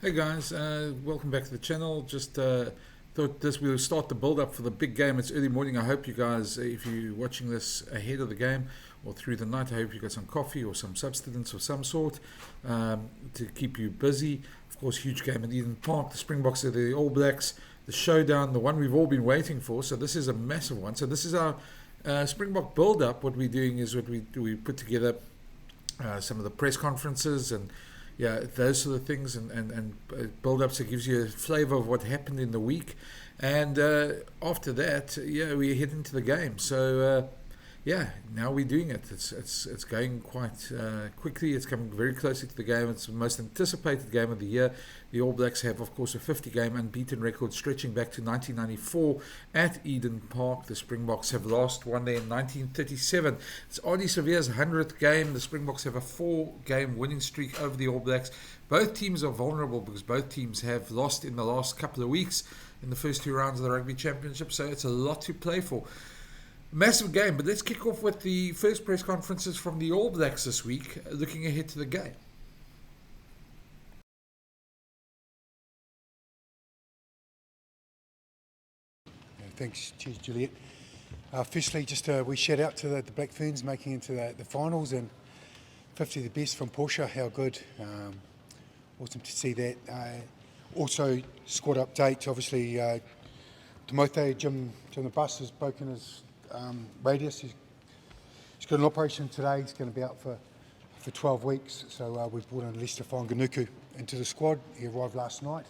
Hey guys, welcome back to the channel. Just thought this we'll start the build up for the big game. It's early morning. I hope you guys, if you're watching this ahead of the game or through the night, I hope you got some coffee or some substance of some sort to keep you busy. Of course, huge game at Eden Park. The Springboks are the All Blacks, the showdown, the one we've all been waiting for. So this is a massive one. So this is our Springbok build up. What we're doing is what we do. We put together some of the press conferences and those sort of things and build up, so it gives you a flavor of what happened in the week. And after that, we head into the game. So now we're doing it. It's going quite quickly. It's coming very closely to the game. It's the most anticipated game of the year. The All Blacks have, of course, a 50-game unbeaten record stretching back to 1994 at Eden Park. The Springboks have last won there in 1937. It's Ardie Savea's 100th game. The Springboks have a 4-game winning streak over the All Blacks. Both teams are vulnerable because both teams have lost in the last couple of weeks in the first 2 rounds of the Rugby Championship, so it's a lot to play for. Massive game, but let's kick off with the first press conferences from the All Blacks this week, looking ahead to the game. Thanks, cheers, Juliet. Firstly, just a wee shout out to the Black Ferns making into the finals, and 50 the best from Porsche. How good. Awesome to see that. Also, squad update. Obviously, Timothy, Jim the bus has broken his radius. He's got an operation today. He's going to be out for 12 weeks. So we've brought in Lester Whanganuku into the squad. He arrived last night.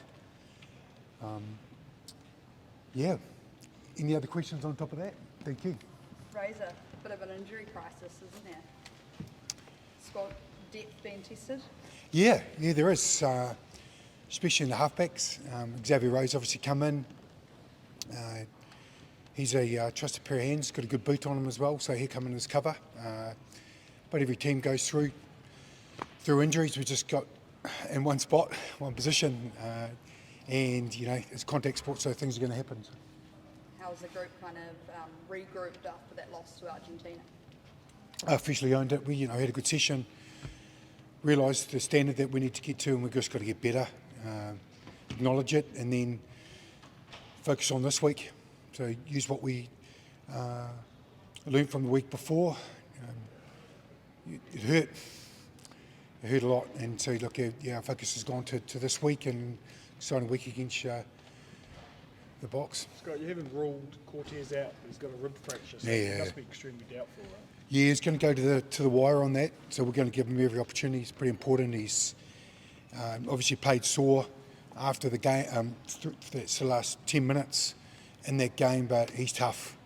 Any other questions on top of that? Thank you. Razor, bit of an injury crisis, isn't there? Squad depth being tested? Yeah, there is, especially in the halfbacks. Xavier Rose obviously come in. He's a trusted pair of hands, got a good boot on him as well, so he'll come in as cover. But every team goes through injuries. We just got in one spot, one position, and it's contact sport, so things are going to happen. How's the group kind of regrouped after that loss to Argentina? Officially owned it. We had a good session, realised the standard that we need to get to, and we've just got to get better, acknowledge it, and then focus on this week. So use what we learned from the week before. It hurt a lot, and so look, our focus has gone to this week and exciting week against the Boks. Scott, you haven't ruled Cortez out, but he's got a rib fracture, so he must be extremely doubtful, right? Yeah, he's going to go to the wire on that, so we're going to give him every opportunity. It's pretty important. He's obviously played sore after the game, the last 10 minutes in that game, but he's tough.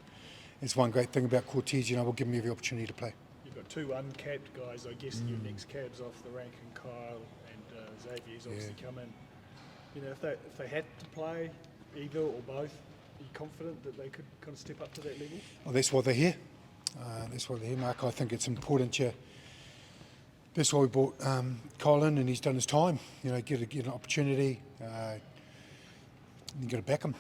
It's one great thing about Cortez, we'll give him every opportunity to play. You've got 2 uncapped guys, I guess your next cabs off the rank, and Kyle and Xavier's obviously come in. If they had to play either or both, are you confident that they could kind of step up to that level? Well, that's why they're here. Mark. I think it's important. That's why we brought Kyle in, and he's done his time. Get an opportunity. You got to back him.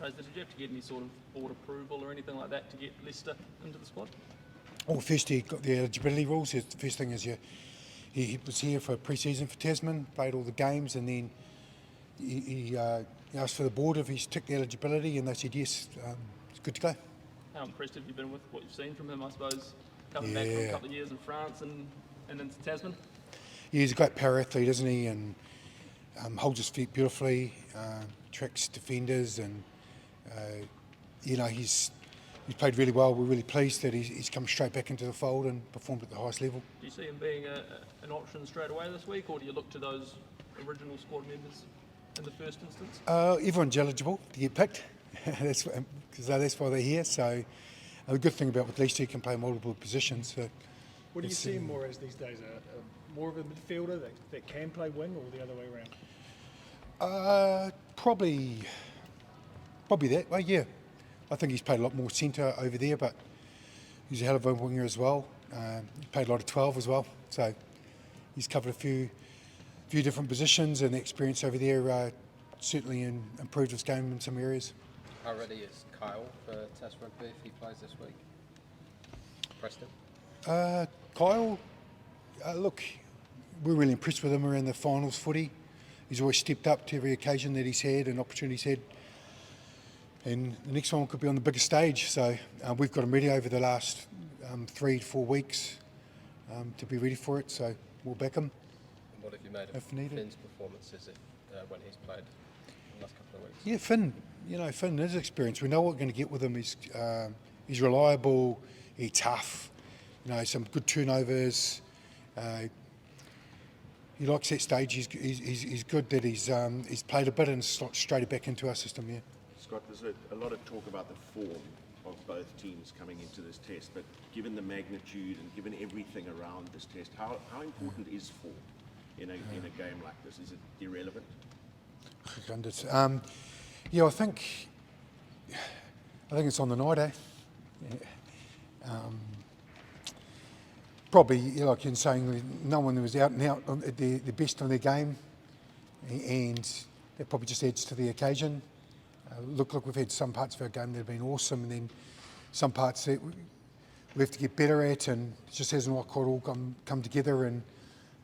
Rose, did you have to get any sort of board approval or anything like that to get Lester into the squad? Well, first he got the eligibility rules. The first thing is he was here for pre-season for Tasman, played all the games, and then he asked for the board if he's ticked the eligibility, and they said yes, it's good to go. How impressed have you been with what you've seen from him, I suppose, coming back from a couple of years in France and into Tasman? Yeah, he's a great power athlete, isn't he? And holds his feet beautifully, tracks defenders, and he's played really well. We're really pleased that he's come straight back into the fold and performed at the highest level. Do you see him being an option straight away this week, or do you look to those original squad members in the first instance? Everyone's eligible to get picked. That's why they're here. So the good thing about with Lester, he can play multiple positions. So what do you see him more as these days? More of a midfielder that can play wing, or the other way around? Probably that way, yeah. I think he's played a lot more centre over there, but he's a hell of a winger as well. He played a lot of 12 as well, so he's covered a few different positions, and the experience over there certainly improved his game in some areas. How ready is Kyle for Test Rugby if he plays this week? Preston? Kyle, look, we're really impressed with him around the finals footy. he's always stepped up to every occasion that he's had and opportunity he's had. And the next one could be on the biggest stage. So we've got him ready over the last 3 to 4 weeks to be ready for it. So we'll back him. And what have you made If of needed. Finn's performances when he's played in the last couple of weeks? Yeah, Finn is experienced. We know what we're going to get with him. He's reliable, he's tough, some good turnovers. He likes that stage. He's good that he's played a bit and straight back into our system. Yeah. Scott, there's a lot of talk about the form of both teams coming into this test, but given the magnitude and given everything around this test, how important is form in a game like this? Is it irrelevant? Yeah, I think it's on the night, eh? Yeah. Probably, like you're saying, no one was out and out at the best on their game, and that probably just adds to the occasion. Look, we've had some parts of our game that have been awesome, and then some parts that we have to get better at, and it just hasn't quite all come together, and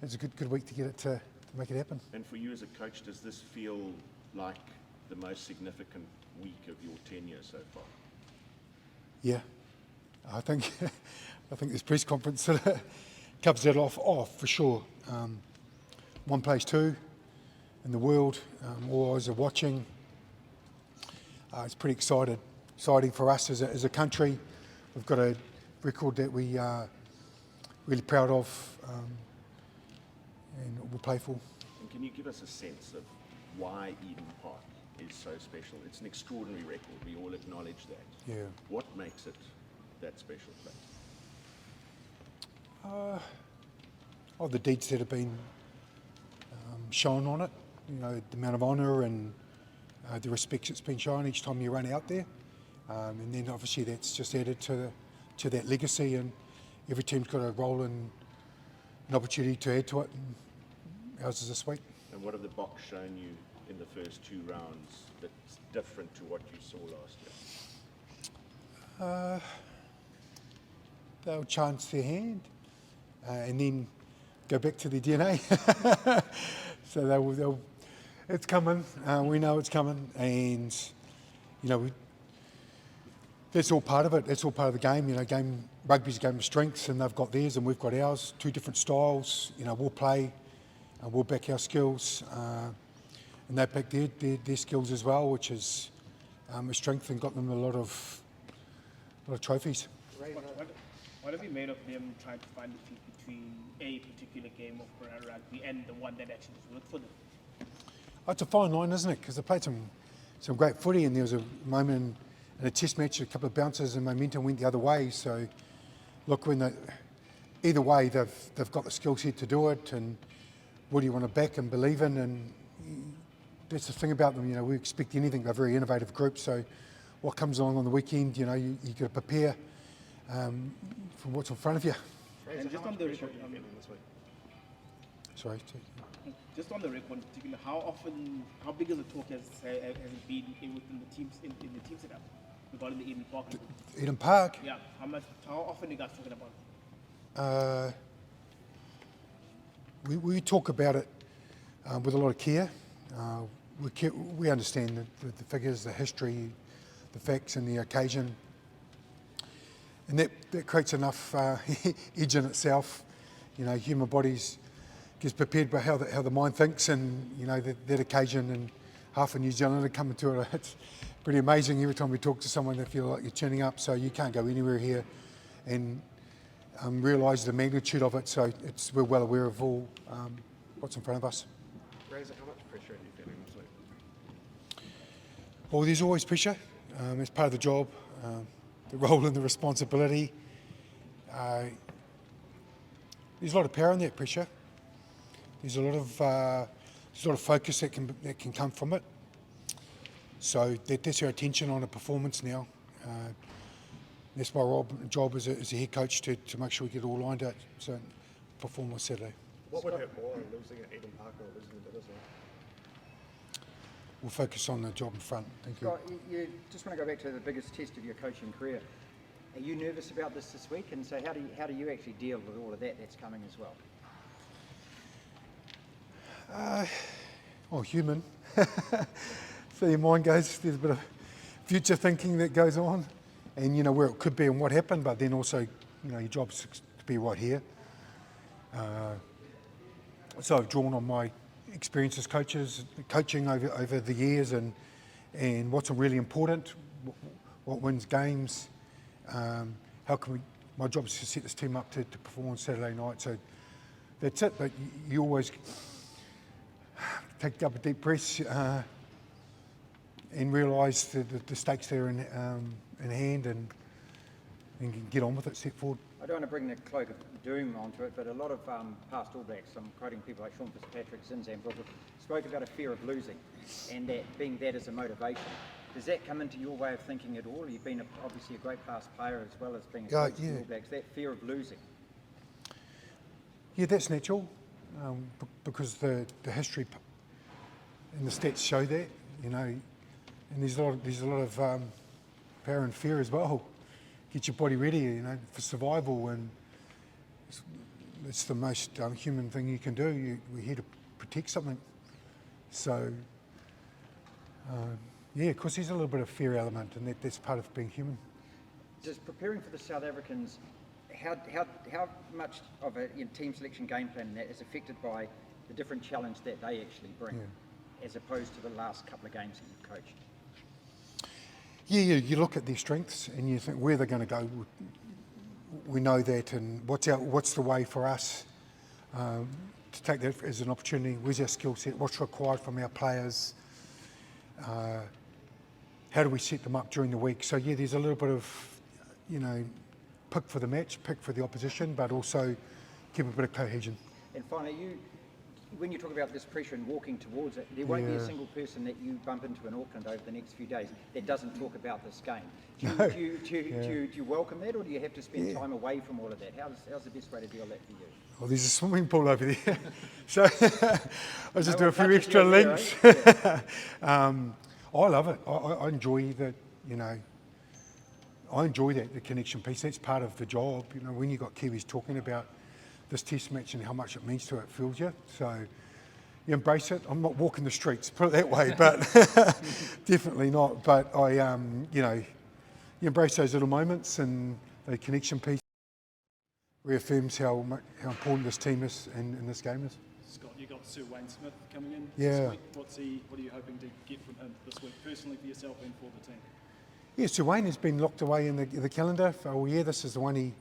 it's a good week to get it to make it happen. And for you as a coach, does this feel like the most significant week of your tenure so far? Yeah, I think this press conference sort of covers that off for sure. One plays two in the world, all eyes are watching. It's pretty exciting for us as a country. We've got a record that we are really proud of, and we'll play for. And can you give us a sense of why Eden Park is so special? It's an extraordinary record. We all acknowledge that. Yeah. What makes it that special place? The deeds that have been shown on it. The amount of honour and the respect that's been shown each time you run out there, and then obviously that's just added to that legacy, and every team's got a role and an opportunity to add to it, and ours is this week. And what have the BOK shown you in the first 2 rounds that's different to what you saw last year? They'll chance their hand and then go back to their DNA. So it's coming. We know it's coming, and that's all part of it. That's all part of the game. Rugby's a game of strengths, and they've got theirs, and we've got ours. 2 different styles. We'll play, and we'll back our skills, and they back their skills as well, which is a strength and got them a lot of trophies. What have you made of them trying to find the fit between a particular game of rugby and the one that actually worked for them? It's a fine line, isn't it? Because they played some great footy, and there was a moment in a test match, a couple of bounces and momentum went the other way. So, look, either way, they've got the skill set to do it, and what do you want to back and believe in? And that's the thing about them. We expect anything. They're a very innovative group. So, what comes along on the weekend, you got to prepare for what's in front of you. And just on the record, Sorry. just on the record, in particular, how big of a talk has it been within the teams in the team setup regarding the Eden Park? Eden Park. Yeah, how often are you guys talking about it? We talk about it with a lot of care. We understand the figures, the history, the facts, and the occasion, and that creates enough edge in itself. Human bodies gets prepared by how the mind thinks, and that occasion, and half of New Zealand are coming to it. It's pretty amazing. Every time we talk to someone, they feel like you're tuning up. So you can't go anywhere here, and realise the magnitude of it. So we're well aware of all what's in front of us. Razor, how much pressure are you feeling this week? Well, there's always pressure. It's part of the job, the role and the responsibility. There's a lot of power in that pressure. There's a lot of focus that can come from it. So that's our attention on a performance now. That's my job as a head coach to make sure we get it all lined up so perform on Saturday. What would hurt more, losing at Eden Park or losing at Division? We'll focus on the job in front. Thank you. Scott, you just want to go back to the biggest test of your coaching career. Are you nervous about this week? And so how do you actually deal with all of that's coming as well? human. So your mind goes, there's a bit of future thinking that goes on, and where it could be and what happened, but then also, your job's to be right here. So I've drawn on my experience as coaching over the years, and what's really important, what wins games, how can we, my job is to set this team up to perform on Saturday night, so that's it, but you always take up a deep breath and realise the stakes there in hand and get on with it, step forward. I don't want to bring the cloak of doom onto it, but a lot of past All Blacks, I'm quoting people like Sean Fitzpatrick, Zinzan Brooklyn, spoke about a fear of losing, and that being that as a motivation. Does that come into your way of thinking at all? You've been obviously a great past player as well as being a coach of the All Blacks. That fear of losing? Yeah, that's natural, because the history and the stats show that, and there's a lot of power and fear as well. Get your body ready, for survival, and it's the most human thing you can do. We're here to protect something. So, of course, there's a little bit of fear element, and that's part of being human. Just preparing for the South Africans, how much of a team selection game plan in that is affected by the different challenge that they actually bring, as opposed to the last couple of games that you've coached? Yeah, you look at their strengths and you think where they're going to go. We know that, and what's the way for us to take that as an opportunity? Where's our skill set? What's required from our players? How do we set them up during the week? So there's a little bit of, pick for the match, pick for the opposition, but also keep a bit of cohesion. And finally, when you talk about this pressure and walking towards it, there won't be a single person that you bump into in Auckland over the next few days that doesn't talk about this game. Do you welcome that, or do you have to spend time away from all of that? How's the best way to deal with that for you? Well, there's a swimming pool over there, so I'll just do a few extra links. I love it. I enjoy that. I enjoy that, the connection piece. That's part of the job. When you got Kiwis talking about this test match and how much it means to it, fills you. So you embrace it. I'm not walking the streets, put it that way, but definitely not. But I, you embrace those little moments, and the connection piece reaffirms how important this team is and this game is. Scott, you got Sir Wayne Smith coming in this week. What are you hoping to get from him this week, personally for yourself and for the team? Yeah, Sir Wayne has been locked away in the calendar for all year. This is the one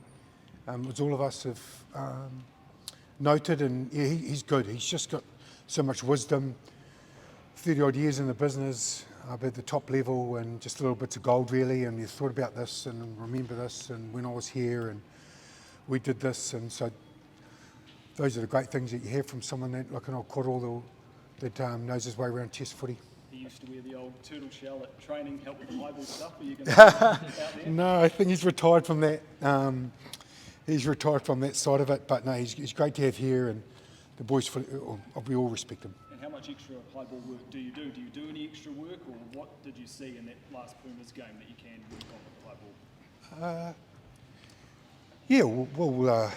as all of us have noted, and he's good. He's just got so much wisdom, 30 odd years in the business, at the top level, and just little bits of gold really, and he's thought about this and remember this, and when I was here and we did this, and so those are the great things that you hear from someone that, like an old Koro, that knows his way around test footy. He used to wear the old turtle shell at training, help with the high ball stuff. Are you going to out there? No, I think he's retired from that. He's retired from that side of it, but no, he's great to have here, and the boys, we all respect him. And how much extra high ball work do you do? Do you do any extra work, or what did you see in that last Pumas game that you can work on with the high ball? We'll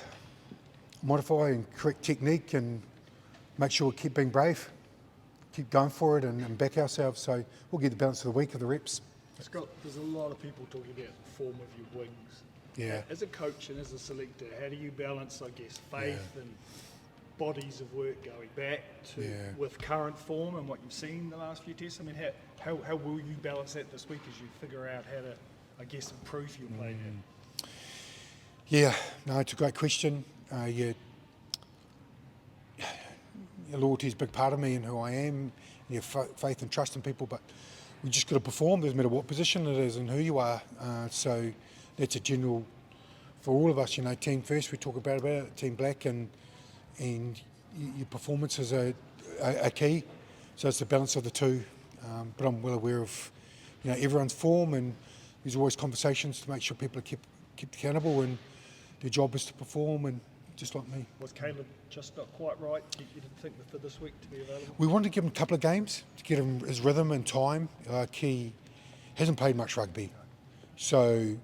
modify and correct technique and make sure we keep being brave, keep going for it, and back ourselves. So we'll get the balance of the week of the reps. Scott, there's a lot of people talking about the form of your wings. Yeah. As a coach and as a selector, how do you balance, I guess, faith and bodies of work going back to with current form and what you've seen the last few tests? I mean, how will you balance that this week as you figure out how to, I guess, improve your play? Yeah, no, it's a great question. Your loyalty is a big part of me and who I am. Your faith and trust in people, but we just got to perform. Doesn't matter what position it is and who you are. So that's a general for all of us. Team first. We talk about it. Team black, and your performance is a key. So it's the balance of the two. But I'm well aware of everyone's form, and there's always conversations to make sure people are kept accountable, and their job is to perform, and just like me. Was Caleb just not quite right? You didn't think for this week to be available? We wanted to give him a couple of games to get him his rhythm and time. He hasn't played much rugby, so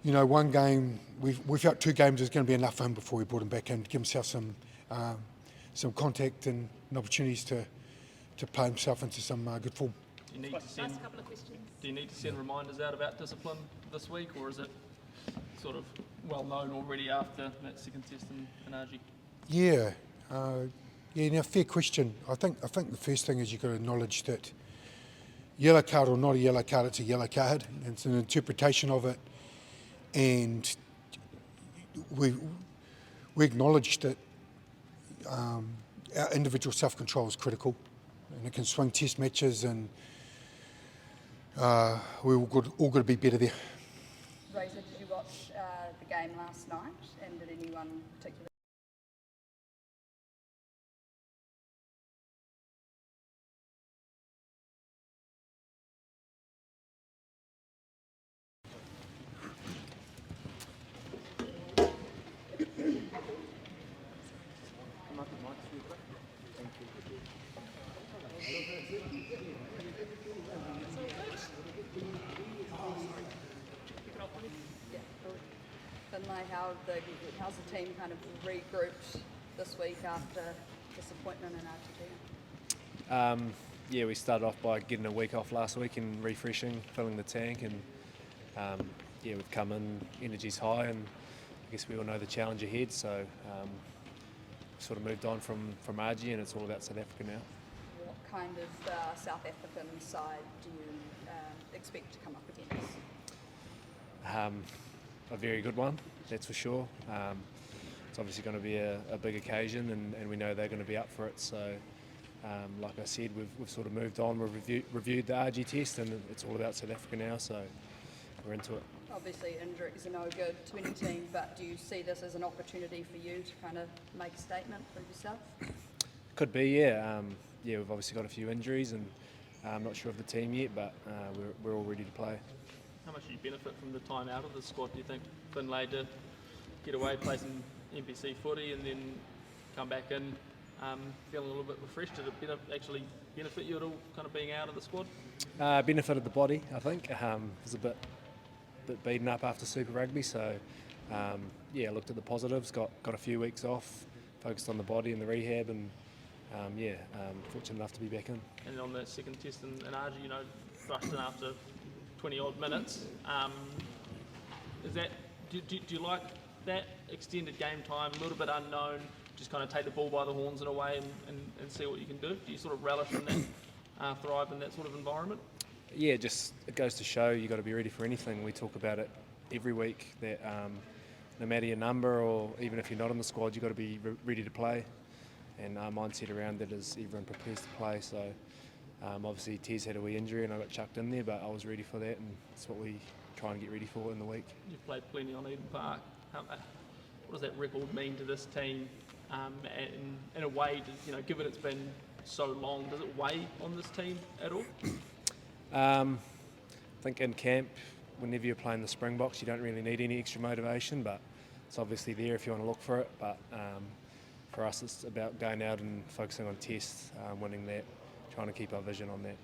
one game we felt 2 games was going to be enough for him before we brought him back in to give himself some contact and opportunities to to play himself into some good form. Do you need to send, Last couple of questions. do you need to send reminders out about discipline this week, or is it sort of well known already after that second test in Ardie? Yeah, now fair question. I think the first thing is you've got to acknowledge that yellow card or not a yellow card, it's a yellow card. It's an interpretation of it, and we acknowledge that our individual self-control is critical, and it can swing test matches, and we're all got to be better there. Razor, did you watch the game last night, and did anyone particularly? Yeah, Finlay, how's the team kind of regrouped this week after disappointment in Argentina? Yeah, we started off by getting a week off last week and refreshing, filling the tank, and yeah, we've come in, energy's high, and I guess we all know the challenge ahead, so sort of moved on from Ardie, and it's all about South Africa now. What kind of South African side do you expect to come up against? A very good one, that's for sure. It's obviously going to be a big occasion, and we know they're going to be up for it, so like I said, we've sort of moved on. We've reviewed the Ardie test, and it's all about South Africa now, so we're into it. Obviously injuries are no good to any team, but do you see this as an opportunity for you to kind of make a statement for yourself? Could be, yeah. Yeah, we've obviously got a few injuries, and I'm not sure of the team yet, but we're all ready to play. How much do you benefit from the time out of the squad? Do you think Finlay to get away, play some NPC footy, and then come back in feeling a little bit refreshed? Did it actually benefit you at all, kind of being out of the squad? Benefited the body, I think. It was a bit beaten up after Super Rugby, so yeah, looked at the positives, got a few weeks off, focused on the body and the rehab, and fortunate enough to be back in. And on the second test in Ardie, you know, rushed in after 20 odd minutes. Is that do you like that extended game time, a little bit unknown, just kind of take the ball by the horns in a way and see what you can do? Do you sort of relish in that, thrive in that sort of environment? Yeah, just it goes to show you've got to be ready for anything. We talk about it every week that no matter your number, or even if you're not in the squad, you've got to be ready to play. And our mindset around it is everyone prepares to play. So obviously Tez had a wee injury and I got chucked in there, but I was ready for that, and that's what we try and get ready for in the week. You've played plenty on Eden Park. What does that record mean to this team? And in a way, you know, given it's been so long, does it weigh on this team at all? I think in camp, whenever you're playing the Springboks, you don't really need any extra motivation, but it's obviously there if you want to look for it. But for us, it's about going out and focusing on tests, winning that, trying to keep our vision on that.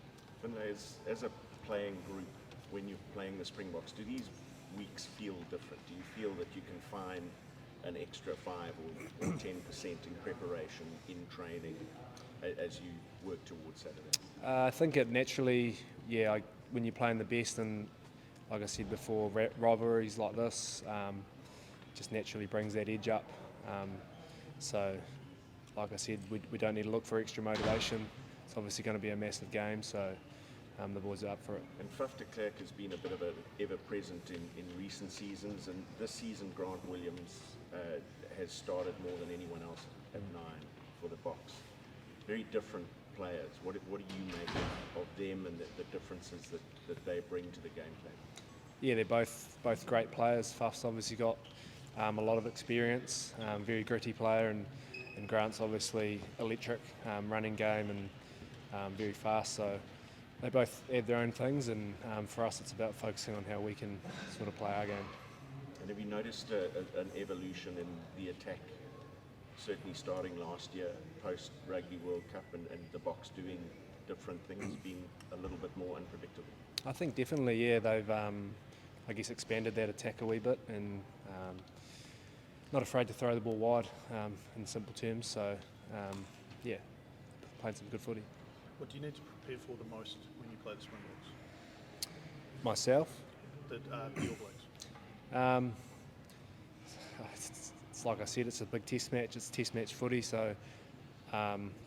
Finlay, as a playing group, when you're playing the Springboks, do these weeks feel different? Do you feel that you can find an extra 5 or 10% in preparation, in training, as you work towards Saturday? I think it naturally, yeah, when you're playing the best, and like I said before, rivalries like this just naturally brings that edge up. So, like I said, we don't need to look for extra motivation. It's obviously going to be a massive game, so the boys are up for it. And 5 de Klerk has been a bit of an ever-present in recent seasons, and this season Grant Williams has started more than anyone else at 9 for the Boks. Very different players. What do you make of them and the differences that they bring to the game plan? Yeah, they're both great players. Faf's obviously got a lot of experience, very gritty player, and Grant's obviously electric, running game, and very fast. So they both add their own things, and for us it's about focusing on how we can sort of play our game. And have you noticed an evolution in the attack? Certainly starting last year, post Rugby World Cup, and the Boks doing different things, being a little bit more unpredictable. I think definitely, yeah, they've I guess expanded that attack a wee bit, and not afraid to throw the ball wide in simple terms. So yeah, playing some good footy. What do you need to prepare for the most when you play the Springboks? Myself? The All Blacks. It's like I said, it's a big test match. It's test match footy, so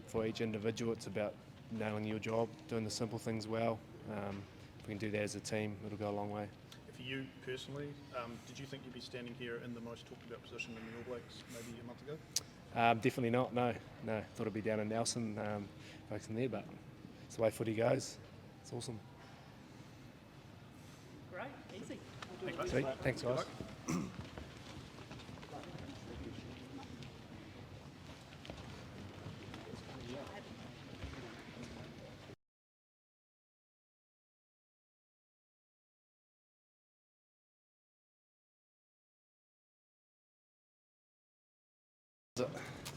for each individual, it's about nailing your job, doing the simple things well. If we can do that as a team, it'll go a long way. For you personally, did you think you'd be standing here in the most talked about position in the All Blacks maybe a month ago? Definitely not, no. Thought I'd be down in Nelson, focusing there, but it's the way footy goes. It's awesome. Great, easy. Sweet. Thanks, guys.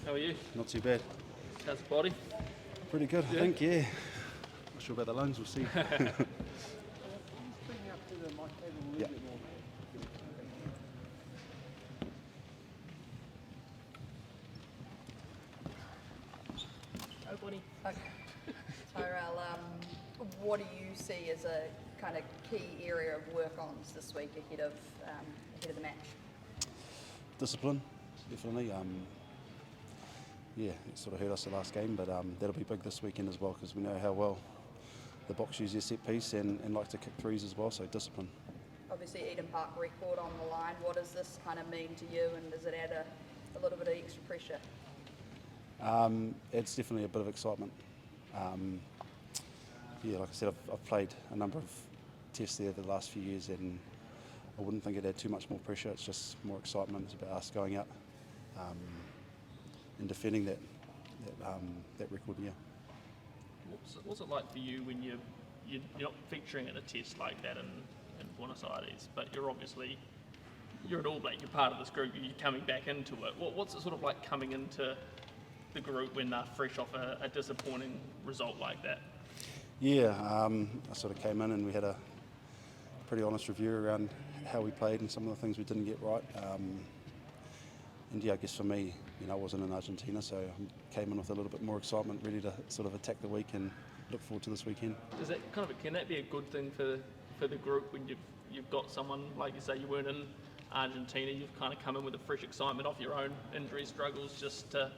How are you? Not too bad. How's the body? Pretty good, I think, yeah. Not sure about the lungs, we'll see. Yeah. Oh, buddy. Okay. Tyrell, what do you see as a kind of key area of work-ons this week ahead of the match? Discipline, definitely. Yeah, it sort of hurt us the last game, but that'll be big this weekend as well because we know how well the Boks use their set piece and like to kick threes as well, so discipline. Obviously, Eden Park record on the line. What does this kind of mean to you, and does it add a little bit of extra pressure? It's definitely a bit of excitement. Yeah, like I said, I've played a number of tests there the last few years, and I wouldn't think it'd add too much more pressure. It's just more excitement. It's about us going out and defending that record. Yeah. What's it like for you when you're not featuring in a test like that in Buenos Aires, but you're an All Black, you're part of this group, you're coming back into it. What's it sort of like coming into the group when they're fresh off a disappointing result like that? Yeah, I sort of came in and we had a pretty honest review around how we played and some of the things we didn't get right. And yeah, I guess for me, I wasn't in Argentina, so I came in with a little bit more excitement, ready to sort of attack the week and look forward to this weekend. Can that be a good thing for the group when you've got someone, like you say, you weren't in Argentina, you've kind of come in with a fresh excitement off your own injury struggles just to,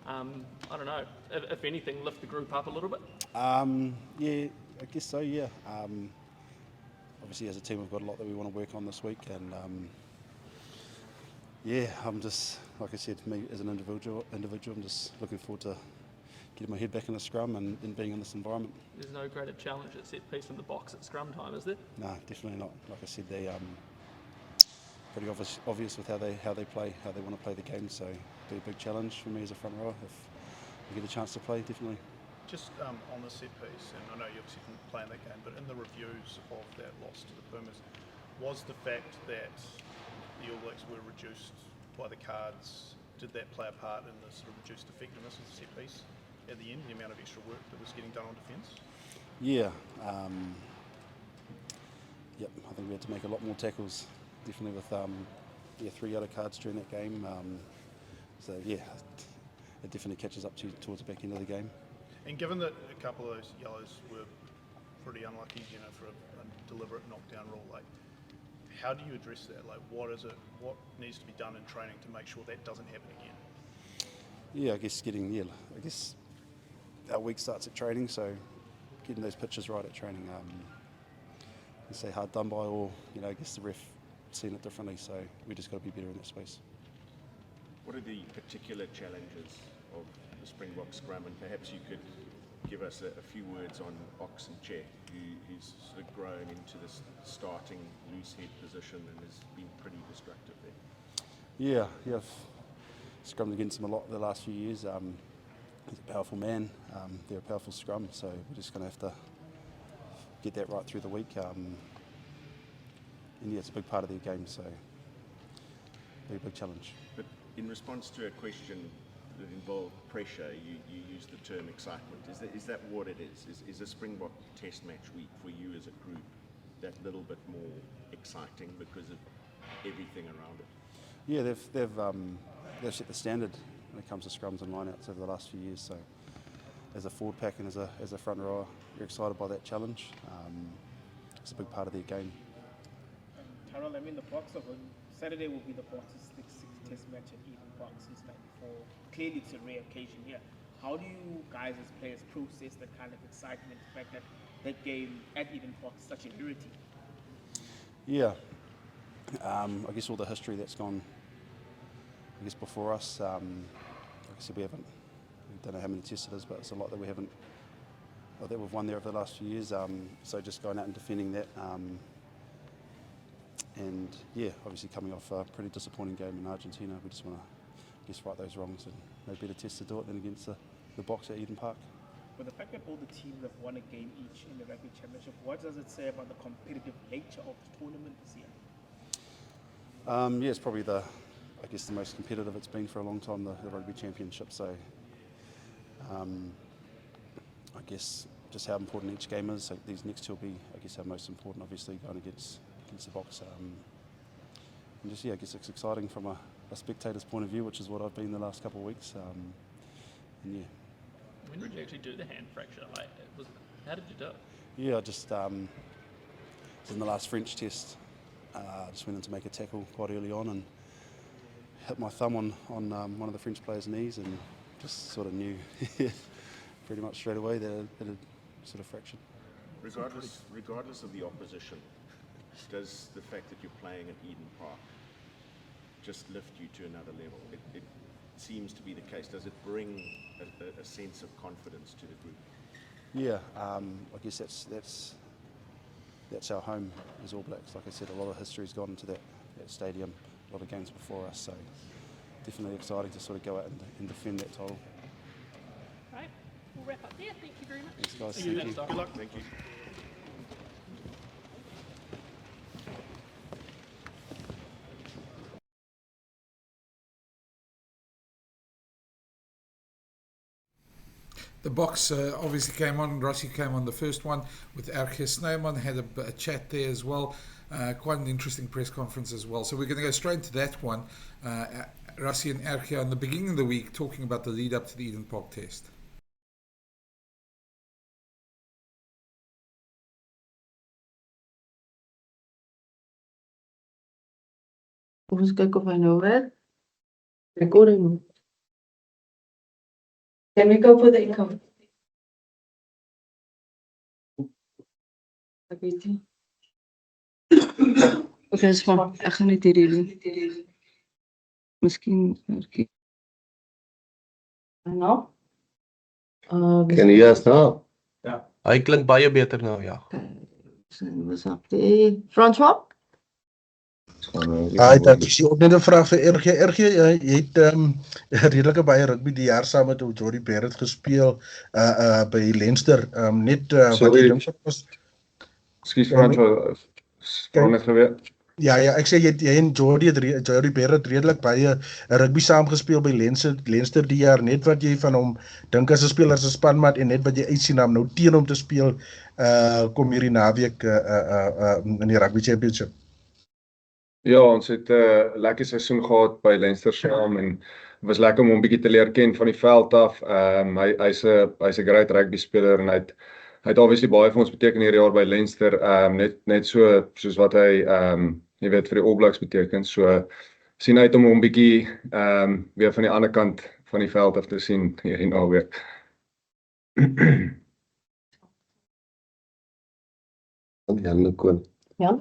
I don't know, if anything, lift the group up a little bit? Yeah, I guess so, yeah. Obviously as a team we've got a lot that we want to work on this week, and yeah, I'm just, like I said, me as an individual, I'm just looking forward to getting my head back in the scrum and being in this environment. There's no greater challenge at set piece in the box at scrum time, is there? No, definitely not. Like I said, they pretty obvious with how they play, how they want to play the game. So it'll be a big challenge for me as a front rower if we get a chance to play. Definitely. Just on the set piece, and I know you obviously didn't play in that game, but in the reviews of that loss to the Pumas, was the fact that the All Blacks were reduced by the cards, did that play a part in the sort of reduced effectiveness of the set piece at the end, the amount of extra work that was getting done on defence? Yeah. Yep, I think we had to make a lot more tackles, definitely with 3 yellow cards during that game. So yeah, it definitely catches up towards the back end of the game. And given that a couple of those yellows were pretty unlucky, for a deliberate knockdown rule, like, how do you address that? Like, what needs to be done in training to make sure that doesn't happen again? Yeah, I guess our week starts at training, so getting those pitches right at training. You say hard done by, or I guess the ref seen it differently, so we just got to be better in that space. What are the particular challenges of the Springbok scrum, and perhaps you could give us a few words on Ox and Che, who's sort of grown into this starting loose head position and has been pretty destructive there? Yeah, I've scrummed against him a lot the last few years. He's a powerful man, they're a powerful scrum, so we're just going to have to get that right through the week. And yeah, it's a big part of their game, so it'll be a big challenge. But in response to a question that involved pressure, you used the term excitement. Is that what it is? Is a Springbok test match week for you as a group that little bit more exciting because of everything around it? Yeah, they've set the standard when it comes to scrums and lineouts over the last few years, so as a forward pack and as a front rower, you're excited by that challenge. It's a big part of their game. Tyrell, I mean, the Boks on Saturday will be the Boks' sixth test match at Eden Park since '94. Clearly, it's a rare occasion here. How do you guys as players process that kind of excitement, the fact that that game at Eden Park is such a rarity? Yeah, I guess all the history that's gone, I guess, before us. Like I said, we don't know how many tests it is, but it's a lot that we haven't, or that we've won there over the last few years. So just going out and defending that. And yeah, obviously coming off a pretty disappointing game in Argentina, we just want to right those wrongs, and no better test to do it than against the Boks at Eden Park. With the fact that all the teams have won a game each in the Rugby Championship, what does it say about the competitive nature of the tournament this year? Yeah, it's probably the most competitive it's been for a long time, the Rugby Championship. So I guess just how important each game is. So these next two will be, I guess, our most important, obviously, going against the Boks. And just, yeah, I guess it's exciting from a spectator's point of view, which is what I've been the last couple of weeks. And yeah. When did you actually do the hand fracture? How did you do it? Yeah, I just was in the last French test. Just went in to make a tackle quite early on and hit my thumb on one of the French players' knees, and just sort of knew pretty much straight away that it had sort of fractured. Regardless of the opposition, does the fact that you're playing at Eden Park just lift you to another level? It seems to be the case. Does it bring a sense of confidence to the group? Yeah, I guess that's our home as All Blacks. Like I said, a lot of history's gone into that stadium, a lot of games before us, so definitely exciting to sort of go out and defend that title. Right, we'll wrap up there. Thank you very much. Thanks, guys. Thank you. Good luck. Thank you. The Boks obviously came on. Rossi came on the first one with Ardie Savea, had a chat there as well. Quite an interesting press conference as well. So we're going to go straight into that one. Rossi and Ardie on the beginning of the week talking about the lead up to the Eden Park test. Vamos kyk of hy nou werk. Recording. Can we go for the income? Ek weet nie. Okay, is van, ek gaan net hierdie doen. Miskien, okay. Nou? Can you hear us now? Ja. Hy klink baie beter nou, ja. What's up there? François? Dat is ook net 'n vraag vir Ardie. Jy het redelike baie rugby die jaar saam met Jordie Barrett gespeel by Leinster. Net wat jy dink was. Ekskuus François, sprong net geweer. Ja, ek sê jy en Jordie Barrett redelik baie rugby saam gespeel by Leinster die jaar. Net wat jy van hom dink as 'n speler, as 'n spanmaat, en net wat jy uitsien om nou teen hom te speel kom hierdie naweek in die Rugby Championship. Ja, ons het 'n lekker seisoen gehad by Leinster saam en het was lekker om hom bietjie te leer ken van die veld af. Hy's 'n great rugby speler en hy het obviously baie vir ons beteken hierdie jaar by Leinster, net soos wat hy jy weet vir die All Blacks beteken. So sien uit om hom bietjie weer van die ander kant van die veld af te sien hierdie naweek. Ja.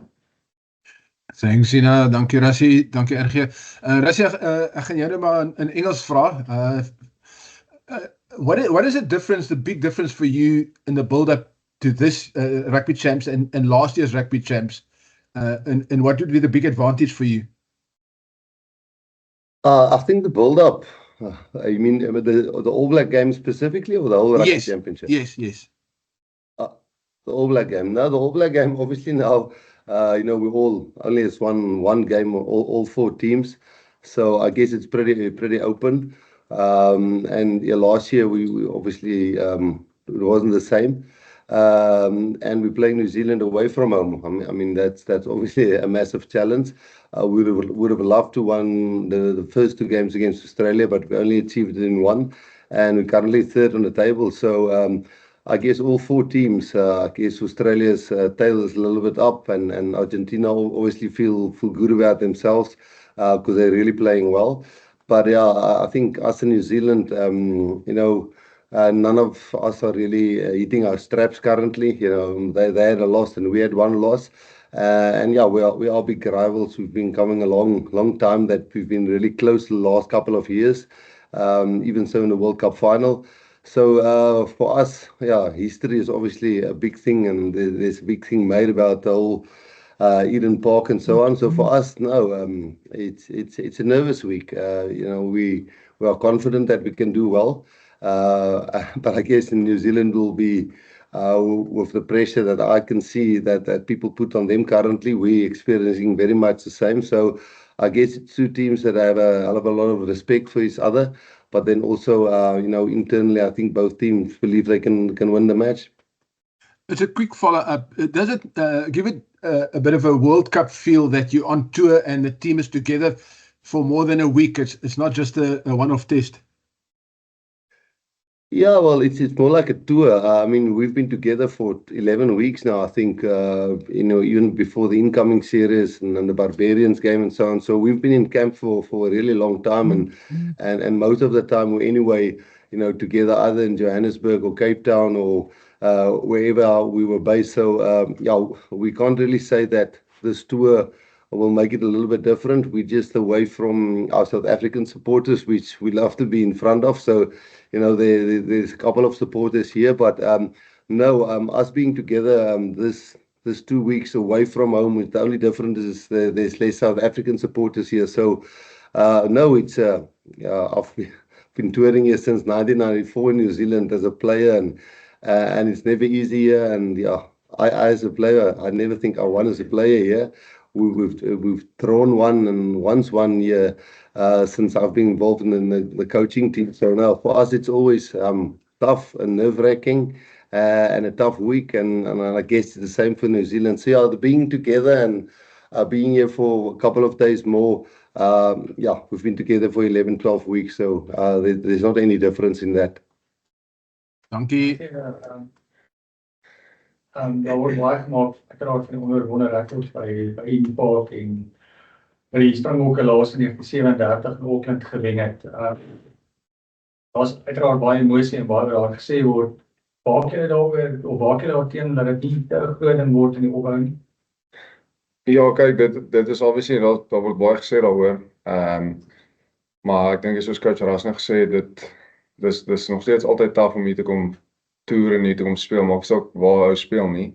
Thanks, Ina. Dankie, Rassie. Dankie, Ardie. Rassie, ek gaan jou nou maar in Engels vra. What is the big difference for you in the build-up to this Rugby Champs and last year's Rugby Champs? And what would be the big advantage for you? I think the build-up, you mean the All Black game specifically, or the whole Rugby Championship? Yes. The All Black game. No, the All Black game, obviously now, we all only has one game, all four teams. So I guess it's pretty open. And yeah, last year we obviously it wasn't the same. And we're playing New Zealand away from home. I mean that's obviously a massive challenge. We would have loved to win the first two games against Australia, but we only achieved it in one. and we're currently third on the table. So I guess all 4 teams, I guess Australia's tail is a little bit up, and Argentina obviously feel good about themselves because they're really playing well. But yeah, I think us in New Zealand, none of us are really hitting our straps currently. They had a loss and we had 1 loss. And yeah, we are big rivals. We've been coming a long time that we've been really close the last couple of years, even so in the World Cup final. So for us, yeah, history is obviously a big thing, and there's a big thing made about the whole Eden Park and so on. So for us, no, it's a nervous week. We are confident that we can do well, but I guess in New Zealand will be with the pressure that I can see that people put on them currently. We're experiencing very much the same. So I guess it's 2 teams that have a hell of a lot of respect for each other, but then also internally, I think both teams believe they can win the match. It's a quick follow-up. Does it give it a bit of a World Cup feel that you're on tour and the team is together for more than a week? It's not just a one-off test. Yeah, well, it's more like a tour. I mean, we've been together for 11 weeks now, I think, even before the incoming series and the Barbarians game and so on. So we've been in camp for a really long time, and most of the time we're anyway, together either in Johannesburg or Cape Town or wherever we were based. So yeah, we can't really say that this tour will make it a little bit different. We're just away from our South African supporters, which we love to be in front of. So, there's a couple of supporters here, but no, us being together this 2 weeks away from home, the only difference is there's less South African supporters here. So, no, it's I've been touring here since 1994 in New Zealand as a player, and it's never easy here. And yeah, I as a player, I never think I won as a player here. We've drawn once one year since I've been involved in the coaching team. So now for us, it's always tough and nerve-wracking and a tough week. And I guess it's the same for New Zealand. So yeah, being together and being here for a couple of days more, yeah, we've been together for 11, 12 weeks. So there's not any difference in that. Dankie. Daar word baie gemaak, ek het van die onderwonde rekords by Ardie Park en by die Springbokke laas in 1937 in Auckland gewen het. Daar's uiteraard baie emosie en baie daar gesê word, waar jy daaroor of waar jy daarteen dat dit nie te groot ding word in die opbou nie. Ja, kyk, dit is obviously daar word baie gesê daaroor. Maar ek dink soos coach Rasna gesê het, dis nog steeds altyd taaf om hier te kom toer en hier te kom speel, maar ek sal waar hou speel nie.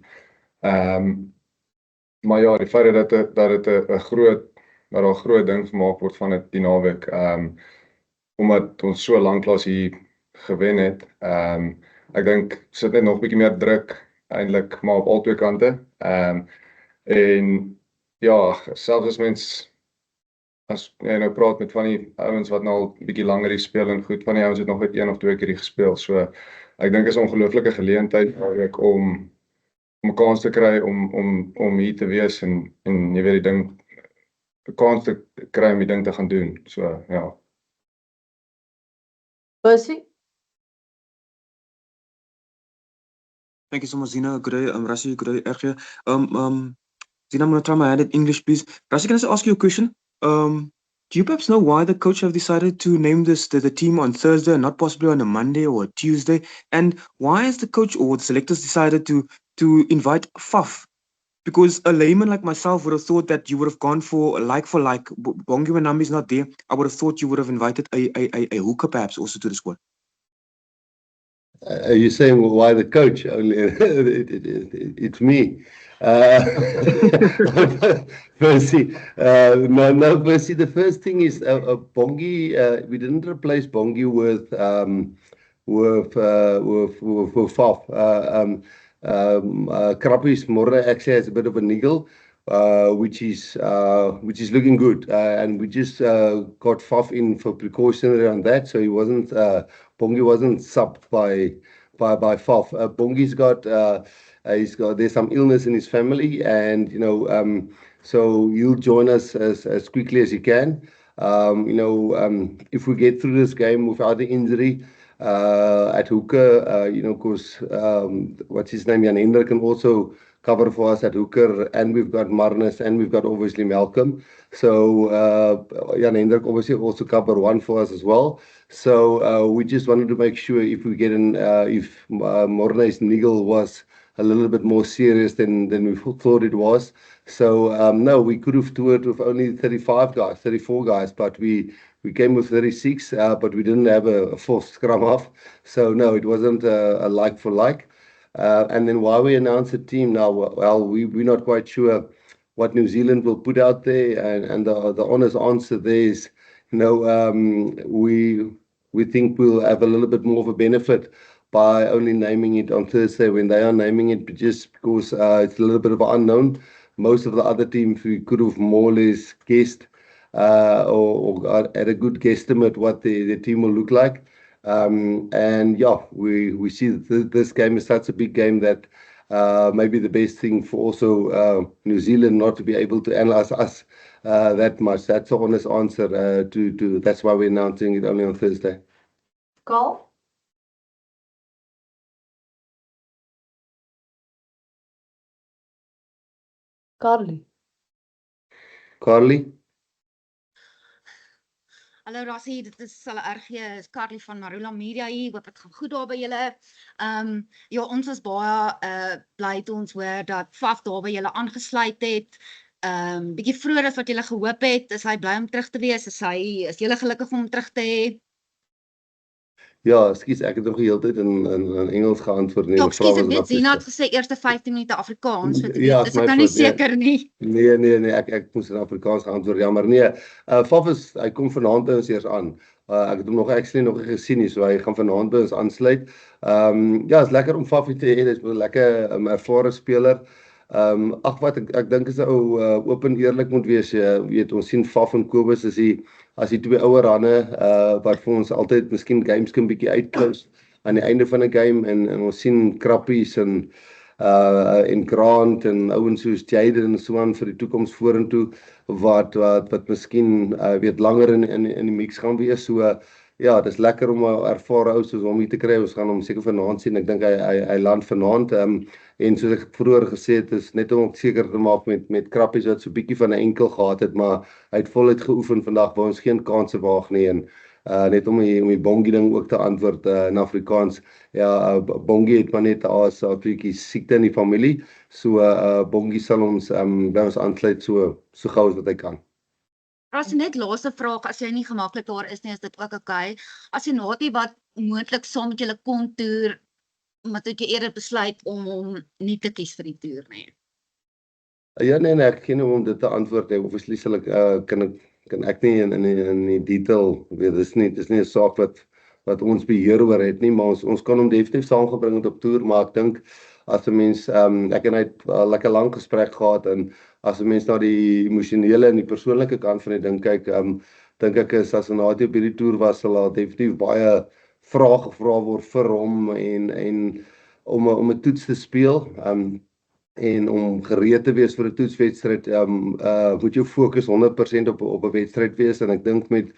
Maar ja, die feit dat dit 'n groot ding gemaak word van dit die naweek, omdat ons so lanklaas hier gewen het. Ek dink sit net nog 'n bietjie meer druk eintlik, maar op al 2 kante. En ja, selfs as mens as jy nou praat met van die ouens wat nou al 'n bietjie langer hier speel en goed, van die ouens het nog net 1 of 2 keer hier gespeel. So ek dink is 'n ongelooflike geleentheid om 'n kans te kry om hier te wees en jy weet die ding 'n kans te kry om die ding te gaan doen. So ja. Percy? Thank you so much, Zina. Good day, Rassi. Good day, RG. Zina, I'm going to try my hand at English, please. Rassi, can I just ask you a question? Do you perhaps know why the coach have decided to name the team on Thursday and not possibly on a Monday or a Tuesday? And why has the coach or the selectors decided to invite Faf? Because a layman like myself would have thought that you would have gone for like. Bongi Wanambi is not there. I would have thought you would have invited a hooker perhaps also to the squad. Are you saying why the coach? It's me. Percy, no, Percy. The first thing is Bongi. We didn't replace Bongi with Faf. Krappie's Morra actually has a bit of a niggle, which is looking good, and we just got Faf in for precautionary on that, so he wasn't Bongi wasn't subbed by Faf. Bongi's got there's some illness in his family, and so he'll join us as quickly as he can. If we get through this game without the injury, At hooker, of course, what's his name? Jan Hendrik can also cover for us at hooker, and we've got Marnus, and we've got obviously Malcolm. So Jan Hendrik obviously also cover one for us as well. So we just wanted to make sure if we get in, if Mornay's niggle was a little bit more serious than we thought it was. So no, we could have toured with only 35 guys, 34 guys, but we came with 36, but we didn't have a fourth scrum half. So no, it wasn't a like for like. And then why we announced the team now, well, we're not quite sure what New Zealand will put out there, and the honest answer there is, we think we'll have a little bit more of a benefit by only naming it on Thursday when they are naming it, just because it's a little bit of an unknown. Most of the other teams we could have more or less guessed or had a good guesstimate what the team will look like. And yeah, we see that this game is such a big game that maybe the best thing for also New Zealand not to be able to analyze us that much. That's the honest answer to that's why we're announcing it only on Thursday. Carl? Carly. Carly? Hallo Rassie, dit is Ardie, is Carly van Marula Media hier. Hoop dit gaan goed daar by julle. Ja, ons was baie bly toe ons hoor dat Faf daar by julle aangesluit het. Bietjie vroeër as wat julle gehoop het. Is hy bly om terug te wees? Is julle gelukkig om hom terug te hê? Ja, ekskuus, ek het nog die hele tyd in Engels geantwoord. Ja, ekskuus, ek weet Zina het gesê eerste 15 minute Afrikaans, weet Ja, is ek nou nie seker nie. Nee, ek moes in Afrikaans geantwoord, jammer. Nee, Faf hy kom vanaand by ons eers aan. Ek het hom nog nie gesien nie, so hy gaan vanaand by ons aansluit. Ja, is lekker om Faf te hê, hy's 'n lekker ervare speler. Ag wat ek dink is 'n ou open eerlik moet wees. Weet ons sien Faf en Kobus as die twee ouer hande wat vir ons altyd miskien games kan bietjie uitklous aan die einde van 'n game en ons sien Krappies en Grant en ouens soos Jaden en so aan vir die toekoms vorentoe wat miskien weet langer in die mix gaan wees. So ja, dis lekker om 'n ervare ou soos hom hier te kry. Ons gaan hom seker vanaand sien. Ek dink hy land vanaand. En soos ek vroeër gesê het, is net om seker te maak met Krappies wat so 'n bietjie van 'n enkel gehad het, maar hy het voluit geoefen vandag, waar ons geen kanse waag nie. En net om die Bongie ding ook te antwoord in Afrikaans. Ja, Bongie het maar net 'n bietjie siekte in die familie. So Bongie sal ons by ons aansluit so gou as wat hy kan. As net laaste vraag, as jy nie gemaklik daar is nie, is dit ook okay. As jy Natie wat moontlik saam met julle kon toer, maar het jy eerder besluit om hom nie te kies vir die toer nie? Ja, nee, ek ken om dit te antwoord. Obviously sal ek kan ek nie in die detail weet. Dis nie 'n saak wat ons beheer oor het nie, maar ons kan hom definitief saamgebring het op toer, maar ek dink as 'n mens ek en hy het 'n lekker lang gesprek gehad, en as 'n mens na die emosionele en die persoonlike kant van die ding kyk, dink ek is as Natie op hierdie toer was, sal daar definitief baie vrae gevra word vir hom en om 'n toets te speel. En om gereed te wees vir 'n toetswedstryd, moet jou fokus 100% op 'n wedstryd wees, en ek dink met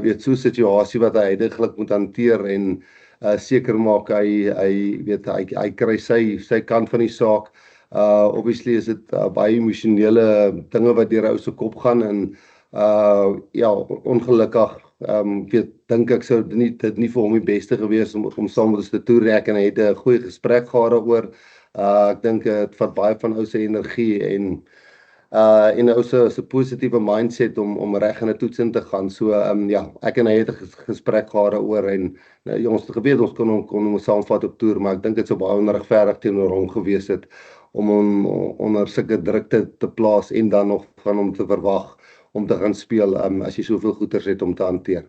weet so 'n situasie wat hy heidaglik moet hanteer en seker maak hy kry sy kant van die saak. Obviously is dit baie emosionele dinge wat deur ou se kop gaan, en ja, ongelukkig dink ek sou dit nie vir hom die beste gewees om saam met ons te toer, en hy het 'n goeie gesprek gehad daaroor. Ek dink dit vat baie van ou se energie en ou se positiewe mindset om reg in 'n toets in te gaan. So ja, ek en hy het 'n gesprek gehad daaroor, en ons het geweet ons kon hom saamvat op toer, maar ek dink dit sou baie onregverdig teenoor hom gewees het om hom onder sulke druk te plaas en dan nog van hom te verwag om te gaan speel as jy soveel goeters het om te hanteer.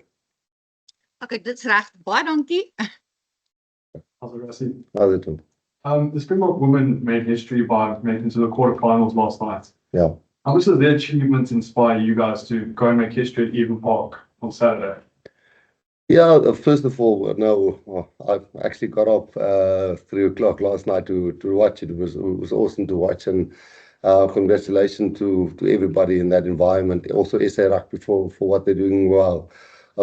Okay, dit's reg. Baie dankie. The Springbok women made history by making it to the quarterfinals last night. Yeah. How much does their achievements inspire you guys to go and make history at Eden Park on Saturday? Yeah, first of all, no, I actually got up 3 o'clock last night to watch it. It was awesome to watch, and congratulations to everybody in that environment. Also SA Rugby for what they're doing well.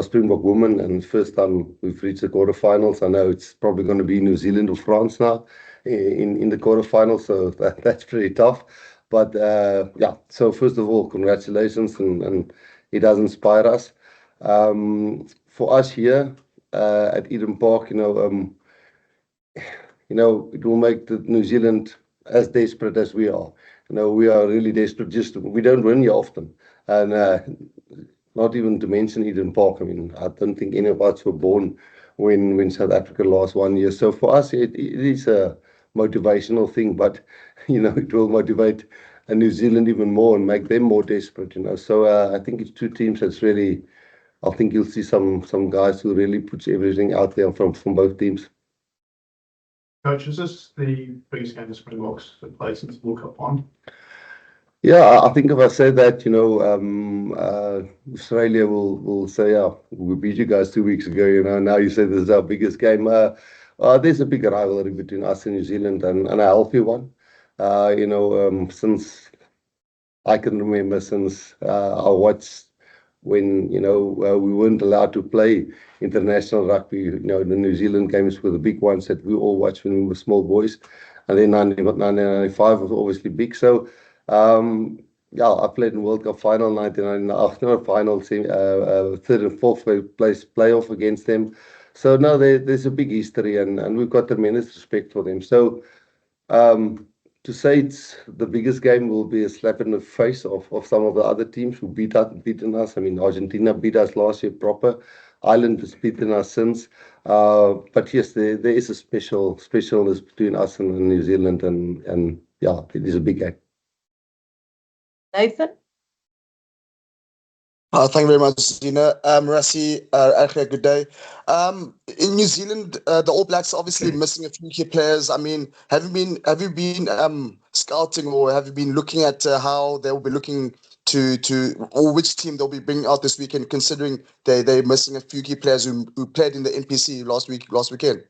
Springbok women, and first time we've reached the quarterfinals. I know it's probably going to be New Zealand or France now in the quarterfinals, so that's pretty tough. But yeah, so first of all, congratulations, and it does inspire us. For us here at Eden Park, it will make New Zealand as desperate as we are. We are really desperate. We don't win here often, and not even to mention Eden Park. I mean, I don't think any of us were born when South Africa lost 1 year. So for us, it is a motivational thing, but it will motivate New Zealand even more and make them more desperate. So I think it's two teams that's really. I think you'll see some guys who really puts everything out there from both teams. Coach, is this the biggest game the Springboks have played since the World Cup final? Yeah, I think if I say that, Australia will say, "Yeah, we beat you guys 2 weeks ago." Now you say this is our biggest game. There's a big rivalry between us and New Zealand, and a healthy one. Since I can remember, since I watched when we weren't allowed to play international rugby. The New Zealand games were the big ones that we all watched when we were small boys, and then 1995 was obviously big. So yeah, I played in World Cup final 1999, final third and fourth place playoff against them. So no, there's a big history, and we've got tremendous respect for them. So to say it's the biggest game will be a slap in the face of some of the other teams who beaten us. I mean, Argentina beat us last year proper. Ireland has beaten us since. But yes, there is a specialness between us and New Zealand, and yeah, it is a big game. Nathan? Thank you very much, Zina. Rassie, Ardie, good day. In New Zealand, the All Blacks are obviously missing a few key players. I mean, have you been scouting, or have you been looking at how they'll be looking to or which team they'll be bringing out this weekend, considering they're missing a few key players who played in the NPC last weekend?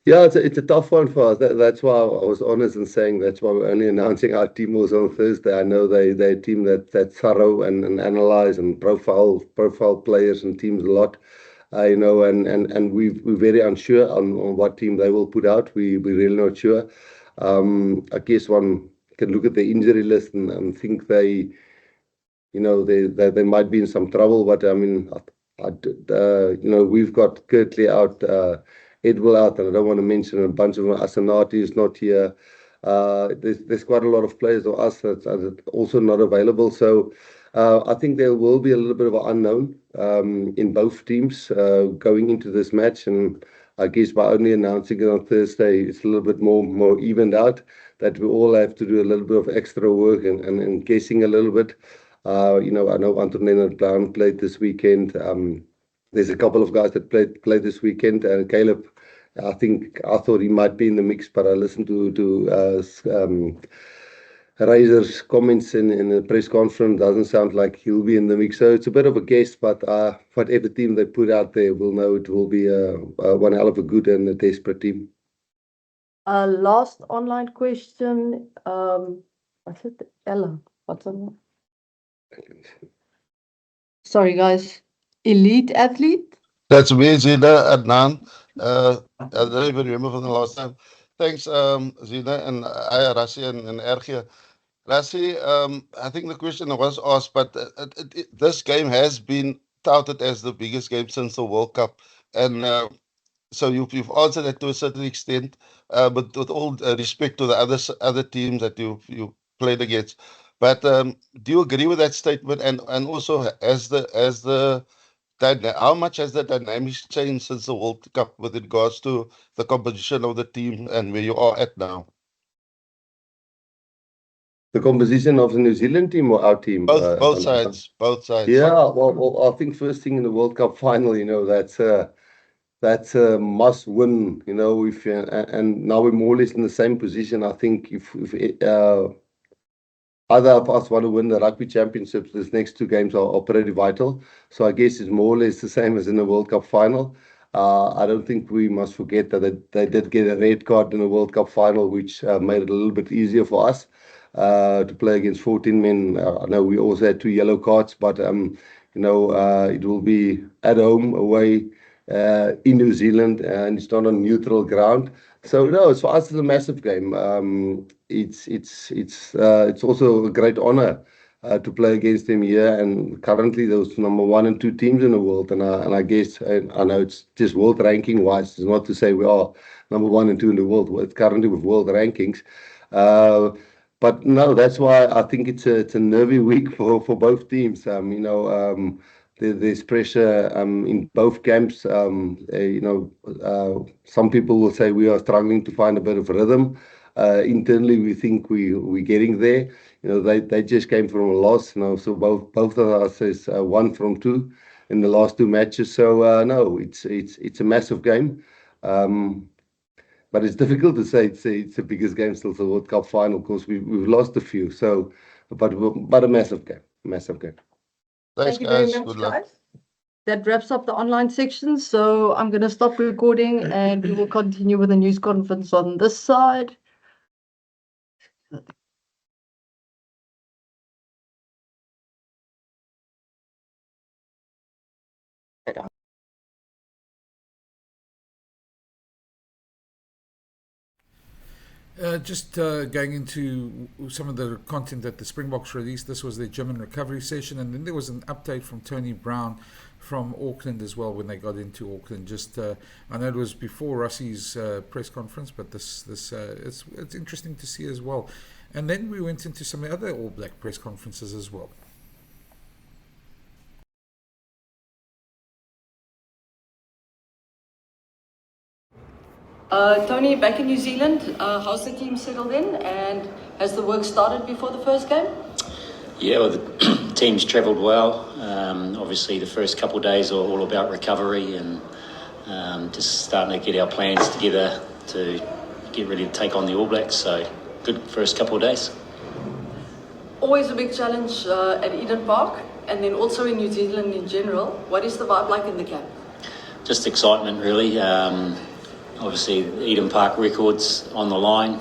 Yeah, it's a tough one for us. That's why I was honest in saying that's why we're only announcing our team was on Thursday. I know they're a team that's thorough and analyze and profile players and teams a lot. And we're very unsure on what team they will put out. We're really not sure. I guess one can look at the injury list and think they might be in some trouble. But I mean, we've got Kirtley out. Edwell out, and I don't want to mention a bunch of Asanati is not here. There's quite a lot of players of us that are also not available. So I think there will be a little bit of an unknown in both teams going into this match. And I guess by only announcing it on Thursday, it's a little bit more evened out, that we all have to do a little bit of extra work and guessing a little bit. I know Antonina Brown played this weekend. There's a couple of guys that played this weekend, and Caleb, I thought he might be in the mix, but I listened to Razor's comments in the press conference. Doesn't sound like he'll be in the mix, so it's a bit of a guess. But whatever team they put out there, we'll know it will be one hell of a good and a desperate team. Last online question. What's it? Ella. What's on? Sorry, guys. Elite athlete? That's me, Zina, Adnan. I don't even remember from the last time. Thanks, Zina, and Rassie and Ardie. Rassie, I think the question was asked, but this game has been touted as the biggest game since the World Cup. And so you've answered that to a certain extent, but with all respect to the other teams that you played against. But do you agree with that statement? And also, how much has the dynamics changed since the World Cup with regards to the composition of the team and where you are at now? The composition of the New Zealand team or our team? Both sides. Yeah, well, I think first thing in the World Cup final, that's a must win. And now we're more or less in the same position. I think if either of us want to win the rugby championships, these next two games are pretty vital. So I guess it's more or less the same as in the World Cup final. I don't think we must forget that they did get a red card in the World Cup final, which made it a little bit easier for us to play against 14 men. I know we also had 2 yellow cards, but It will be at home, away in New Zealand, and it's not on neutral ground. So no, it's for us it's a massive game. It's also a great honor to play against them here, and currently those number 1 and 2 teams in the world, and I guess I know it's just world ranking wise. It's not to say we are number 1 and 2 in the world. It's currently with world rankings. But no, that's why I think it's a nervy week for both teams. There's pressure in both camps. Some people will say we are struggling to find a bit of rhythm. Internally, we think we're getting there. They just came from a loss. So both of us is 1 from 2 in the last 2 matches. So no, it's a massive game. But it's difficult to say it's the biggest game still, the World Cup final. Of course, we've lost a few. So, but a massive game, massive game. Thanks, Thank you very guys. much, Good luck. guys. That wraps up the online section. So I'm going to stop recording and we will continue with the news conference on this side. Just going into some of the content that the Springboks released. This was their gym and recovery session, and then there was an update from Tony Brown from Auckland as well when they got into Auckland. Just I know it was before Russie's press conference, but it's interesting to see as well. And then we went into some other All Black press conferences as well. Tony, back in New Zealand, how's the team settled in, and has the work started before the first game? Yeah, well, the team's travelled well. Obviously, the first couple of days are all about recovery and just starting to get our plans together to get ready to take on the All Blacks. So, good first couple of days. Always a big challenge at Eden Park, and then also in New Zealand in general. What is the vibe like in the camp? Just excitement, really. Obviously, Eden Park records on the line.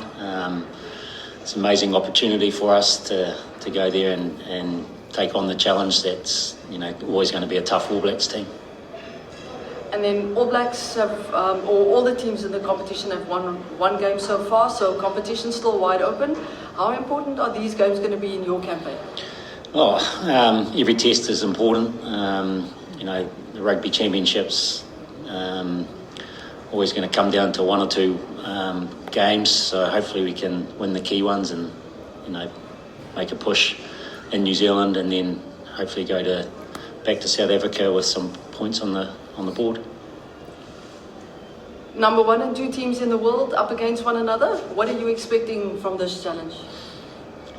It's an amazing opportunity for us to go there and take on the challenge that's always going to be a tough All Blacks team. And then All Blacks have, or all the teams in the competition have won one game so far, so competition's still wide open. How important are these games going to be in your campaign? Every test is important. The rugby championships always going to come down to 1 or 2 games, so hopefully we can win the key ones and make a push in New Zealand, and then hopefully go back to South Africa with some points on the board. Number 1 and 2 teams in the world up against one another. What are you expecting from this challenge?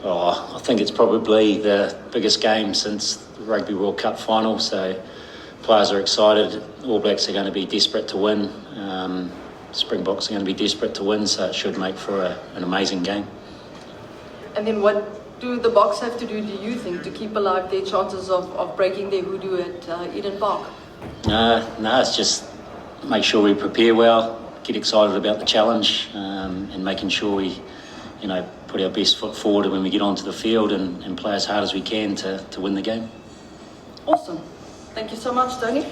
I think it's probably the biggest game since the Rugby World Cup final, so players are excited. All Blacks are going to be desperate to win. Springboks are going to be desperate to win, so it should make for an amazing game. And then what do the Boks have to do you think, to keep alive their chances of breaking their hoodoo at Eden Park? No, it's just make sure we prepare well, get excited about the challenge, and making sure we, put our best foot forward when we get onto the field and play as hard as we can to win the game. Awesome. Thank you so much, Tony.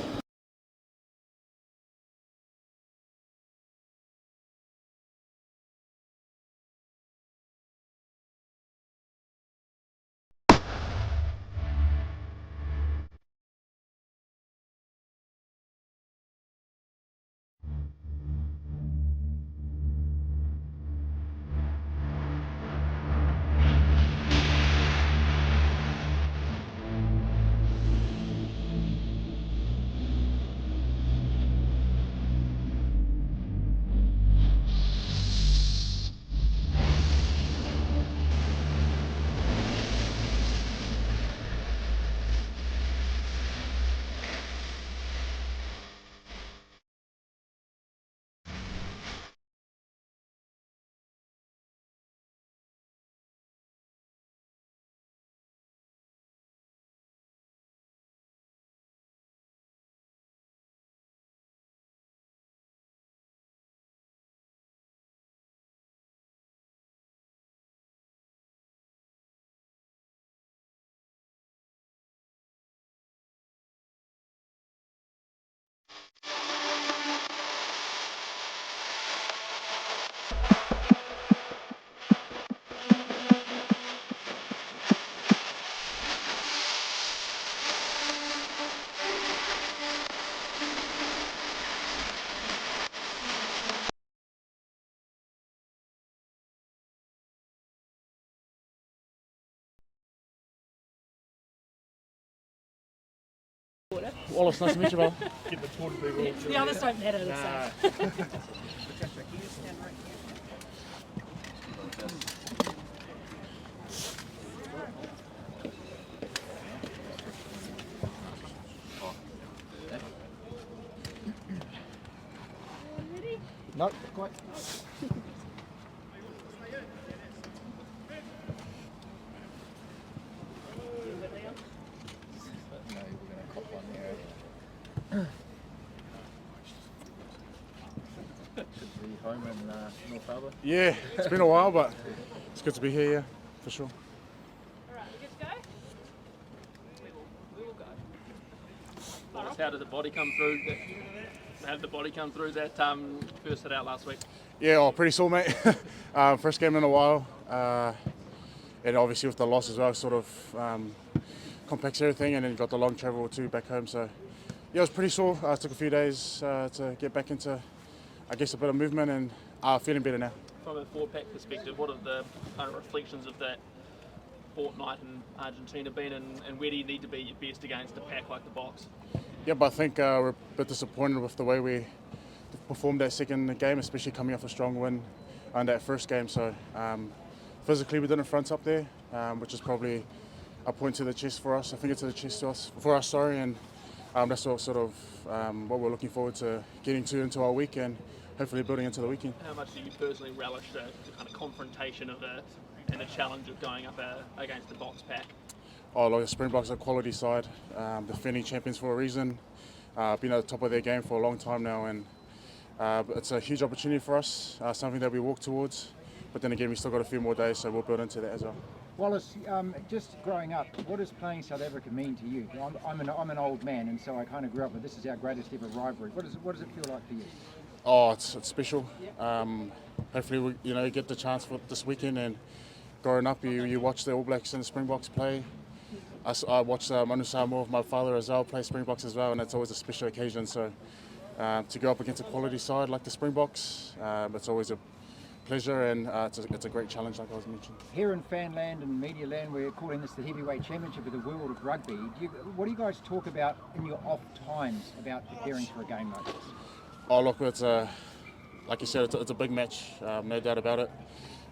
Porter. Wallace, nice to meet you, brother. Get the important people. The others don't matter, let's say. No, quite. Home in North Harbour. Yeah, it's been a while, but it's good to be here, yeah, for sure. Wallace, how did the body come through? How did the body come through that first hit out last week? Yeah, oh, pretty sore, mate. First game in a while, and obviously with the loss as well, sort of complex everything, and then got the long travel too back home. So yeah, it was pretty sore. It took a few days to get back into, I guess, a bit of movement, and feeling better now. From a forward pack perspective, what have the kind of reflections of that fortnight in Argentina been, and where do you need to be at your best against a pack like the Boks? Yeah, but I think we're a bit disappointed with the way we performed that second game, especially coming off a strong win on that first game. So physically we didn't front up there, which is probably a point to the chest for us. I think it's to the chest for us, and that's what sort of what we're looking forward to getting to into our week and hopefully building into the weekend. How much do you personally relish the kind of confrontation of and the challenge of going up against the Boks pack? Oh, look, the Springboks are a quality side, defending champions for a reason, been at the top of their game for a long time now, and it's a huge opportunity for us, something that we walk towards, but then again we still got a few more days, so we'll build into that as well. Wallace, just growing up, what does playing South Africa mean to you? I'm an old man, and so I kind of grew up with this is our greatest ever rivalry. What does it feel like for you? Oh, it's special. Hopefully we get the chance for this weekend, and growing up you watch the All Blacks and the Springboks play. I watched Manu Samoa with my father as well play Springboks as well, and it's always a special occasion. So to go up against a quality side like the Springboks, it's always a pleasure, and it's a great challenge, like I was mentioning. Here in Fanland and Media Land, we're calling this the Heavyweight Championship of the World of Rugby. What do you guys talk about in your off times about preparing for a game like this? Oh, look, it's like you said, it's a big match, no doubt about it.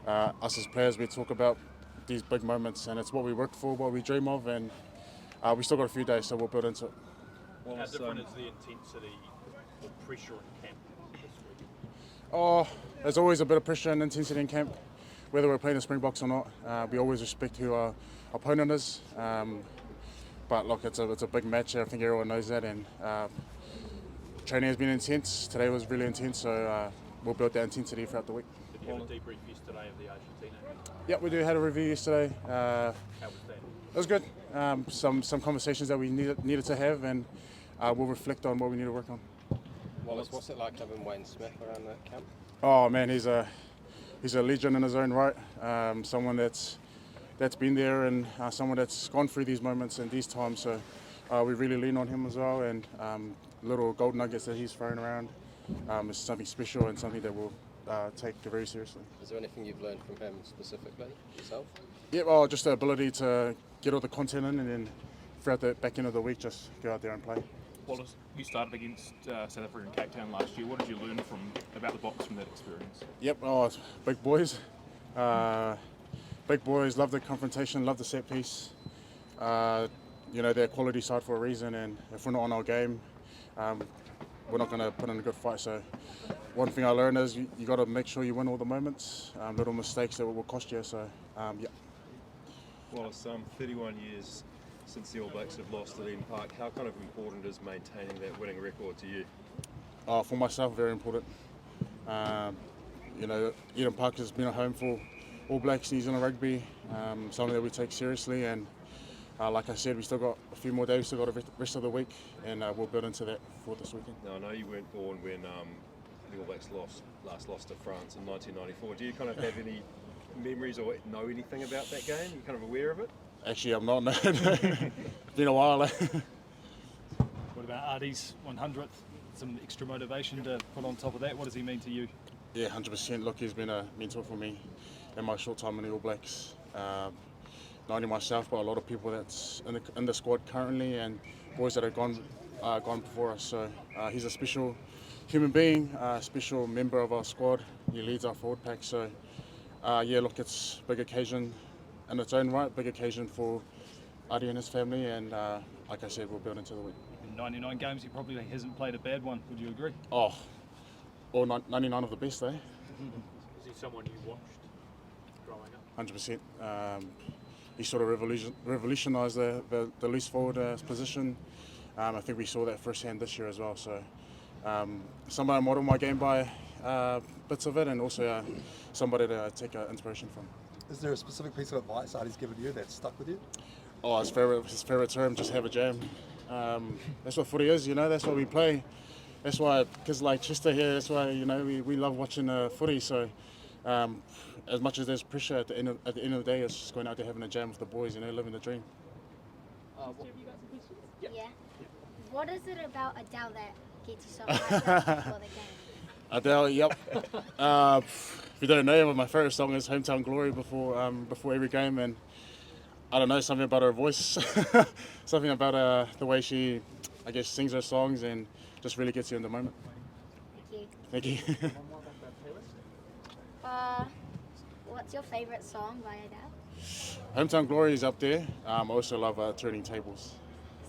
Us as players, we talk about these big moments, and it's what we work for, what we dream of, and we still got a few days, so we'll build into it. How different is the intensity or pressure in camp this week? Oh, there's always a bit of pressure and intensity in camp, whether we're playing the Springboks or not. We always respect who our opponent is, but look, it's a big match. I think everyone knows that, and training has been intense. Today was really intense, so we'll build that intensity throughout the week. Did you have a debrief yesterday of the Argentina? Yeah, we had a review yesterday. How was that? It was good. Some conversations that we needed to have, and we'll reflect on what we need to work on. Wallace, what's it like having Wayne Smith around the camp? Oh man, he's a legend in his own right. Someone that's been there, and someone that's gone through these moments and these times. So we really lean on him as well, and little gold nuggets that he's throwing around is something special and something that we'll take very seriously. Is there anything you've learned from him specifically yourself? Yeah, well, just the ability to get all the content in, and then throughout the back end of the week, just go out there and play. Wallace, you started against South Africa in Cape Town last year. What did you learn about the Boks from that experience? Yep, it's big boys. Big boys love the confrontation, love the set piece. They're a quality side for a reason, and if we're not on our game, we're not going to put in a good fight. So one thing I learned is you got to make sure you win all the moments. Little mistakes that will cost you. So yeah. Wallace, 31 years since the All Blacks have lost at Eden Park. How kind of important is maintaining that winning record to you? For myself, very important. Eden Park has been a home for All Blacks New Zealand rugby, something that we take seriously, and like I said, we still got a few more days, still got the rest of the week, and we'll build into that for this weekend. Now, I know you weren't born when the All Blacks last lost to France in 1994. Do you kind of have any memories or know anything about that game? You kind of aware of it? Actually, I'm not. No. It's been a while. What about Ardie's 100th? Some extra motivation to put on top of that. What does he mean to you? Yeah, 100%. Look, he's been a mentor for me in my short time in the All Blacks. Not only myself, but a lot of people that's in the squad currently and boys that have gone before us. So he's a special human being, a special member of our squad. He leads our forward pack. So yeah, look, it's a big occasion in its own right, big occasion for Ardie and his family, and like I said, we'll build into the week. In 99 games, he probably hasn't played a bad one. Would you agree? Oh, all 99 of the best, eh? Is he someone you watched growing up? 100%. He sort of revolutionised the loose forward position. I think we saw that firsthand this year as well. So somebody I model my game by bits of it, and also somebody to take inspiration from. Is there a specific piece of advice Ardie's given you that's stuck with you? Oh, his favourite term, just have a jam. That's what footy is, you know, that's what we play. That's why, because like Chester here, that's why, you know, we love watching footy. So as much as there's pressure at the end of the day, it's just going out there having a jam with the boys, you know, living the dream. Have you got some questions? Yeah. What is it about Adele that gets you so hyped up before the game? Adele, yep. If you don't know, my favourite song is Hometown Glory before every game, and I don't know, something about her voice, something about the way she, I guess, sings her songs and just really gets you in the moment. Thank you. Thank you. What's your favourite song by Adele? Hometown Glory is up there. I also love Turning Tables.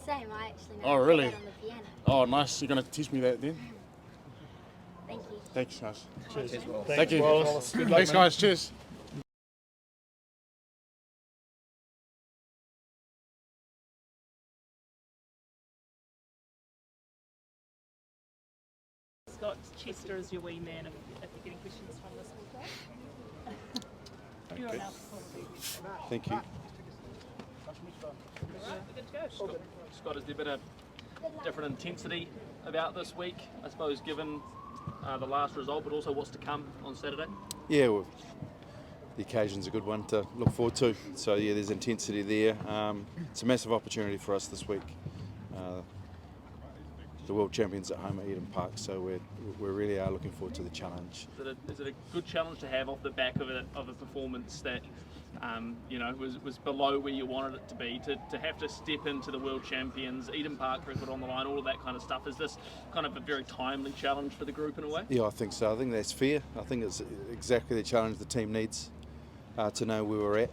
Same, I actually know. Oh, really? I play that on the piano. Oh, nice. You're going to teach me that then? Thank you. Thanks, guys. Cheers. Thank you. Wallace. Good luck, Thanks, mate. guys. Cheers. Got Chester as your wee man if you're getting questions from this week. Okay. Thank you. Good to go. Scott, is there a bit of different intensity about this week, I suppose, given the last result, but also what's to come on Saturday? Yeah, well, the occasion's a good one to look forward to. So yeah, there's intensity there. It's a massive opportunity for us this week. The world champions at home at Eden Park, so we really are looking forward to the challenge. Is it a good challenge to have off the back of a performance that you know was below where you wanted it to be, to have to step into the world champions, Eden Park record on the line, all of that kind of stuff? Is this kind of a very timely challenge for the group in a way? Yeah, I think so. I think that's fair. I think it's exactly the challenge the team needs to know where we're at.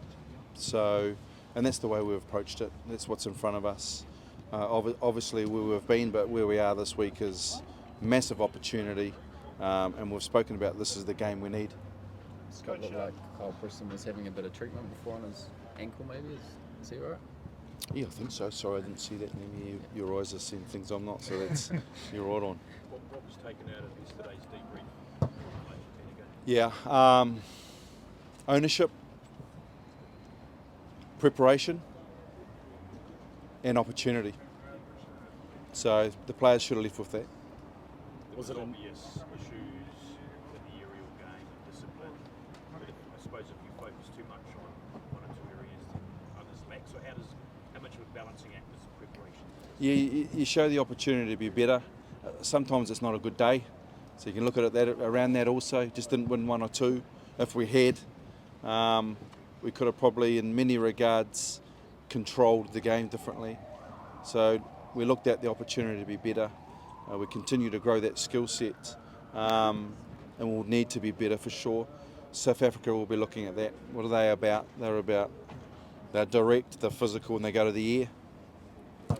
So, and that's the way we've approached it. That's what's in front of us. Obviously where we've been, but where we are this week is massive opportunity, and we've spoken about this is the game we need. Scott looked like Kyle Preston was having a bit of treatment before on his ankle, maybe. Is he alright? Yeah, I think so. Sorry, I didn't see that. Maybe your eyes are seeing things I'm not, so that's you're right on. What was taken out of yesterday's debrief? Yeah, ownership, preparation, and opportunity. So the players should have left with that. Was it obvious issues in the aerial game and discipline? But I suppose if you focus too much on one or two areas, others lack. So how much of a balancing act is preparation? Yeah, you show the opportunity to be better. Sometimes it's not a good day, so you can look at it around that also. Just didn't win one or two. If we had, we could have probably, in many regards, controlled the game differently. So we looked at the opportunity to be better. We continue to grow that skill set, and we'll need to be better for sure. South Africa will be looking at that. What are they about? They're direct, they're physical, and they go to the air.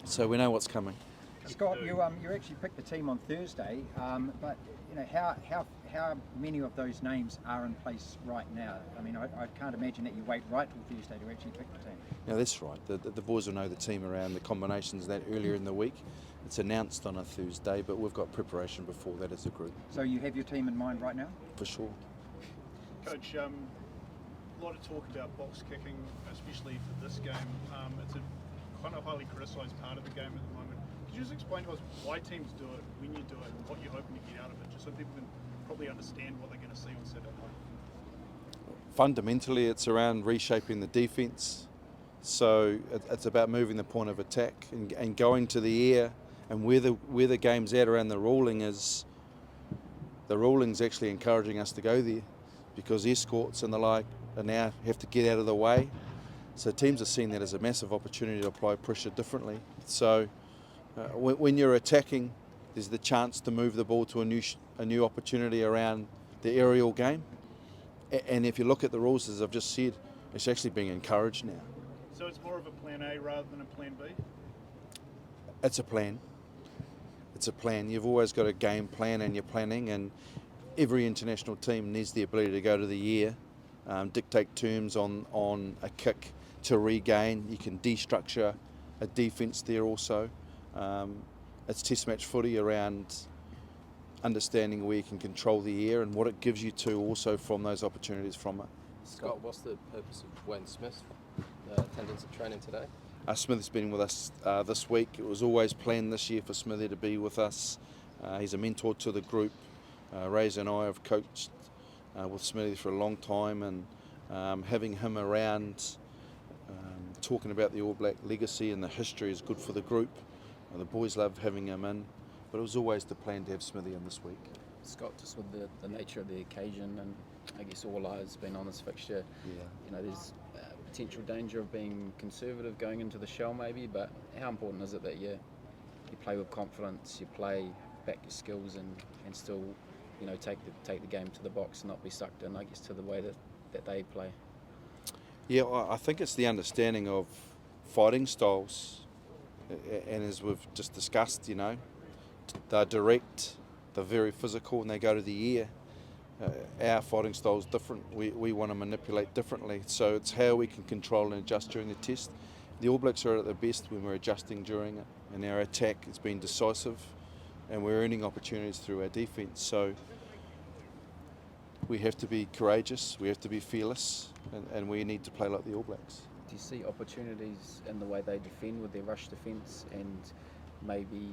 So we know what's coming. Scott, you actually picked the team on Thursday, but you know how many of those names are in place right now? I mean, I can't imagine that you wait right till Thursday to actually pick the team. Yeah, that's right. The boys will know the team around the combinations that earlier in the week. It's announced on a Thursday, but we've got preparation before that as a group. So you have your team in mind right now? For sure. Coach, a lot of talk about box kicking, especially for this game. It's a kind of highly criticised part of the game at the moment. Could you just explain to us why teams do it, when you do it, and what you're hoping to get out of it, just so people can probably understand what they're going to see on Saturday night? Fundamentally, it's around reshaping the defence. So it's about moving the point of attack and going to the air, and where the game's at around the ruling is, the ruling's actually encouraging us to go there, because escorts and the like are now have to get out of the way. So teams are seeing that as a massive opportunity to apply pressure differently. So When you're attacking, there's the chance to move the ball to a new opportunity around the aerial game. And if you look at the rules, as I've just said, it's actually being encouraged now. So it's more of a plan A rather than a plan B? It's a plan. It's a plan. You've always got a game plan and you're planning, and every international team needs the ability to go to the year, dictate terms on a kick to regain. You can destructure a defence there also. It's test match footy around understanding where you can control the air and what it gives you to also from those opportunities from it. Scott, what's the purpose of Wayne Smith's attendance at training today? Smithy's been with us this week. It was always planned this year for Smithy to be with us. He's a mentor to the group. Razor and I have coached with Smithy for a long time, and having him around talking about the All Black legacy and the history is good for the group. The boys love having him in, but it was always the plan to have Smithy in this week. Scott, just with the nature of the occasion, and I guess all eyes been on this fixture, there's potential danger of being conservative going into the shell maybe, but how important is it that you play with confidence, you play back your skills and still take the game to the box and not be sucked in, I guess, to the way that they play? Yeah, I think it's the understanding of fighting styles, and as we've just discussed, they're direct, they're very physical, and they go to the air. Our fighting style is different. We want to manipulate differently, so it's how we can control and adjust during the test. The All Blacks are at their best when we're adjusting during it, and our attack has been decisive, and we're earning opportunities through our defence. So we have to be courageous, we have to be fearless, and we need to play like the All Blacks. Do you see opportunities in the way they defend with their rush defence, and maybe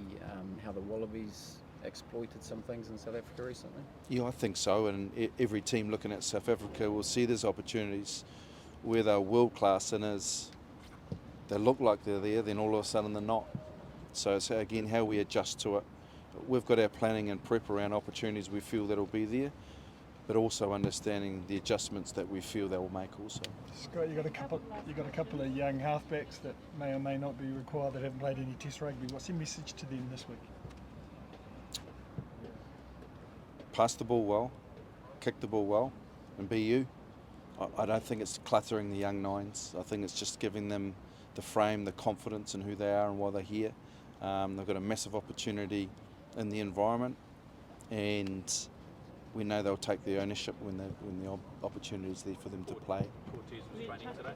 how the Wallabies exploited some things in South Africa recently? Yeah, I think so, and every team looking at South Africa will see there's opportunities where they're world class, and as they look like they're there, then all of a sudden they're not. So it's again how we adjust to it. We've got our planning and prep around opportunities we feel that'll be there, but also understanding the adjustments that we feel they will make also. Scott, you got a couple of young halfbacks that may or may not be required that haven't played any Test rugby. What's your message to them this week? Pass the ball well, kick the ball well, and be you. I don't think it's cluttering the young nines. I think it's just giving them the frame, the confidence in who they are and why they're here. They've got a massive opportunity in the environment, and we know they'll take the ownership when the opportunity is there for them to play. Cortez was training today?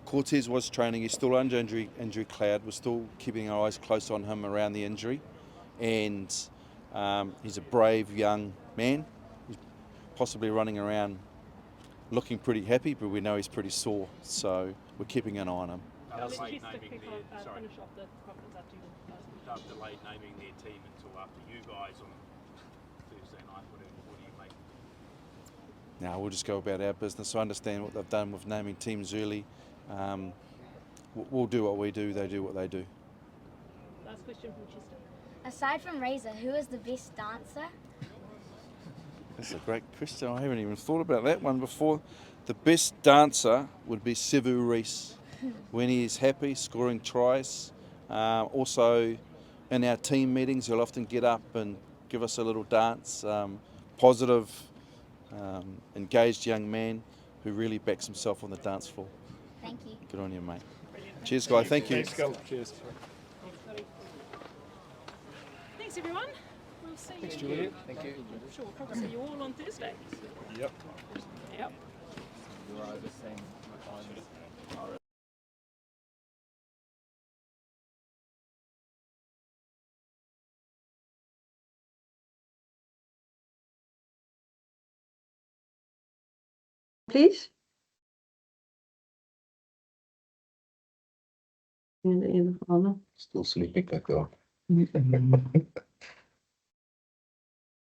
Cortez was training. He's still under injury cloud. We're still keeping our eyes close on him around the injury, and he's a brave young man. He's possibly running around looking pretty happy, but we know he's pretty sore, so we're keeping an eye on him. They've delayed naming their team until after you guys on Thursday night. What do you make? Now we'll just go about our business. I understand what they've done with naming teams early. We'll do what we do, they do what they do. Last question from Chester. Aside from Razor, who is the best dancer? That's a great question. I haven't even thought about that one before. The best dancer would be Sevu Reece when he's happy, scoring tries. Also, in our team meetings, he'll often get up and give us a little dance. Positive, engaged young man who really backs himself on the dance floor. Thank you. Good on you, mate. Cheers, guy. Thank you. Thanks, Scott. Cheers. Thanks, everyone. We'll see Thanks, you. Juliet. Thank you. I'm sure we'll probably see you all on Thursday. Yep. Yep. You're overseeing my time. Please. In the corner. Still sleeping like that.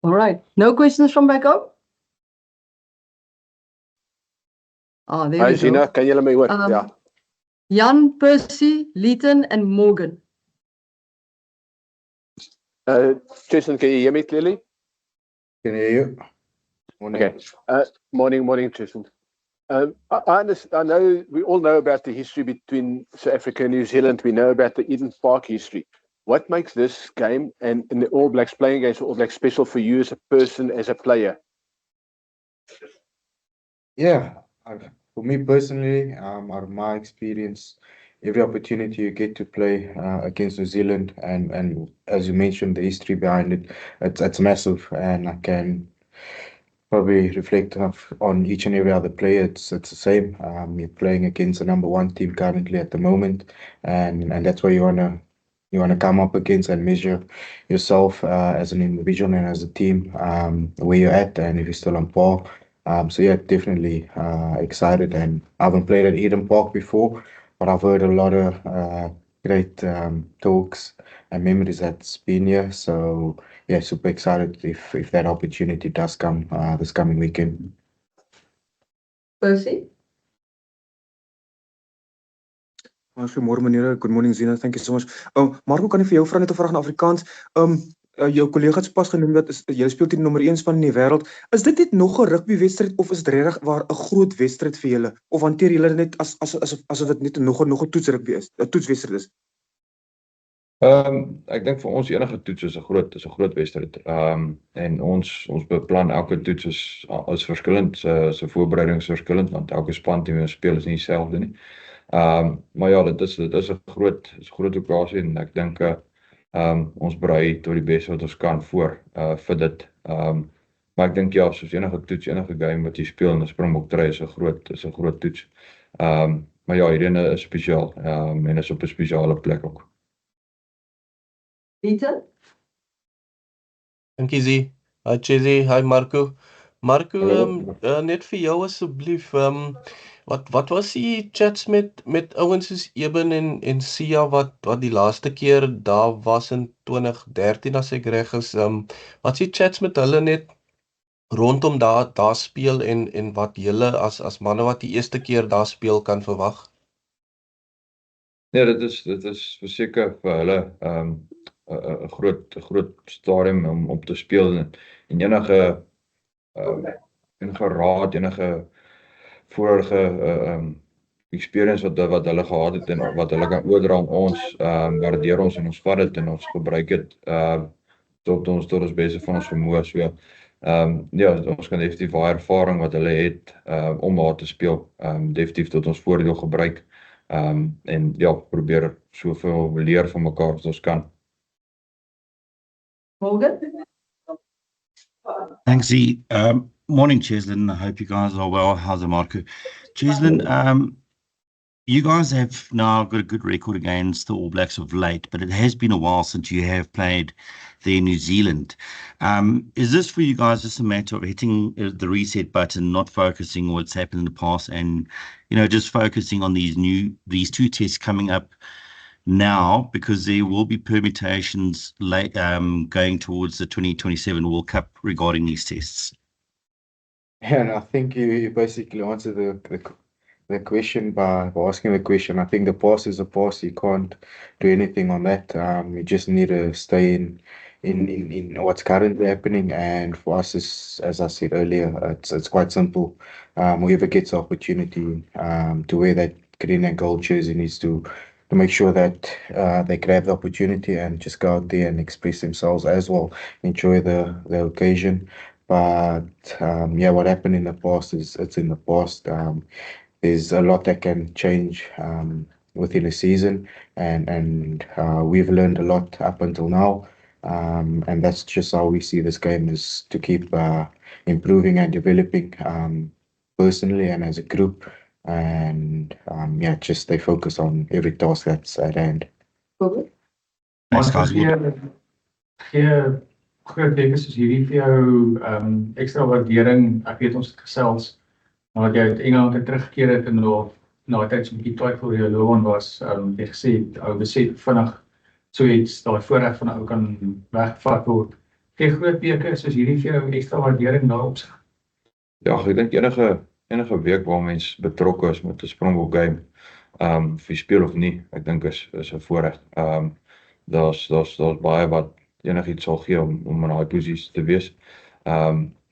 All right. No questions from back up? Ah, there Hi, we Gina. go. Can you let me work? Yeah. Jan, Percy, Leighton, and Morgan. Jason, can you hear me clearly? Can hear you. Okay. Morning, Jason. I know we all know about the history between South Africa and New Zealand. We know about the Eden Park history. what makes this game and the All Blacks playing against the All Blacks special for you as a person, as a player? Yeah, for me personally, out of my experience, every opportunity you get to play against New Zealand, and as you mentioned, the history behind it, it's massive, and I can probably reflect on each and every other player. It's the same. You're playing against the #1 team currently at the moment, and that's where you wanna come up against and measure yourself as an individual and as a team, where you're at, and if you're still on par. So yeah, definitely excited, and I haven't played at Eden Park before, but I've heard a lot of great talks and memories that's been here. So yeah, super excited if that opportunity does come this coming weekend. Percy? Goeiemôre meneer, good morning Zina, thank you so much. Marco, kan ek vir jou vra net 'n vraag in Afrikaans? Jou kollega het pas genoem dat jy speel teen nommer 1 span in die wêreld. Is dit net nog 'n rugbywedstryd of is dit regtig waar 'n groot wedstryd vir julle? Of hanteer julle dit net asof dit net nog 'n toets rugby is, 'n toetswedstryd is? Ek dink vir ons enige toets is 'n groot wedstryd. En ons beplan elke toets is verskillend, se voorbereiding is verskillend want elke span teen wie ons speel is nie dieselfde nie. Maar ja, dit is 'n groot okasie en ek dink ons berei tot die beste wat ons kan voor vir dit. Maar ek dink ja, soos enige toets, enige game wat jy speel in 'n Springbok try is 'n groot toets. Maar ja, hierdie is spesiaal en is op 'n spesiale plek ook. Peter? Dankie Zee. Hi Chizzy, hi Marco. Marco, net vir jou asseblief, wat was die chats met ouens soos Eben en Sia wat die laaste keer daar was in 2013 as ek reg is, wat is die chats met hulle net rondom daar speel en wat julle as manne wat die eerste keer daar speel kan verwag? Nee, dit is verseker vir hulle 'n groot stadium om te speel en enige raad, enige vorige experience wat hulle gehad het en wat hulle kan oordra aan ons, waardeer ons en ons vat dit en ons gebruik dit tot ons beste van ons vermoë. So ja, ons kan definitief baie ervaring wat hulle het om daar te speel, definitief tot ons voordeel gebruik en ja, probeer soveel leer van mekaar as ons kan. Morgan? Thanks, Z. Morning, Cheslin. I hope you guys are well. How's it, Marco? Cheslin, you guys have now got a good record against the All Blacks of late, but it has been a while since you have played there in New Zealand. Is this for you guys just a matter of hitting the reset button, not focusing on what's happened in the past, and just focusing on these two tests coming up now, because there will be permutations late, going towards the 2027 World Cup regarding these tests? Yeah, and I think you basically answered the question by asking the question. I think the past is a past. You can't do anything on that. You just need to stay in what's currently happening. And for us, as I said earlier, it's quite simple. Whoever gets the opportunity to wear that green and gold jersey needs to make sure that they grab the opportunity and just go out there and express themselves as well. Enjoy the occasion. But yeah, what happened in the past it's in the past. There's a lot that can change within a season, and we've learned a lot up until now. And that's just how we see this game, is to keep improving and developing personally and as a group. And yeah, just stay focused on every task that's at hand. Thanks, guys. Groot weke soos hierdie vir jou ekstra waardering. Ek weet ons het gesels nadat jy uit Engeland teruggekeer het en na tyd so 'n bietjie twyfel oor jou loopbaan was, jy gesê ou besef vinnig so iets daai voorreg van 'n ou kan weggevat word. Gee groot weke soos hierdie vir jou ekstra waardering daarop sig. Ja, ek dink enige week waar mens betrokke is met 'n Springbok game, of jy speel of nie, ek dink is 'n voorreg. Daar's baie wat enigiets sal gee om in daai posisie te wees.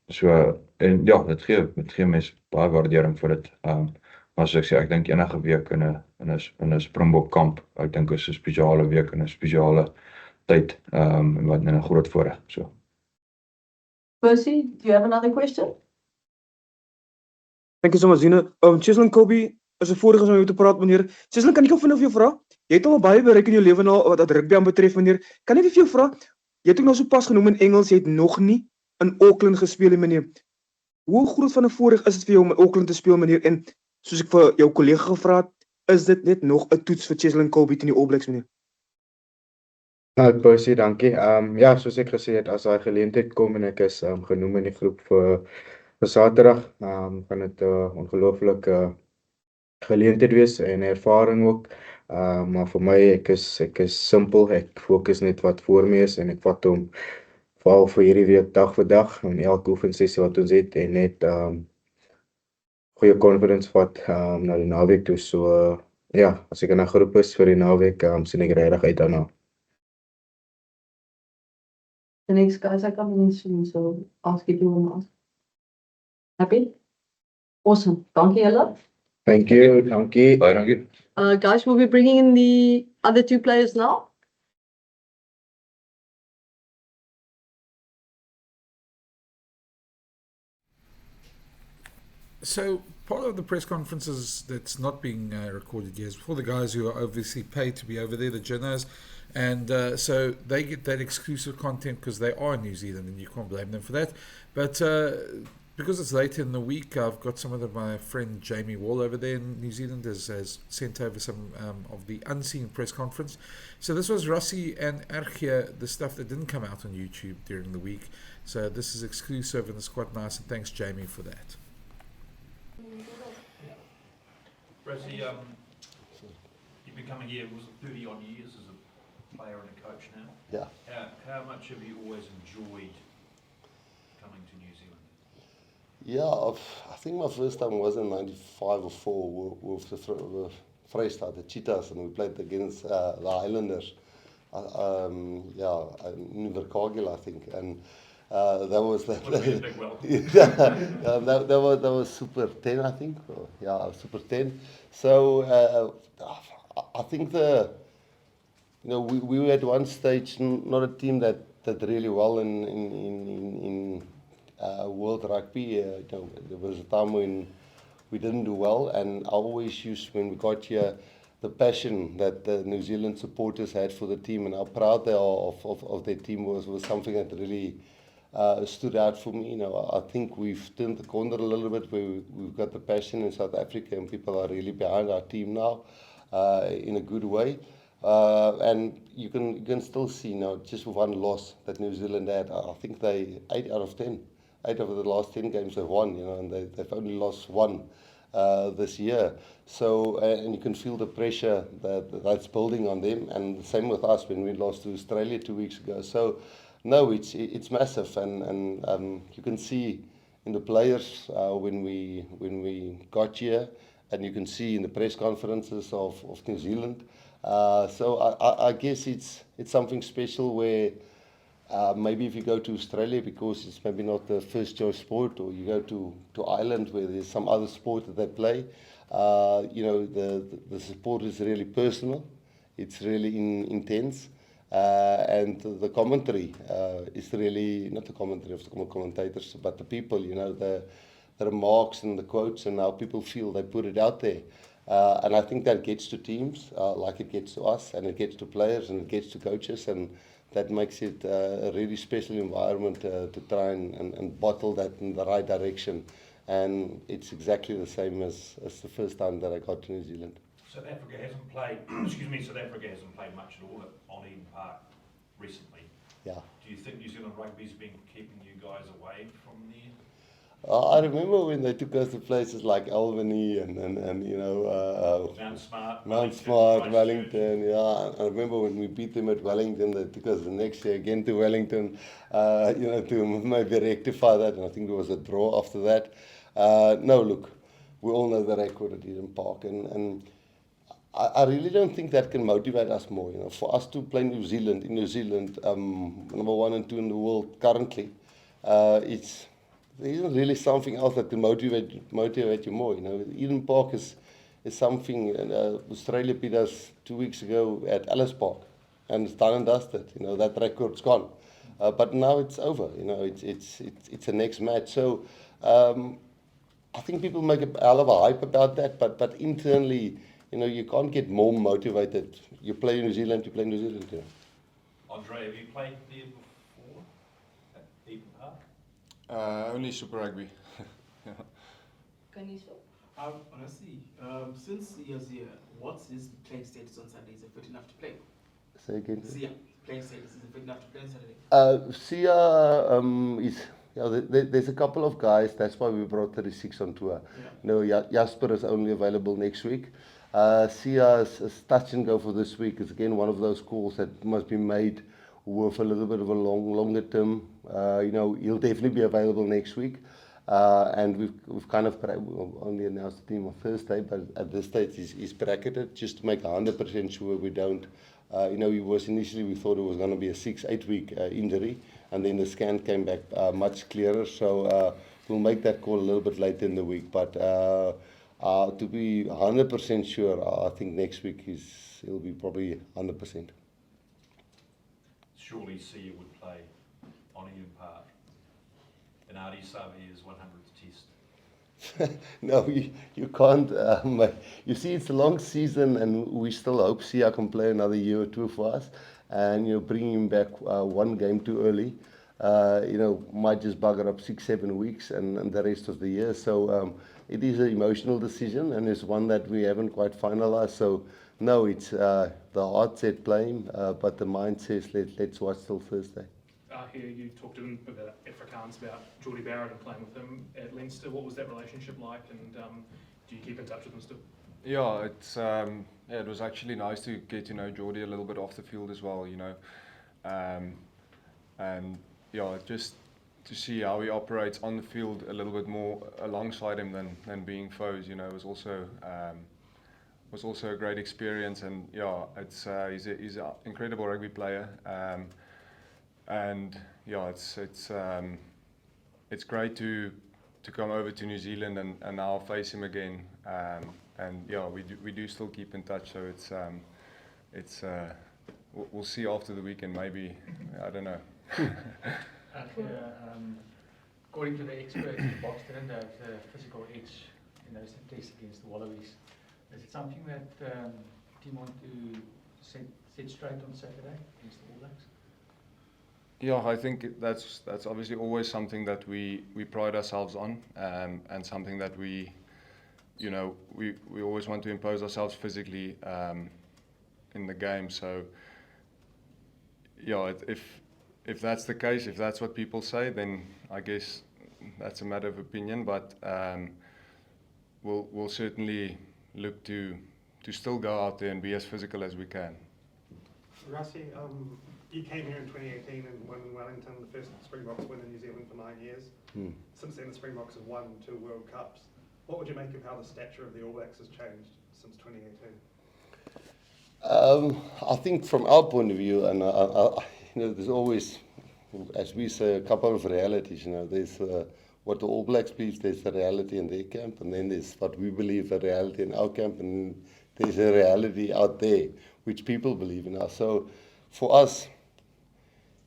So en ja, dit gee mens baie waardering vir dit. Maar soos ek sê, ek dink enige week in 'n Springbok kamp, ek dink is 'n spesiale week en 'n spesiale tyd en wat 'n groot voorreg. So. Percy, do you have another question? Thank you so much, Zina. Cheslin Kobe, is 'n voorreg om jou te praat, meneer. Cheslin, kan ek jou vinnig vir jou vra? Jy het al baie bereik in jou lewe nou wat rugby aanbetref, meneer. Kan ek vir jou vra? Jy het ook nou so pas genoem in Engels, jy het nog nie in Auckland gespeel nie, meneer. Hoe groot van 'n voorreg is dit vir jou om in Auckland te speel, meneer? En soos ek vir jou kollega gevra het, is dit net nog 'n toets vir Cheslin Kobe teen die All Blacks, meneer? Percy, dankie. Ja, soos ek gesê het, as daai geleentheid kom en ek is genoem in die groep vir Saterdag, gaan dit 'n ongelooflike geleentheid wees en ervaring ook. Maar vir my, ek is simpel, ek fokus net wat voor my is en ek vat hom veral vir hierdie week dag vir dag en elke oefensessie wat ons het en net goeie confidence vat na die naweek toe. So ja, as ek in 'n groep is vir die naweek, sien ek regtig uit daarna. The next guys are coming in soon, so ask if you want to ask. Happy? Awesome. Dankie julle. Thank you, dankie. Baie dankie. Guys, we'll be bringing in the other two players now. So part of the press conferences that's not being recorded yet is for the guys who are obviously paid to be over there, the journos, and so they get that exclusive content because they are in New Zealand and you can't blame them for that. But because it's later in the week, I've got some of my friend Jamie Wall over there in New Zealand has sent over some of the unseen press conference. So this was Rossi and Ardie, the stuff that didn't come out on YouTube during the week. So this is exclusive and it's quite nice, and thanks Jamie for that. Rosie, you've been coming here, was it 30 odd years as a player and a coach now? Yeah. How much have you always enjoyed coming to New Zealand? Yeah, I think my first time was in 95 or 4 with the Vrystaat, the Cheetahs, and we played against the Highlanders. In Invercargill, I think, and that was that was Super 10, I think. Yeah, Super 10. So I think we were at one stage not a team that really well in world rugby. There was a time when we didn't do well, and I always used, when we got here, the passion that the New Zealand supporters had for the team and how proud they are of their team was something that really stood out for me. I think we've turned the corner a little bit where we've got the passion in South Africa and people are really behind our team now in a good way. And you can still see now, just with one loss that New Zealand had, I think they 8 out of 10. 8 of the last 10 games they've won, and they've only lost 1 this year. So, and you can feel the pressure that's building on them, and the same with us when we lost to Australia 2 weeks ago. So, no, it's massive, and you can see in the players when we got here, and you can see in the press conferences of New Zealand. So I guess it's something special where maybe if you go to Australia because it's maybe not the first choice sport, or you go to Ireland where there's some other sport that they play, the sport is really personal, it's really intense, and the commentary is really not the commentary of the commentators, but the people, the remarks and the quotes and how people feel, they put it out there. And I think that gets to teams like it gets to us, and it gets to players, and it gets to coaches, and that makes it a really special environment to try and bottle that in the right direction. And it's exactly the same as the first time that I got to New Zealand. South Africa hasn't played, South Africa hasn't played much at all on Eden Park recently. Yeah. Do you think New Zealand rugby's been keeping you guys away from there? I remember when they took us to places like Albany and Mount Smart, Wellington. Yeah, I remember when we beat them at Wellington, they took us the next year again to Wellington, to maybe rectify that. And I think there was a draw after that. No, look, we all know the record at Eden Park, and I really don't think that can motivate us more. For us to play in New Zealand, number 1 and 2 in the world currently, there isn't really something else that can motivate you more. Eden Park is something. Australia beat us 2 weeks ago at Ellis Park. and it's done and dusted. You know, that record's gone. But now it's over. You know, it's the next match. So I think people make a hell of a hype about that, but internally, you know, you can't get more motivated. You play New Zealand, you play New Zealand. You know. Andre, have you played there before at Eden Park? Only Super Rugby. Honestly, since he was here, what's his playing status on Sunday? Is he fit enough to play? Say again. Sia, playing status, is he fit enough to play on Saturday? Sia is. Yeah, there's a couple of guys. That's why we brought 36 on tour. Yeah. No, Jasper is only available next week. Sia is touch and go for this week. It's again one of those calls that must be made with a little bit of a longer term. You know, he'll definitely be available next week. And we've kind of only announced the team on Thursday, but at this stage he's bracketed just to make 100% sure we don't. You know, he was initially, we thought it was going to be a 6-8 week injury, and then the scan came back much clearer. So we'll make that call a little bit later in the week. But to be 100% sure, I think next week he'll be probably 100%. Surely Sia would play on Eden Park in Ardie Savea's 100th test. No, you can't. You see, it's a long season, and we still hope Sia can play another year or two for us. And, you know, bringing him back one game too early, you know, might just bugger up 6-7 weeks and the rest of the year. So it is an emotional decision, and it's one that we haven't quite finalized. So, no, it's the heart said play him, but the mind says let's watch till Thursday. Here you talked a bit about Afrikaans, about Geordie Barrett and playing with him at Leinster. What was that relationship like, and do you keep in touch with him still? Yeah, it was actually nice to get to know Geordie a little bit off the field as well, you know, and yeah, just to see how he operates on the field a little bit more alongside him than being foes, you know, was also a great experience. And yeah, he's an incredible rugby player. And yeah, it's great to come over to New Zealand and now face him again. And yeah, we do still keep in touch. So we'll see after the weekend. Maybe, I don't know. According to the experts, the Boks didn't have the physical edge in those tests against the Wallabies. Is it something that the team want to set straight on Saturday against the All Blacks? Yeah, I think that's obviously always something that we pride ourselves on, and something that we always want to impose ourselves physically in the game. So yeah, if that's the case, if that's what people say, then I guess that's a matter of opinion. But we'll certainly look to still go out there and be as physical as we can. Rassie, you came here in 2018 and won in Wellington, the first Springboks win in New Zealand for 9 years. Since then, the Springboks have won 2 World Cups. What would you make of how the stature of the All Blacks has changed since 2018? I think from our point of view, and you know, there's always, as we say, a couple of realities. You know, there's what the All Blacks believe, there's the reality in their camp, and then there's what we believe the reality in our camp, and there's a reality out there which people believe in us. So for us,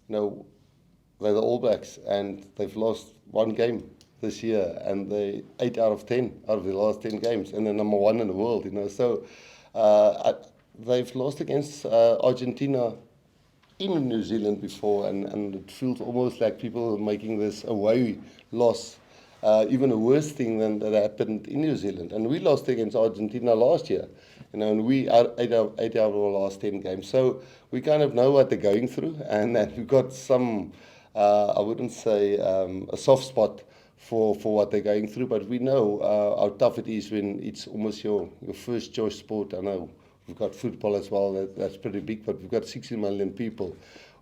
you know, they're the All Blacks, and they've lost 1 game this year, and they 8 out of 10 out of the last 10 games, and they're number 1 in the world. You know, so they've lost against Argentina in New Zealand before, and it feels almost like people are making this away loss even a worse thing than that happened in New Zealand. And we lost against Argentina last year, you know, and we are 8 out of our last 10 games. So we kind of know what they're going through, and that we've got some, I wouldn't say a soft spot for what they're going through, but we know how tough it is when it's almost your first choice sport. I know we've got football as well, that's pretty big, but we've got 60 million people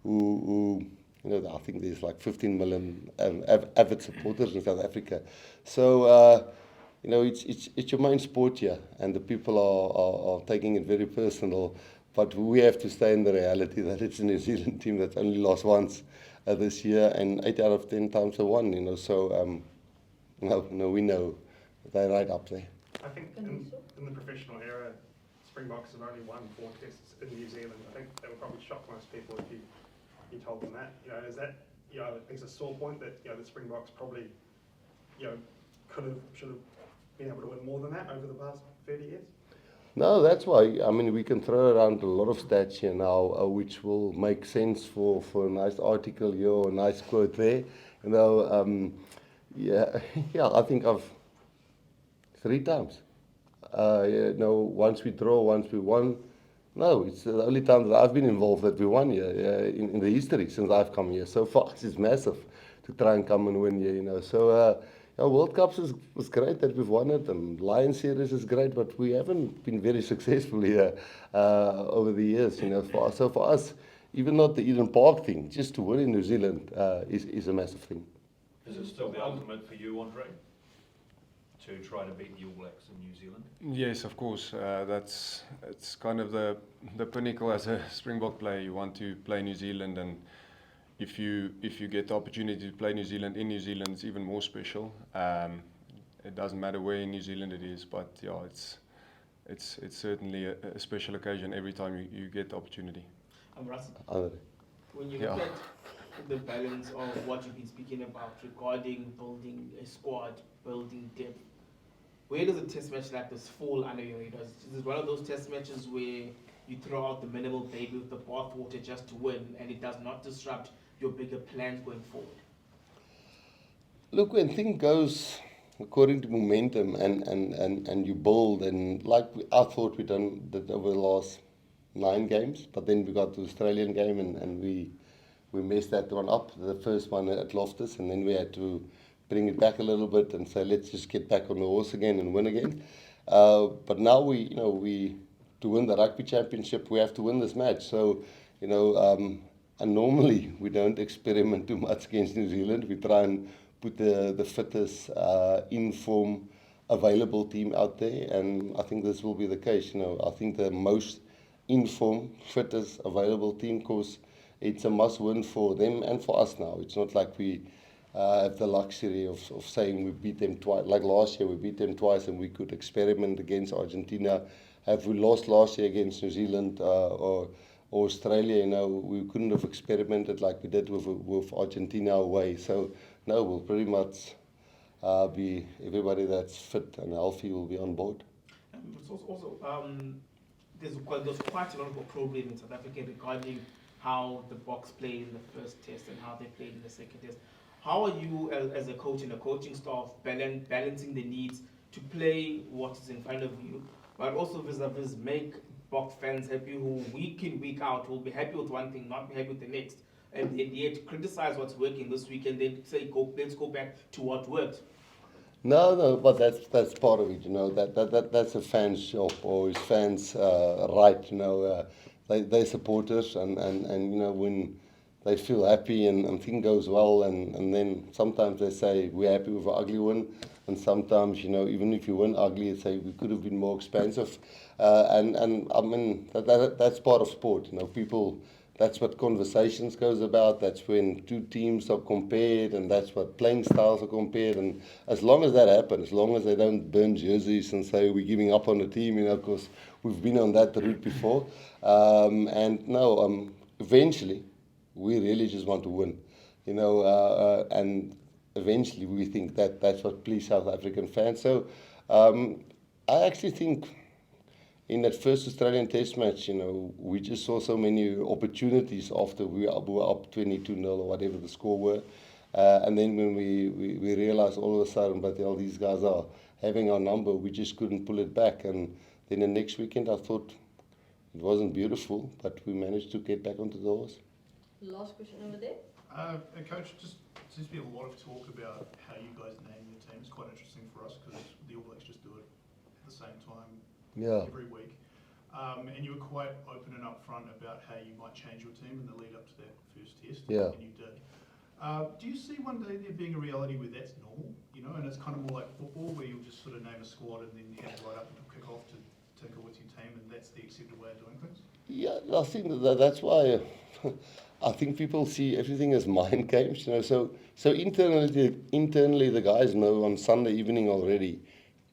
who you know, I think there's like 15 million avid supporters in South Africa. So, you know, it's your main sport here, and the people are taking it very personal. But we have to stay in the reality that it's a New Zealand team that's only lost once this year, and 8 out of 10 times they won. You know, so no, we know they're right up there. I think in the professional era, Springboks have only won 4 tests in New Zealand. I think that would probably shock most people if you told them that. You know, is that, you know, is a sore point that, you know, the Springboks probably, you know, should have been able to win more than that over the past 30 years? No, that's why. I mean, we can throw around a lot of stats here now, which will make sense for a nice article here or a nice quote there. You know, yeah, yeah. I think I've 3 times. You know, once we draw, once we won. No, it's the only time that I've been involved that we won here in the history since I've come here. So for us, it's massive to try and come and win here. You know, so. Yeah, World Cups was great that we've won it, and Lions Series is great, but we haven't been very successful here over the years. You know, so for us, even not the Eden Park thing, just to win in New Zealand is a massive thing. Is it still the ultimate for you, Andre, to try to beat the All Blacks in New Zealand? Yes, of course. It's kind of the pinnacle as a Springbok player. You want to play New Zealand, and if you get the opportunity to play New Zealand in New Zealand, it's even more special. It doesn't matter where in New Zealand it is, but yeah, it's certainly a special occasion every time you get the opportunity. Russ, Andre. when you look at the balance of what you've been speaking about regarding building a squad, building depth, where does a test match like this fall under your radar? Is this one of those test matches where you throw out the minimal baby with the bathwater just to win, and it does not disrupt your bigger plans going forward? Look, when things goes according to momentum and you build, and like I thought we done that over the last 9 games, but then we got the Australian game and we messed that one up, the first one at Loftus, and then we had to bring it back a little bit and say, let's just get back on the horse again and win again. But now to win the rugby championship, we have to win this match. So, you know, and normally we don't experiment too much against New Zealand. We try and put the fittest, in-form, available team out there, and I think this will be the case. You know, I think the most in-form, fittest, available team, because it's a must-win for them and for us now. It's not like we have the luxury of saying we beat them twice. Like last year, we beat them twice, and we could experiment against Argentina. Have we lost last year against New Zealand or Australia, you know, we couldn't have experimented like we did with Argentina away. So, no, we'll pretty much be everybody that's fit and healthy will be on board. There's quite a lot of opprobrium in South Africa regarding how the Boks played in the first test and how they played in the second test. How are you, as a coach and a coaching staff, balancing the needs to play what is in front of you, but also vis-a-vis make Boks fans happy who week in, week out will be happy with one thing, not be happy with the next, and yet criticize what's working this week and then say, let's go back to what worked? No, but that's part of it, you know. That's a fan's job, or his fans' right, you know. They support us, and you know, when they feel happy and thing goes well, and then sometimes they say we're happy with an ugly win, and sometimes, you know, even if you win ugly, they say we could have been more expensive, and I mean that's part of sport, you know. People, that's what conversations goes about. That's when 2 teams are compared, and that's what playing styles are compared. And as long as that happens, as long as they don't burn jerseys and say we're giving up on the team, you know, because we've been on that route before. And no, eventually, we really just want to win, you know, and eventually we think that that's what pleases South African fans. So I actually think in that first Australian Test match, you know, we just saw so many opportunities after we were up 22-0 or whatever the score were. And then when we realized all of a sudden, but all these guys are having our number, we just couldn't pull it back. And then the next weekend, I thought it wasn't beautiful, but we managed to get back onto the horse. Last question over there. And Coach, just seems to be a lot of talk about how you guys name your team. It's quite interesting for us because the All Blacks just do it at the same time every week. And you were quite open and upfront about how you might change your team in the lead up to that first test, and you did. Do you see one day there being a reality where that's normal, you know, and it's kind of more like football where you'll just sort of name a squad and then head right up until kick-off to tinker with your team, and that's the accepted way of doing things? Yeah, I think that's why I think people see everything as mind games, you know. So internally the guys know on Sunday evening already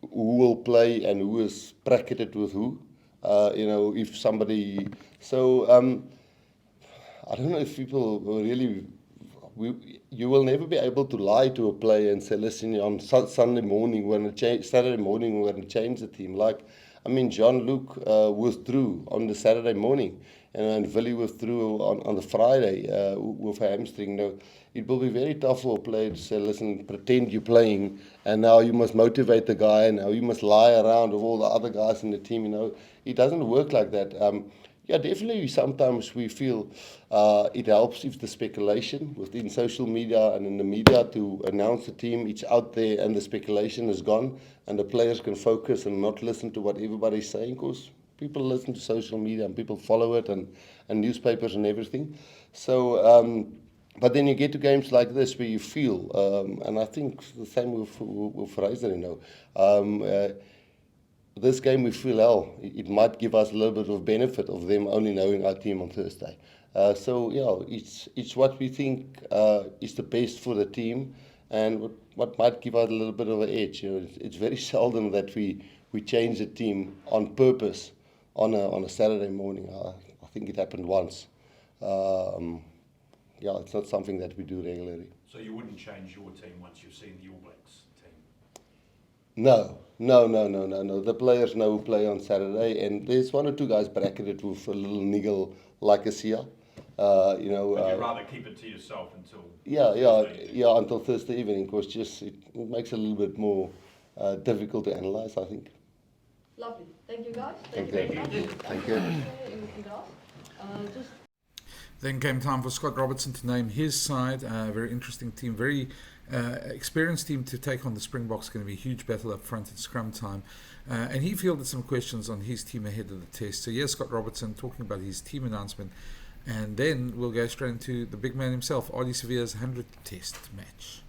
who will play and who is bracketed with who. if somebody. So I don't know if people will really. You will never be able to lie to a player and say, listen, on Sunday morning, Saturday morning, we're going to change the team. Jean-Luc withdrew on the Saturday morning, and Willie withdrew on the Friday with a hamstring. Now, it will be very tough for a player to say, listen, pretend you're playing, and now you must motivate the guy, and now you must lie around with all the other guys in the team. It doesn't work like that. Yeah, definitely. Sometimes we feel it helps if the speculation within social media and in the media to announce the team, it's out there and the speculation is gone, and the players can focus and not listen to what everybody's saying, because people listen to social media and people follow it and newspapers and everything. So, but then you get to games like this where you feel, and I think the same with Fraser, this game we feel, it might give us a little bit of benefit of them only knowing our team on Thursday. So, it's what we think is the best for the team, and what might give us a little bit of an edge. It's very seldom that we change the team on purpose on a Saturday morning. I think it happened once. It's not something that we do regularly. So you wouldn't change your team once you've seen the All Blacks team? No. The players know who play on Saturday, and there's one or two guys bracketed with a little niggle like a Sia. But you'd rather keep it to yourself until until Thursday evening, because it makes it a little bit more difficult to analyse, I think. Lovely. Thank you, guys. Thank you. Thank you. Anything else? Then came time for Scott Robertson to name his side. Very interesting team, very experienced team to take on the Springboks. Going to be a huge battle up front at scrum time. And he fielded some questions on his team ahead of the test. So yes, Scott Robertson talking about his team announcement. And then we'll go straight into the big man himself, Ardie Savea's 100th test match.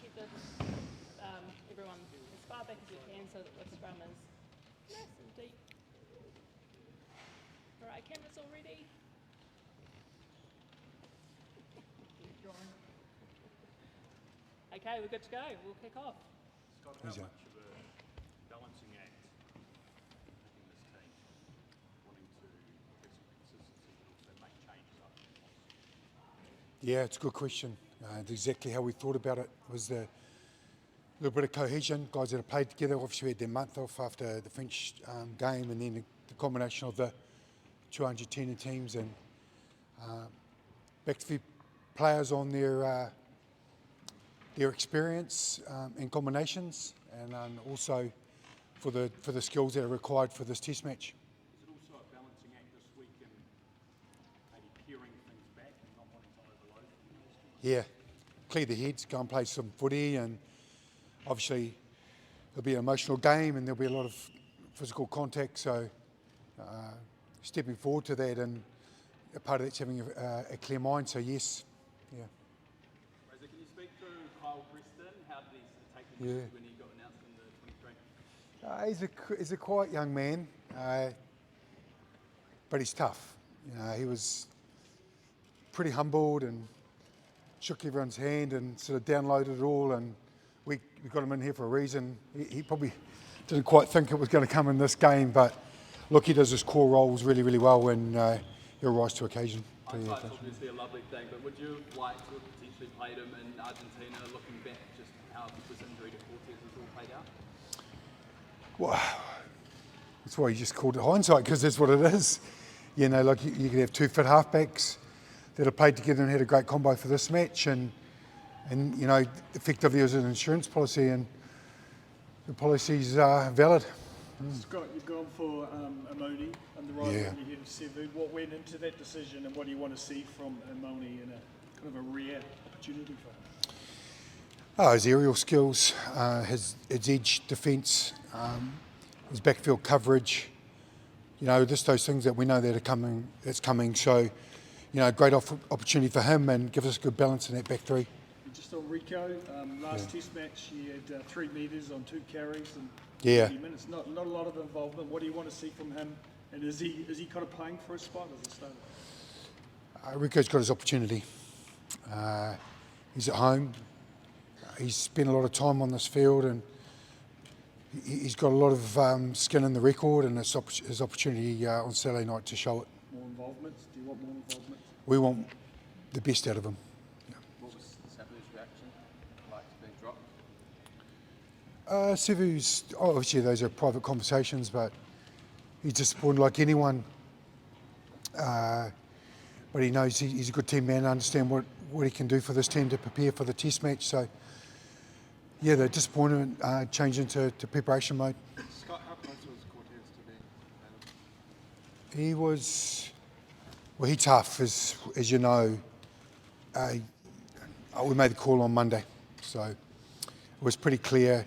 Keep it, everyone as far back as you can so that the scrum is nice and deep. Alright, cameras all ready? Okay, we're good to go. We'll kick off. Scott, how much of a balancing act in this team, wanting to get some consistency but also make changes up? Yeah, it's a good question. Exactly how we thought about it was a little bit of cohesion. Guys that have played together, obviously we had their month off after the French game, and then the combination of the 210 teams and back to players on their experience and combinations, and also for the skills that are required for this test match. Is it also a balancing act this week and maybe peering things back and not wanting to overload? Yeah, clear the heads, go and play some footy, and obviously it'll be an emotional game and there'll be a lot of physical contact, so stepping forward to that, and a part of that's having a clear mind, so yes, yeah. Rosa, can you speak to Kyle Preston? How did he take the news when he got announced in the 23? He's a quiet young man, but he's tough. He was pretty humbled and shook everyone's hand and sort of downloaded it all, and we got him in here for a reason. He probably didn't quite think it was going to come in this game, but look, he does his core roles really, really well, and he'll rise to occasion. Hindsight's obviously a lovely thing, but would you like to have potentially played him in Argentina, looking back just how this injury to Cortez has all played out? Well, that's why you just called it hindsight, because that's what it is. Like you could have two fit halfbacks that have played together and had a great combo for this match, and effectively it was an insurance policy, and the policy's valid. Scott, you've gone for Amoni and the rivalry ahead of Savea. What went into that decision, and what do you want to see from Amoni in a kind of a rare opportunity for him? His aerial skills, his edge defence, his backfield coverage, just those things that we know that are coming. That's coming. So, great opportunity for him, and gives us good balance in that back three. Just on Rico, last test match, he had 3 metres on 2 carries and 30 minutes. Not a lot of involvement. What do you want to see from him? And is he kind of playing for a spot as a starter? Rico's got his opportunity. He's at home. He's spent a lot of time on this field, and he's got a lot of skin in the record, and it's his opportunity on Saturday night to show it. More involvement? Do you want more involvement? We want the best out of him. What was Savu's reaction like to being dropped? Savu's, obviously those are private conversations, but he's disappointed like anyone. But he knows he's a good team man, understand what he can do for this team to prepare for the test match. So, yeah, the disappointment changed into preparation mode. Scott, how close was Cortez to being available? He was, well, he's tough, as you know. We made the call on Monday, so it was pretty clear.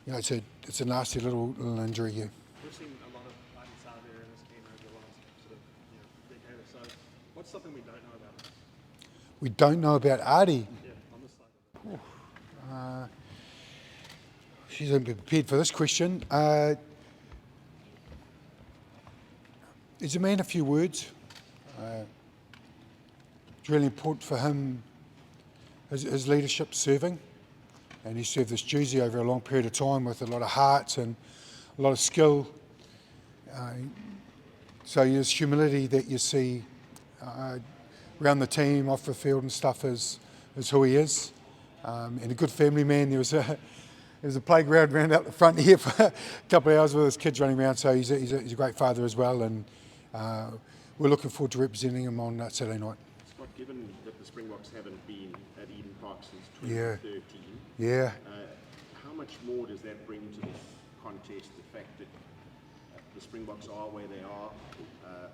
You know, it's a nasty little injury here. We've seen a lot of Ardie Savea in this team over the last sort of decade or so. What's something we don't know about him? We don't know about Ardie. Yeah, on this side of it. She's not prepared for this question. He's a man of few words. It's really important for him, his leadership serving, and he served this jersey over a long period of time with a lot of heart and a lot of skill. So his humility that you see around the team, off the field and stuff is who he is. And a good family man. There was a playground round out the front here for a couple of hours with his kids running around, so he's a great father as well, and we're looking forward to representing him on Saturday night. Scott, given that the Springboks haven't been at Eden Park since Yeah. 2013, how much more does that bring to this contest, the fact that the Springboks are where they are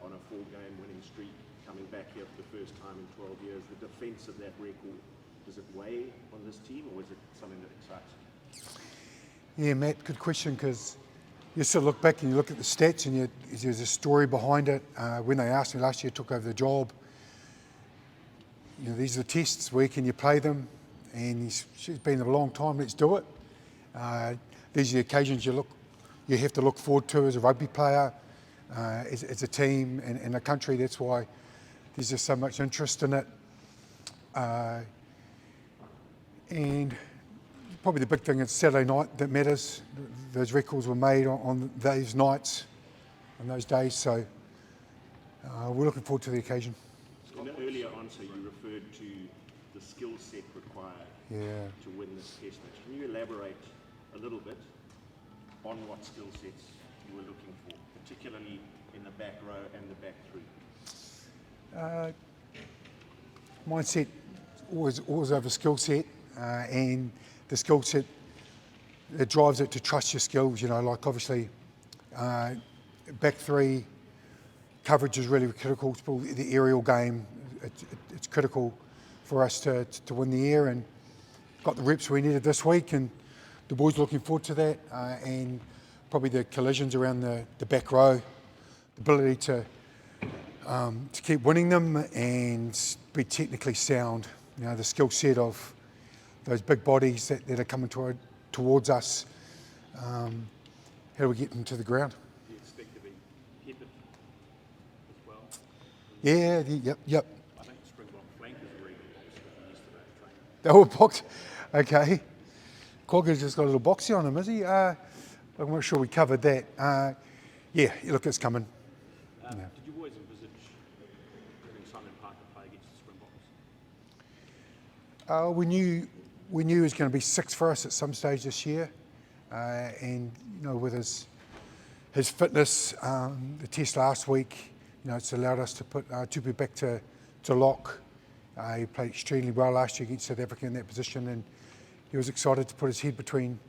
on a 4-game winning streak, coming back here for the first time in 12 years, the defence of that record, does it weigh on this team, or is it something that excites you? Yeah, Matt, good question, because you sort of look back and you look at the stats and there's a story behind it. When they asked me last year, I took over the job, you know, these are the tests, where can you play them? And she's been there a long time, let's do it. These are the occasions you have to look forward to as a rugby player, as a team and a country. That's why there's just so much interest in it. And probably the big thing is Saturday night that matters. Those records were made on those nights, on those days, so we're looking forward to the occasion. In the earlier answer, you referred to the skill set required to win this test match. Can you elaborate a little bit on what skill sets you were looking for, particularly in the back row and the back three? Mindset, always over skill set, and the skill set that drives it to trust your skills. You know, like obviously back three coverage is really critical. The aerial game, it's critical for us to win the air, and got the reps we needed this week, and the boys looking forward to that, and probably the collisions around the back row, the ability to keep winning them and be technically sound. You know, the skill set of those big bodies that are coming towards us. How do we get them to the ground? Do you expect to be hit as well? Yep. I think the Springbok flankers were even boxed yesterday training. They were boxed. Okay. Corger's just got a little boxy on him, is he? I'm not sure we covered that. Look, it's coming. Did you always envisage having Simon Parker play against the Springboks? We knew he was going to be 6 for us at some stage this year, and you know, with his fitness, the test last week, you know, it's allowed us to put Tupu back to lock. He played extremely well last year against South Africa in that position, and he was excited to put his head between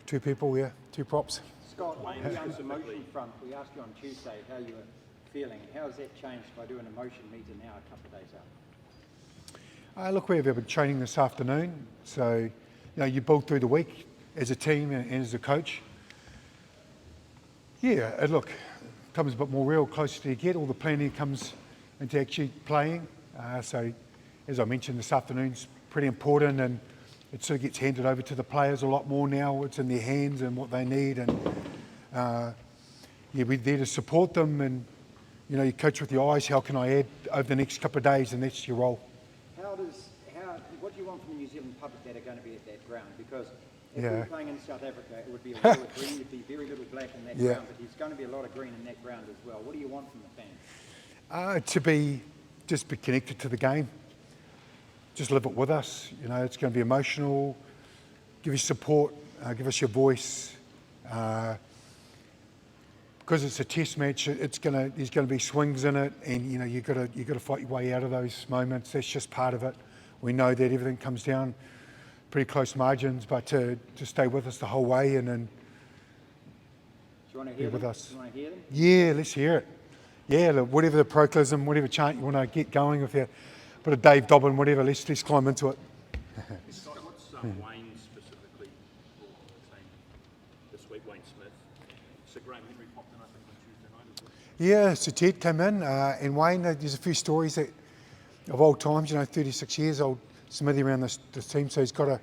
two people, two props. Scott, on the emotion front, we asked you on Tuesday how you were feeling. How has that changed by doing a motion meter now a couple of days out? Look, we've been training this afternoon, so you know, you build through the week as a team and as a coach. Look, comes a bit more real closer to you get. All the planning comes into actually playing. So, as I mentioned, this afternoon's pretty important, and it sort of gets handed over to the players a lot more now. It's in their hands and what they need, and we're there to support them and you coach with your eyes. How can I add over the next couple of days? And that's your role. What do you want from the New Zealand public that are going to be at that ground? Because if Yeah. we were playing in South Africa, it would be a lot of green. It'd be very little black in that Yeah. ground, but there's going to be a lot of green in that ground as well. What do you want from the fans? Just be connected to the game. Just live it with us. It's going to be emotional. Give us support. Give us your voice. Because it's a test match, there's going to be swings in it, and you've got to fight your way out of those moments. That's just part of it. We know that everything comes down pretty close margins, but to stay with us the whole way and then Do you want to hear be with them? us. Do you want to hear them? Yeah, let's hear it. Yeah, look, whatever the proclism, whatever chant you want to get going with you, bit of Dave Dobbin, whatever, let's climb into it. Scott, what's Wayne specifically brought to the team this week? Wayne Smith. Sir Graham Henry popped in, I think, on Tuesday night as well. Yeah, so Ted came in, and Wayne, there's a few stories of old times, 36 years old Smithy around this team, so he's got a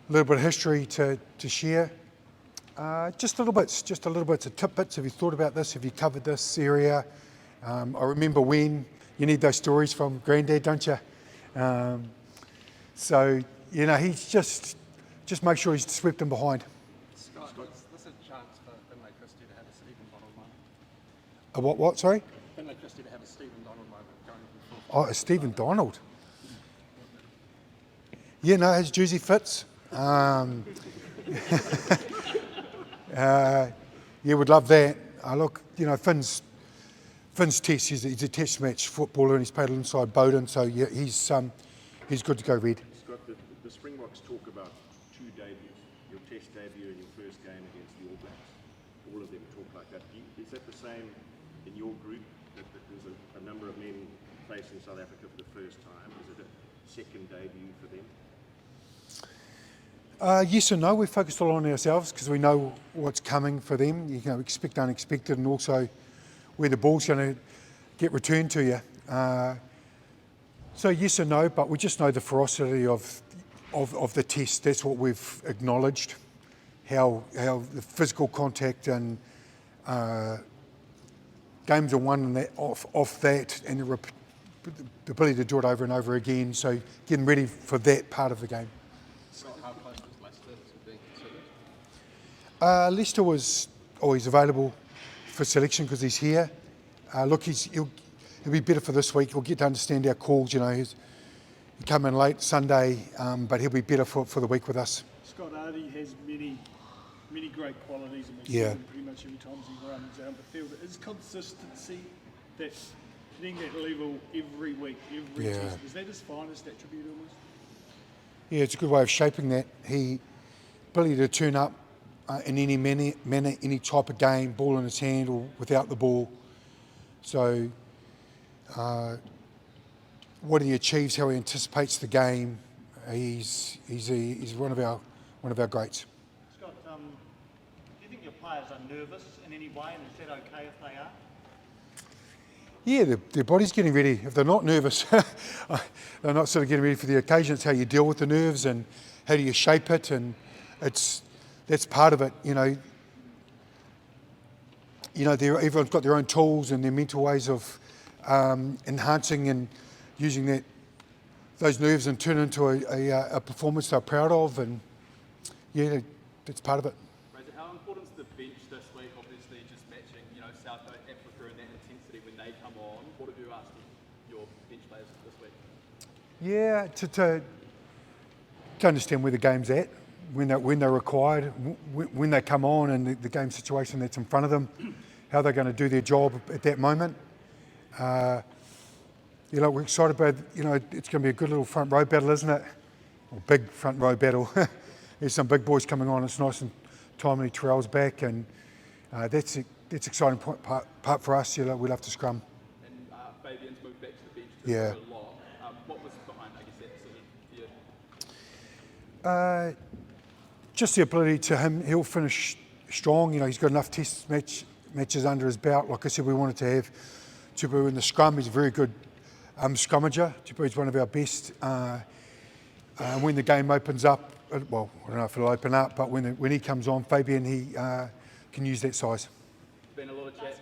little bit of history to share. Just little bits of tidbits. Have you thought about this? Have you covered this area? I remember when you need those stories from Granddad, don't you? So he's just make sure he's swept them behind. Scott, this is a chance for Finlay Christie to have a Stephen Donald moment. What? Sorry? Finlay Christie to have a Stephen Donald moment going Oh, a Stephen Donald. Yeah, no, his jersey fits. Yeah, we'd love that. Look, Finn's test. He's a test match footballer, and he's played alongside Bowden, so yeah, he's good to go red. Scott, the Springboks talk about two debuts, your test debut and your first game against the All Blacks. All of them talk like that. Is that the same in your group, that there's a number of men facing South Africa for the first time? Is it a second debut for them? Yes and no. We focused a lot on ourselves because we know what's coming for them. Expect unexpected, and also where the ball's going to get returned to you. So yes and no, but we just know the ferocity of the test. That's what we've acknowledged. How the physical contact and games are won and that off that, and the ability to do it over and over again. So getting ready for that part of the game. How close was Leicester to being considered? Leicester was always available for selection because he's here. Look, he'll be better for this week. He'll get to understand our calls. He'll come in late Sunday, but he'll be better for the week with us. Scott, Ardie has many great qualities, and we've Yeah. seen them pretty much every time he runs out the field. Is consistency, that hitting that level every week, every Yeah. test, is that his finest attribute almost? Yeah, it's a good way of shaping that. He ability to turn up in any manner, any type of game, ball in his hand or without the ball. So what he achieves, how he anticipates the game, he's one of our greats. Scott, do you think your players are nervous in any way, and is that okay if they are? Yeah, their body's getting ready. If they're not nervous, they're not sort of getting ready for the occasion. It's how you deal with the nerves and how do you shape it, and that's part of it. Everyone's got their own tools and their mental ways of enhancing and using those nerves and turn into a performance they're proud of, and yeah, that's part of it. Fraser, how important is the bench this week? Obviously, just matching, South Africa and that intensity when they come on. What have you asked of your bench players this week? Yeah, to understand where the game's at, when they're required, when they come on, and the game situation that's in front of them, how they're going to do their job at that moment. We're excited about, it's going to be a good little front row battle, isn't it? Or big front row battle. There's some big boys coming on. It's nice and timely. Terrell's back, and that's exciting part for us. We love to scrum. And Fabian's moved back to the bench Yeah. a lot. What was behind, that decision for you? Just the ability to him, he'll finish strong. He's got enough test matches under his belt. Like I said, we wanted to have Tupu in the scrum. He's a very good scrummager. Tupu's one of our best. When the game opens up, well, I don't know if it'll open up, but when he comes on, Fabian, he can use that size. There's been a lot of chat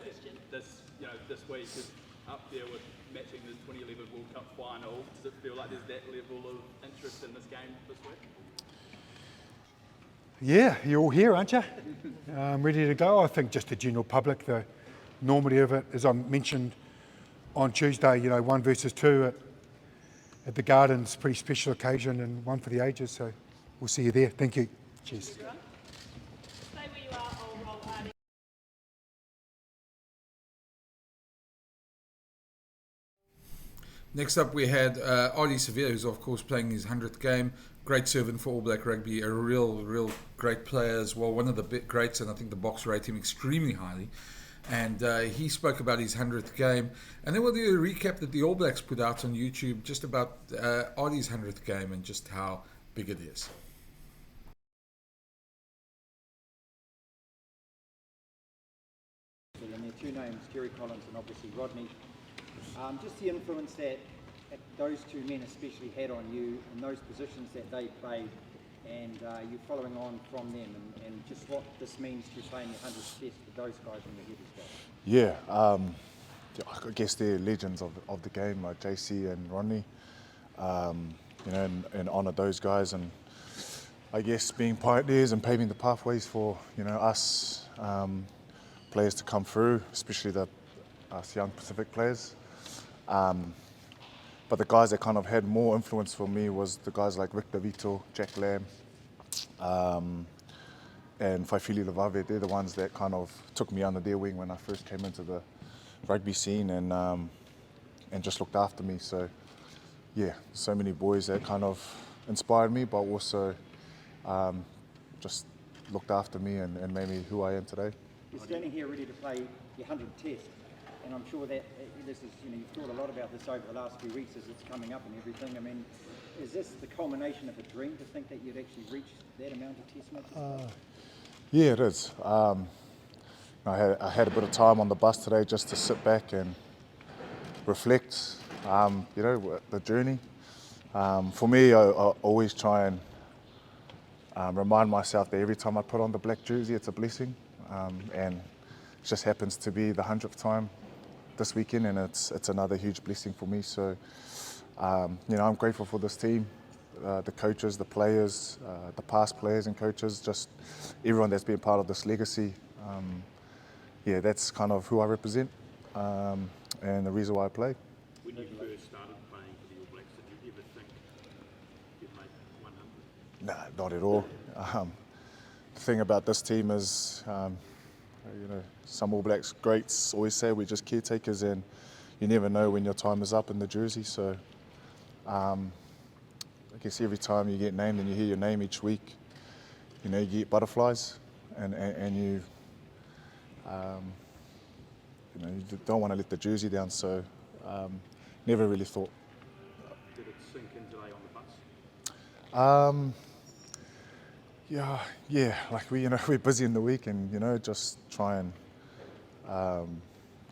this week is up there with matching the 2011 World Cup final. Does it feel like there's that level of interest in this game this week? Yeah, you're all here, aren't you? Ready to go. I think just the general public, the enormity of it, as I mentioned on Tuesday, 1 versus 2 at the Gardens, pretty special occasion and one for the ages. So we'll see you there. Thank you. Cheers. Stay where you are, I'll roll Ardie. Next up, we had Ardie Savea, who's of course playing his 100th game. Great servant for All Black Rugby, a real great player as well. One of the greats, and I think the Boks rate him extremely highly. And he spoke about his 100th game. And then we'll do a recap that the All Blacks put out on YouTube just about Ardie's 100th game and just how big it is. And their two names, Jerry Collins and obviously Rodney. Just the influence that those two men especially had on you in those positions that they played, and you following on from them, and just what this means to playing your 100th test with those guys in the head as well. Yeah, I guess they're legends of the game, like JC and Rodney, and honour those guys, and I guess being pioneers and paving the pathways for us players to come through, especially us young Pacific players. But the guys that kind of had more influence for me was the guys like Rick DeVito, Jack Lamb, and Faifili Levave. They're the ones that kind of took me under their wing when I first came into the rugby scene and just looked after me. So yeah, so many boys that kind of inspired me, but also just looked after me and made me who I am today. You're standing here ready to play your 100th test, and I'm sure that this is, you've thought a lot about this over the last few weeks as it's coming up and everything. I mean, is this the culmination of a dream to think that you'd actually reach that amount of test matches? Yeah, it is. I had a bit of time on the bus today just to sit back and reflect, the journey. For me, I always try and remind myself that every time I put on the black jersey, it's a blessing. And it just happens to be the 100th time this weekend, and it's another huge blessing for me. So, I'm grateful for this team, the coaches, the players, the past players and coaches, just everyone that's been part of this legacy. That's kind of who I represent, and the reason why I play. When you first started playing for the All Blacks, did you ever think you'd make 100? Nah, not at all. The thing about this team is, some All Blacks greats always say we're just caretakers, and you never know when your time is up in the jersey. So I guess every time you get named and you hear your name each week, you get butterflies, and you don't want to let the jersey down. So never really thought. Did it sink in today on the bus? Yeah, like we're busy in the week, and just try and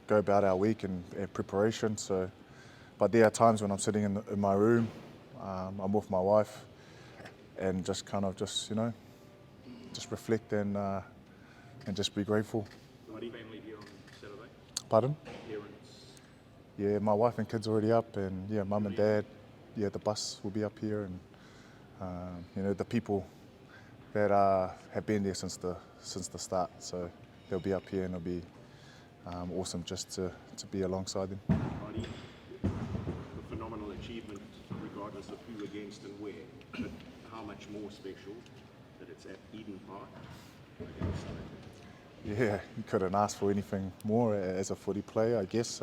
go about our week and preparation. So, but there are times when I'm sitting in my room, I'm with my wife, and just kind of just reflect and just be grateful. Family here on Saturday? Pardon? Parents? Yeah, my wife and kids are already up, and mum and dad. Yeah, the bus will be up here, and the people that have been there since the start. So they'll be up here, and it'll be awesome just to be alongside them. Ardie, a phenomenal achievement regardless of who against and where, but how much more special that it's at Eden Park against South Africa? Yeah, you couldn't ask for anything more as a footy player, I guess.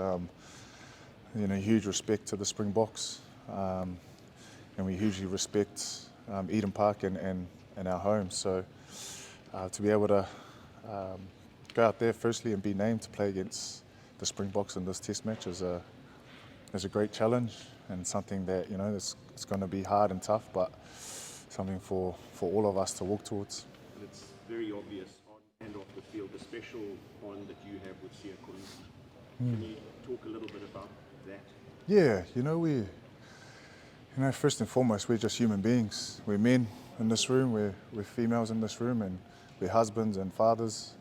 Huge respect to the Springboks, and we hugely respect Eden Park and our home. So to be able to go out there firstly and be named to play against the Springboks in this test match is a great challenge, and something that it's going to be hard and tough, but something for all of us to walk towards. And it's very obvious on and off the field, the special bond that you have with Sia Kolisi. Can you talk a little bit about that? Yeah, first and foremost, we're just human beings. We're men in this room, we're females in this room, and we're husbands and fathers.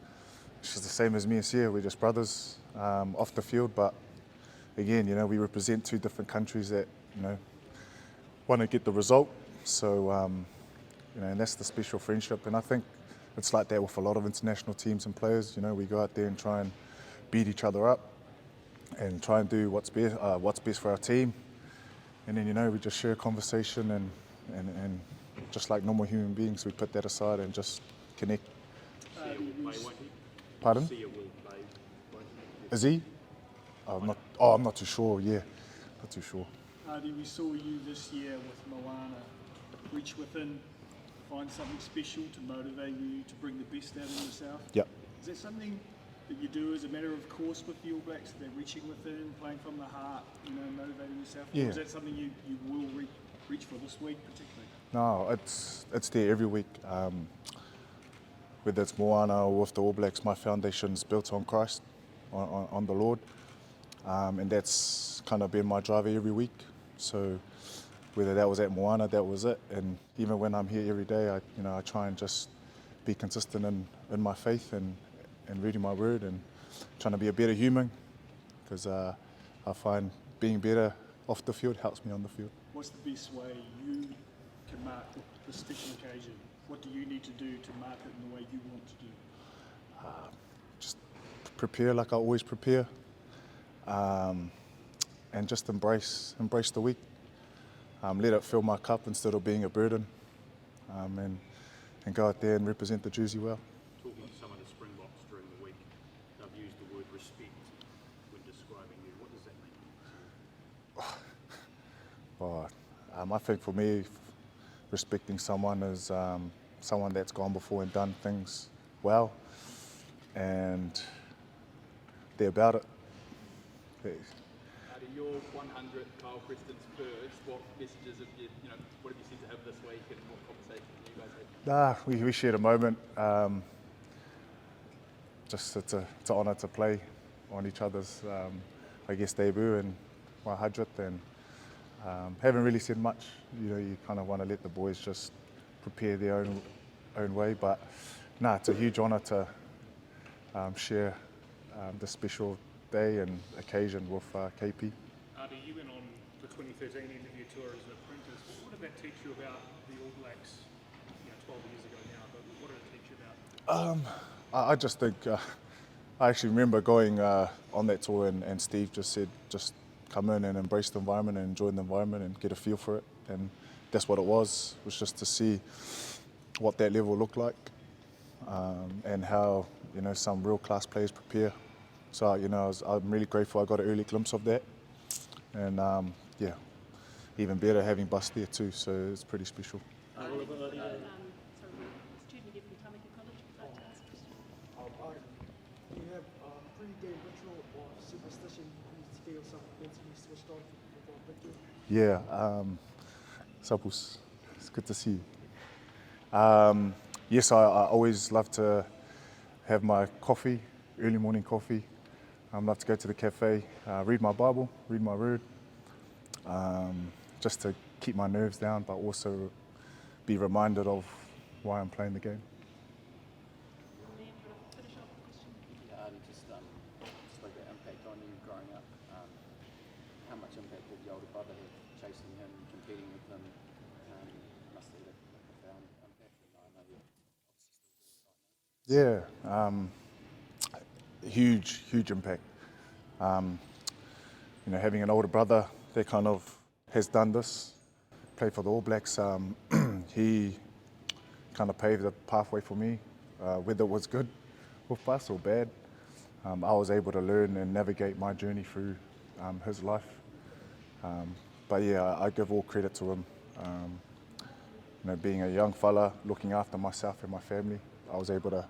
she's the same as me and Sia. We're just brothers off the field, but again, you know, we represent two different countries that, you know, want to get the result. So, you know, and that's the special friendship. And I think it's like that with a lot of international teams and players. You know, we go out there and try and beat each other up and try and do what's best for our team. And then, you know, we just share conversation and just like normal human beings, we put that aside and just connect. Pardon? Is he? I'm not too sure. Yeah, not too sure. Ardie, we saw you this year with Moana reach within, find something special to motivate you to bring the best out of yourself. Yep. Is that something that you do as a matter of course with the All Blacks? They're reaching within, playing from the heart, you know, motivating yourself. Yeah. Or is that something you will reach for this week particularly? No, it's there every week. Whether it's Moana or with the All Blacks, my foundation's built on Christ, on the Lord. And that's kind of been my driver every week. So whether that was at Moana, that was it. And even when I'm here every day, I try and just be consistent in my faith and reading my word and trying to be a better human, because I find being better off the field helps me on the field. What's the best way you can mark the special occasion? What do you need to do to mark it in the way you want to do? Just prepare like I always prepare, and just embrace the week. Let it fill my cup instead of being a burden, and go out there and represent the jersey well. Talking to some of the Springboks during the week, they've used the word respect when describing you. What does that mean? I think for me, respecting someone is someone that's gone before and done things well, and they're about it. Your 100, Kyle Preston's first, what messages have what have you sent to him this week, and what conversations have you guys had? We shared a moment. Just it's an honour to play on each other's, I guess, debut and my 100th, and haven't really said much. You know, you kind of want to let the boys just prepare their own way, but no, it's a huge honour to share this special day and occasion with KP. Ardie, you went on the 2013 interview tour as an apprentice. What did that teach you about the All Blacks, 12 years ago now, but what did it teach you about? I just think, I actually remember going on that tour and Steve just said, just come in and embrace the environment and enjoy the environment and get a feel for it. And that's what it was just to see what that level looked like, and how, some real class players prepare. So, I'm really grateful I got an early glimpse of that. And, even better having Bus there too, so it's pretty special. Do you have a pre-game ritual or superstition you feel something mentally switched on before a big game? Yeah, Sapus, it's good to see you. Yes, I always love to have my coffee, early morning coffee. I love to go to the cafe, read my Bible, read my word, just to keep my nerves down, but also be reminded of why I'm playing the game. Just spoke about impact on you growing up. How much impact did your older brother have, chasing him, competing with him? Must have had a profound impact. I know you're obviously Yeah, huge impact. Having an older brother that kind of has done this, played for the All Blacks, he kind of paved the pathway for me, whether it was good with us or bad. I was able to learn and navigate my journey through his life. But yeah, I give all credit to him. Being a young fella, looking after myself and my family, I was able to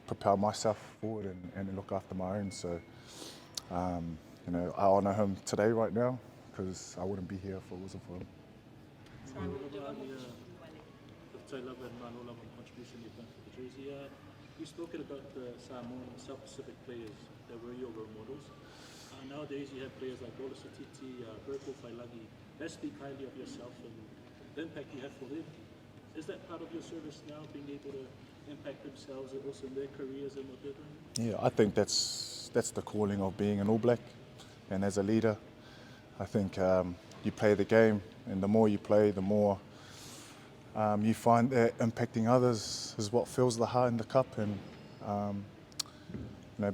propel myself forward and look after my own. So, I honour him today, right now, because I wouldn't be here if it wasn't for him. You spoken about the Samoan and South Pacific players that were your role models. Nowadays you have players like Bola Satiti, Berko Failagi. Let's speak highly of yourself and the impact you have for them. Is that part of your service now, being able to impact themselves and also in their careers and what they're doing? Yeah, I think that's the calling of being an All Black. And as a leader, I think you play the game, and the more you play, the more you find that impacting others is what fills the heart in the cup. And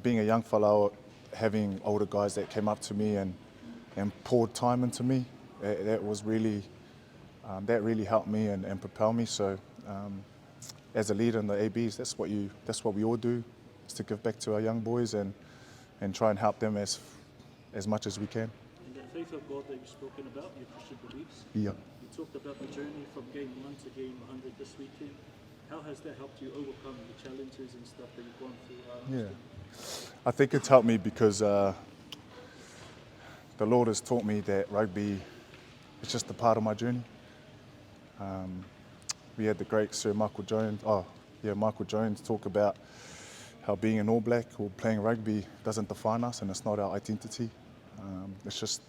being a young fellow, having older guys that came up to me and poured time into me, that was really that really helped me and propelled me. So as a leader in the ABs, that's what we all do, is to give back to our young boys and try and help them as much as we can. And that faith of God that you've spoken about, your Christian beliefs. Yeah. You talked about the journey from game 1 to game 100 this weekend. How has that helped you overcome the challenges and stuff that you've gone through? I think it's helped me because the Lord has taught me that rugby is just a part of my journey. We had the great Sir Michael Jones, Michael Jones, talk about how being an All Black or playing rugby doesn't define us, and it's not our identity. It's just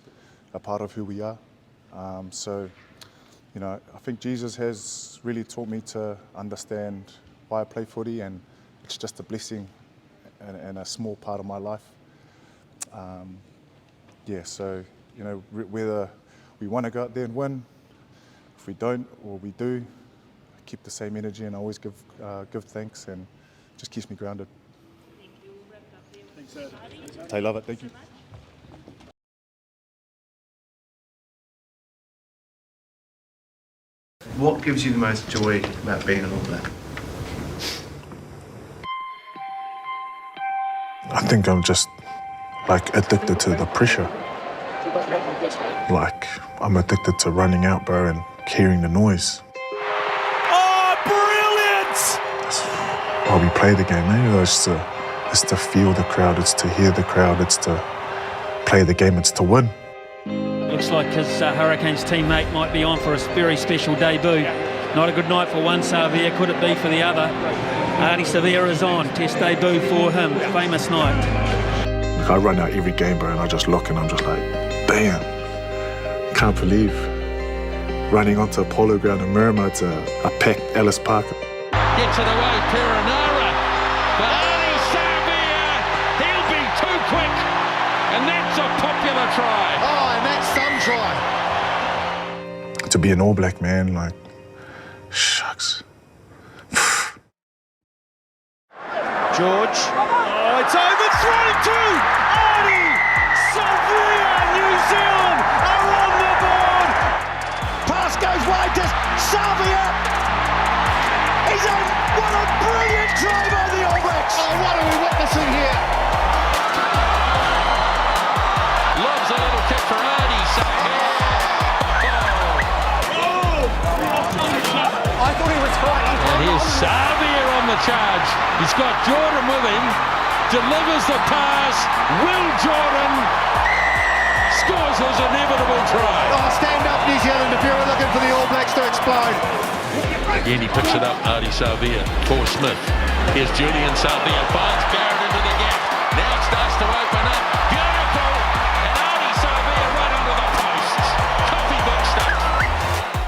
a part of who we are. So, I think Jesus has really taught me to understand why I play footy, and it's just a blessing and a small part of my life. So, whether we want to go out there and win, if we don't or we do, I keep the same energy and I always give thanks, and it just keeps me grounded. Thanks, Ardie. I love it. Thank you. What gives you the most joy about being an All Black? I think I'm just addicted to the pressure. I'm addicted to running out, bro, and hearing the noise. Oh, brilliant! That's why we play the game, It's to feel the crowd, it's to hear the crowd, it's to play the game, it's to win. Looks like his Hurricanes teammate might be on for a very special debut. Not a good night for one Savea, could it be for the other? Ardie Savea is on, test debut for him, famous night. I run out every game, bro, and I just look and I'm just like, damn. Can't believe running onto a polo ground in Miramar to a packed Ellis Park. Gets it away, Perenara. But Ardie Savea, he'll be too quick. And that's a popular try. Oh, and that's some try. To be an All Black, man, shucks. George. Oh, it's overthrown to Ardie Savea. New Zealand are on the board. Pass goes wide to Savea. He's on. What a brilliant try by the All Blacks. Oh, what are we witnessing here? Loves a little kick for Ardie Savea. I thought he was fighting. And here's Savea on the charge. He's got Jordan with him. Delivers the pass. Will Jordan scores his inevitable try. Oh, stand up, New Zealand, if you're looking for the All Blacks to explode. Again, he picks it up, Ardie Savea for Smith. Here's Julian Savea, finds Barrett into the gap. Now it starts to open up. Beautiful! And Ardie Savea right under the posts. Copybook stuff.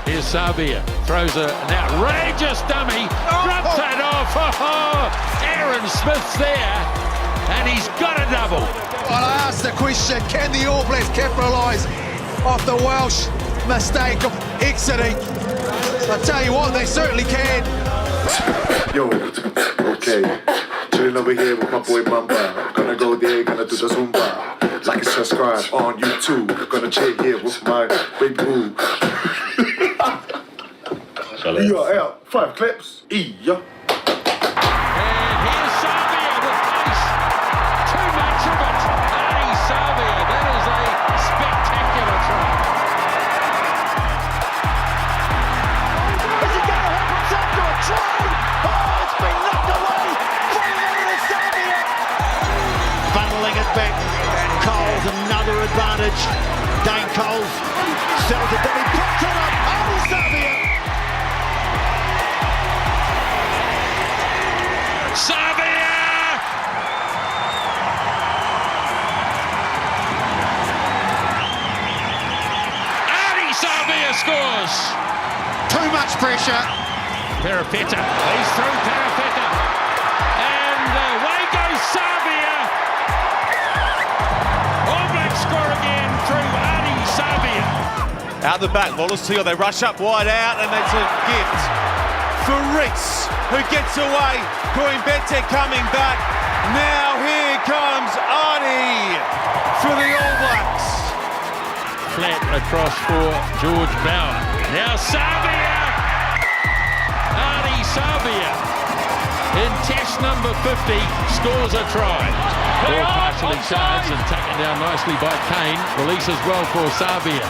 Here's Savea, throws an outrageous dummy, drops it off. Oh, Aaron Smith's there, and he's got a double. Well, I asked the question, can the All Blacks capitalise off the Welsh mistake of exiting? I tell you what, they certainly can. Yo, okay, chilling over here with my boy Mamba. Gonna go there, gonna do the Zumba. Like and subscribe on YouTube. Gonna check here with my big boo. Yeah, 5 clips. Yeah. And here's Savea with pace. Too much of it. Ardie Savea, that is a spectacular try. Is he going to help himself to a try? Oh, it's been knocked away by Ardie Savea. Funneling it back. Cole's another advantage. Dane Cole sells it, but he puts it up. Ardie Savea. Savea! Ardie Savea scores! Too much pressure. Perifetta. He's through Perifetta. And away goes Savea. All Blacks score again through Ardie Savea. Out the back, Wallace Teal, they rush up wide out, and it's a gift for Ritz, who gets away. Coimbete coming back. Now here comes Ardie for the All Blacks. Flat across for George Bauer. Now Savea. Ardie Savea in test number 50 scores a try. Ball partially charged and taken down nicely by Kane. Releases well for Savea.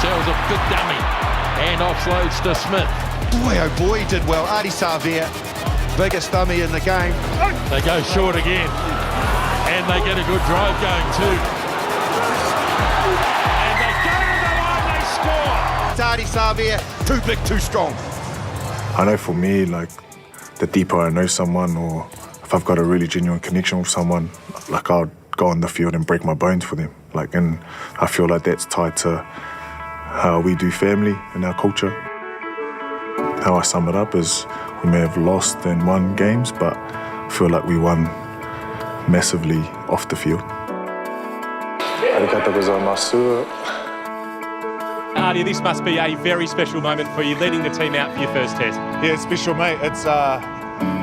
Sells a big dummy and offloads to Smith. Boy, oh boy, he did well. Ardie Savea, biggest dummy in the game. They go short again and they get a good drive going too. And they go to the line, they score. It's Ardie Savea, too big, too strong. I know for me, like, the deeper I know someone, or if I've got a really genuine connection with someone, like, I'll go on the field and break my bones for them. Like, and I feel like that's tied to how we do family in our culture. How I sum it up is we may have lost and won games, but I feel like we won massively off the field. Arigatou gozaimasu. Ardie, this must be a very special moment for you, leading the team out for your first test. Yeah, it's special, mate. It's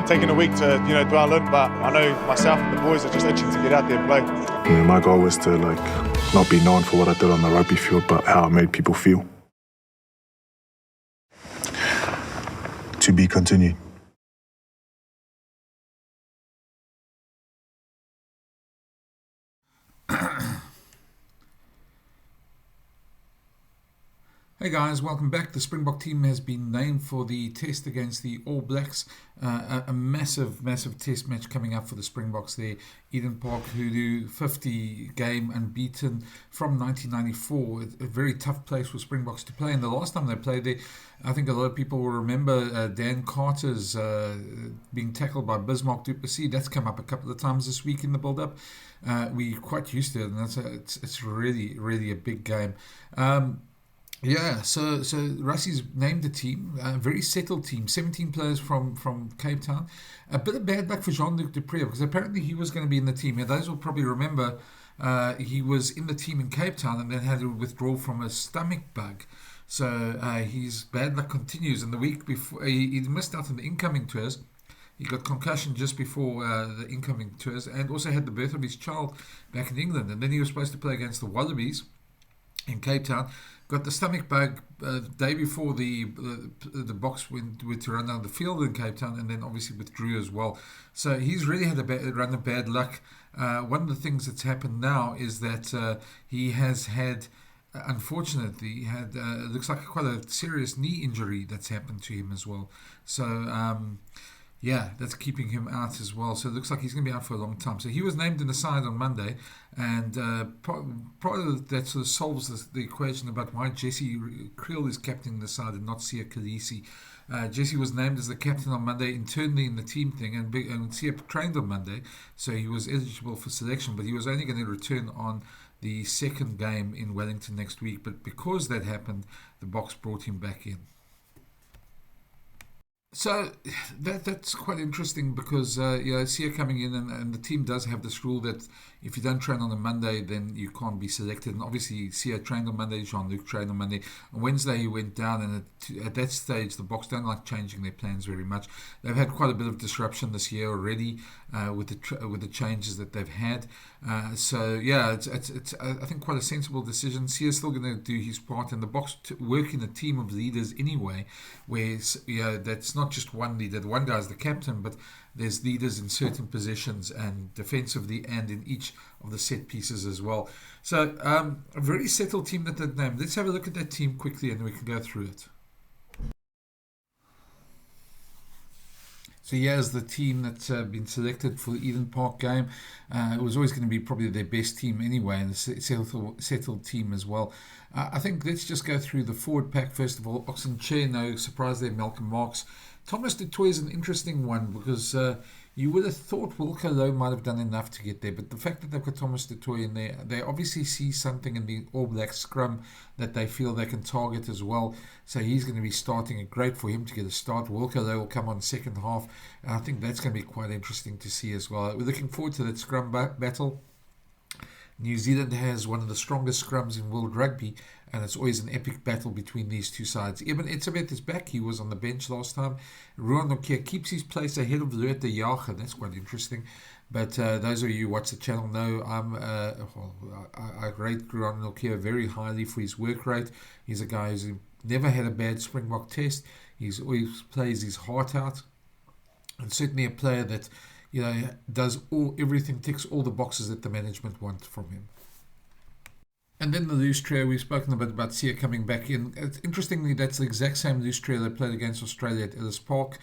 taken a week to dwell in, but I know myself and the boys are just itching to get out there and play. My goal was to not be known for what I did on the rugby field, but how I made people feel. To be continued. Hey guys, welcome back. The Springbok team has been named for the test against the All Blacks. A massive test match coming up for the Springboks there. Eden Park, Hoodoo, 50 game unbeaten from 1994. A very tough place for Springboks to play. And the last time they played there, I think a lot of people will remember Dan Carter's being tackled by Bismarck du Plessis. That's come up a couple of times this week in the build-up. We're quite used to it, and it's really a big game. Yeah, so Russie's named the team, a very settled team, 17 players from Cape Town. A bit of bad luck for Jean-Luc Dupré, because apparently he was going to be in the team. Yeah, those will probably remember he was in the team in Cape Town and then had to withdraw from a stomach bug. So his bad luck continues. And the week before, he missed out on the incoming tours. He got concussion just before the incoming tours, and also had the birth of his child back in England. And then he was supposed to play against the Wallabies in Cape Town. Got the stomach bug day before the Boks went to run down the field in Cape Town, and then obviously withdrew as well. So he's really had a run of bad luck. One of the things that's happened now is that he has had, unfortunately, looks like quite a serious knee injury that's happened to him as well. So yeah, that's keeping him out as well. So it looks like he's going to be out for a long time. So he was named in the side on Monday, and part of that sort of solves the equation about why Jesse Kriel is captaining the side and not Sia Khaleesi. Jesse was named as the captain on Monday internally in the team thing, and Sia trained on Monday, so he was eligible for selection, but he was only going to return on the second game in Wellington next week. But because that happened, the Boks brought him back in. So that's quite interesting, because Sia coming in, and the team does have this rule that if you don't train on a Monday, then you can't be selected. And obviously Sia trained on Monday, Jean-Luc trained on Monday. On Wednesday he went down, and at that stage the Boks don't like changing their plans very much. They've had quite a bit of disruption this year already with the changes that they've had. So yeah, it's I think quite a sensible decision. Sia's still going to do his part, and the Boks work in a team of leaders anyway, where that's not just one leader. The one guy's the captain, but there's leaders in certain positions, and defensively and in each of the set pieces as well. So a very settled team that they've named. Let's have a look at that team quickly, and we can go through it. So here's the team that's been selected for the Eden Park game. It was always going to be probably their best team anyway, and a settled team as well. I think let's just go through the forward pack first of all. Oxenchair, no surprise there, Malcolm Marx. Thomas du Toit is an interesting one, because you would have thought Wilco Low might have done enough to get there, but the fact that they've got Thomas du Toit in there, they obviously see something in the All Black scrum that they feel they can target as well. So he's going to be starting it. Great for him to get a start. Wilco Low will come on second half, and I think that's going to be quite interesting to see as well. We're looking forward to that scrum battle. New Zealand has one of the strongest scrums in world rugby, and it's always an epic battle between these two sides. Eben Etzebeth is back. He was on the bench last time. Ruan Nokia keeps his place ahead of Luet de Jager. That's quite interesting. But those of you who watch the channel know I rate Ruan Nokia very highly for his work rate. He's a guy who's never had a bad Springbok test. He's always plays his heart out. And certainly a player that, you know, does everything, ticks all the boxes that the management want from him. And then the loose trio, we've spoken a bit about Sia coming back in. Interestingly, that's the exact same loose trio they played against Australia at Ellis Park.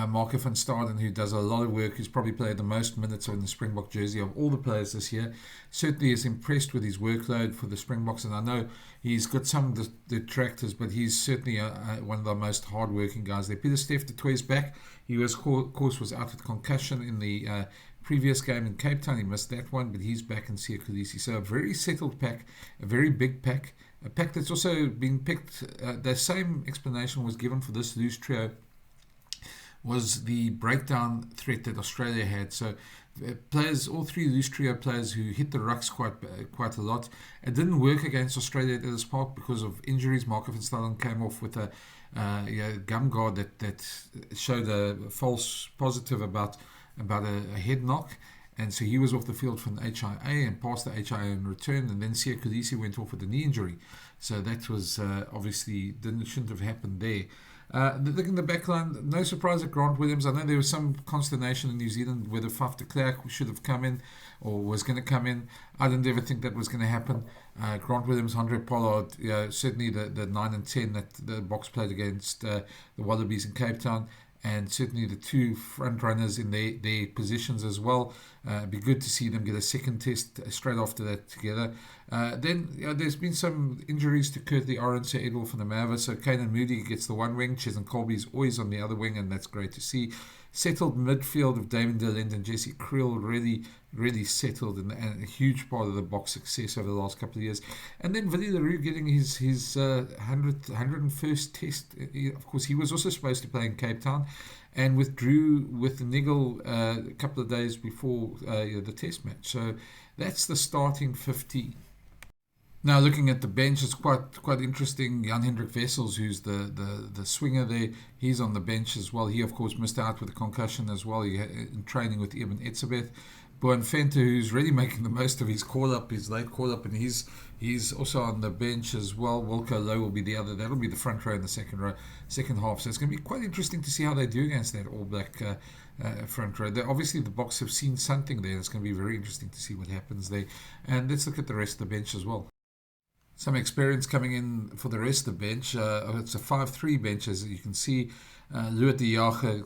Marco van Staden, who does a lot of work, who's probably played the most minutes in the Springbok jersey of all the players this year, certainly is impressed with his workload for the Springboks. And I know he's got some of the detractors, but he's certainly one of the most hard-working guys there. Pieter-Steph du Toit's back. He was, of course, was out with concussion in the previous game in Cape Town. He missed that one, but he's back in Sia Kolisi. So a very settled pack, a very big pack, a pack that's also been picked. The same explanation was given for this loose trio, was the breakdown threat that Australia had. So players, all three loose trio players who hit the rucks quite a lot. It didn't work against Australia at Ellis Park because of injuries. Marco van Staden came off with a gum guard that showed a false positive about a head knock, and so he was off the field from the HIA and passed the HIA in return, and then Sia Kolisi went off with a knee injury. So that was obviously shouldn't have happened there. Looking at the back line, no surprise at Grant Williams. I know there was some consternation in New Zealand whether Faf de Klerk should have come in or was going to come in. I didn't ever think that was going to happen. Grant Williams, Andre Pollard, certainly the 9 and 10 that the Boks played against the Wallabies in Cape Town, and certainly the two front runners in their positions as well. It'd be good to see them get a second test straight after that together. Then there's been some injuries to Kurt the Orange, Edward van der Merwe, so Kanan Moody gets the one wing, Cheslin Colby's always on the other wing, and that's great to see. Settled midfield of David de Lent and Jesse Kriel, really settled, and a huge part of the Boks success over the last couple of years. And then Willie Leroux getting his 101st test. Of course, he was also supposed to play in Cape Town and withdrew with the niggle a couple of days before the test match. So that's the starting 15. Now, looking at the bench, it's quite interesting. Jan-Hendrik Wessels, who's the swinger there, he's on the bench as well. He, of course, missed out with a concussion as well. He had, in training with Eben Etzebeth. Boan Venter, who's really making the most of his call-up, his late call-up, and he's also on the bench as well. Wilco Low will be the other. That'll be the front row in the second half. So it's going to be quite interesting to see how they do against that All Black front row. Obviously, the Boks have seen something there. It's going to be very interesting to see what happens there. And let's look at the rest of the bench as well. Some experience coming in for the rest of the bench. It's a 5-3 bench, as you can see. Luet de Jager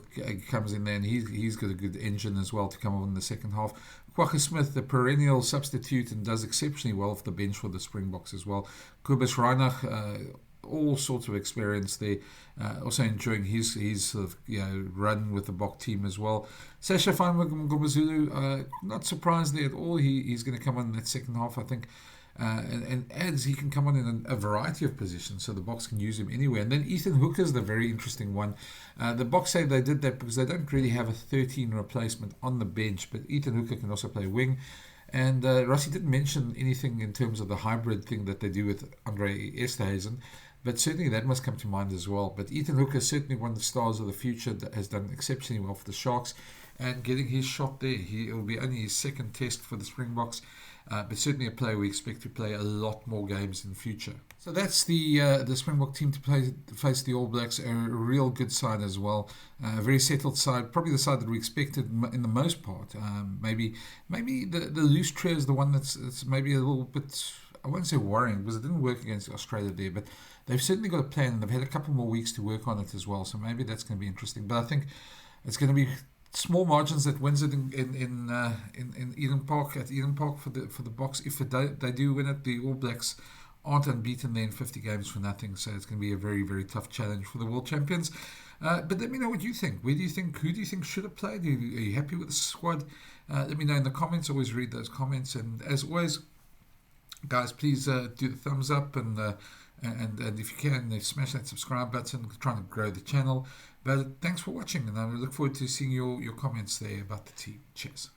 comes in there, and he's got a good engine as well to come on in the second half. Kwagga Smith, the perennial substitute, and does exceptionally well off the bench for the Springboks as well. Kobus Reinach, all sorts of experience there. Also enjoying his sort of run with the BOK team as well. Sasha Fine-Mngomezulu, not surprised there at all. He's going to come on in that second half, I think. And adds he can come on in a variety of positions, so the Boks can use him anywhere. And then Ethan Hooker's the very interesting one. The Boks say they did that because they don't really have a 13 replacement on the bench, but Ethan Hooker can also play wing. And Rossi didn't mention anything in terms of the hybrid thing that they do with Andre Esterhuizen, but certainly that must come to mind as well. But Ethan Hooker is certainly one of the stars of the future that has done exceptionally well for the Sharks, and getting his shot there. It will be only his second test for the Springboks. But certainly a player we expect to play a lot more games in the future. So that's the Springbok team to face the All Blacks. A real good side as well. A very settled side. Probably the side that we expected in the most part. Maybe the loose trio is the one that's maybe a little bit, I won't say worrying, because it didn't work against Australia there. But they've certainly got a plan, and they've had a couple more weeks to work on it as well. So maybe that's going to be interesting. But I think it's going to be small margins that wins it in Eden Park, at Eden Park for the Boks. If they do win it, the All Blacks aren't unbeaten there in 50 games for nothing. So it's going to be a very, very tough challenge for the world champions. But let me know what you think. Who do you think should have played? Are you happy with the squad? Let me know in the comments. Always read those comments. And as always, guys, please do the thumbs up and if you can, smash that subscribe button. We're trying to grow the channel. But thanks for watching, and I look forward to seeing your comments there about the team. Cheers.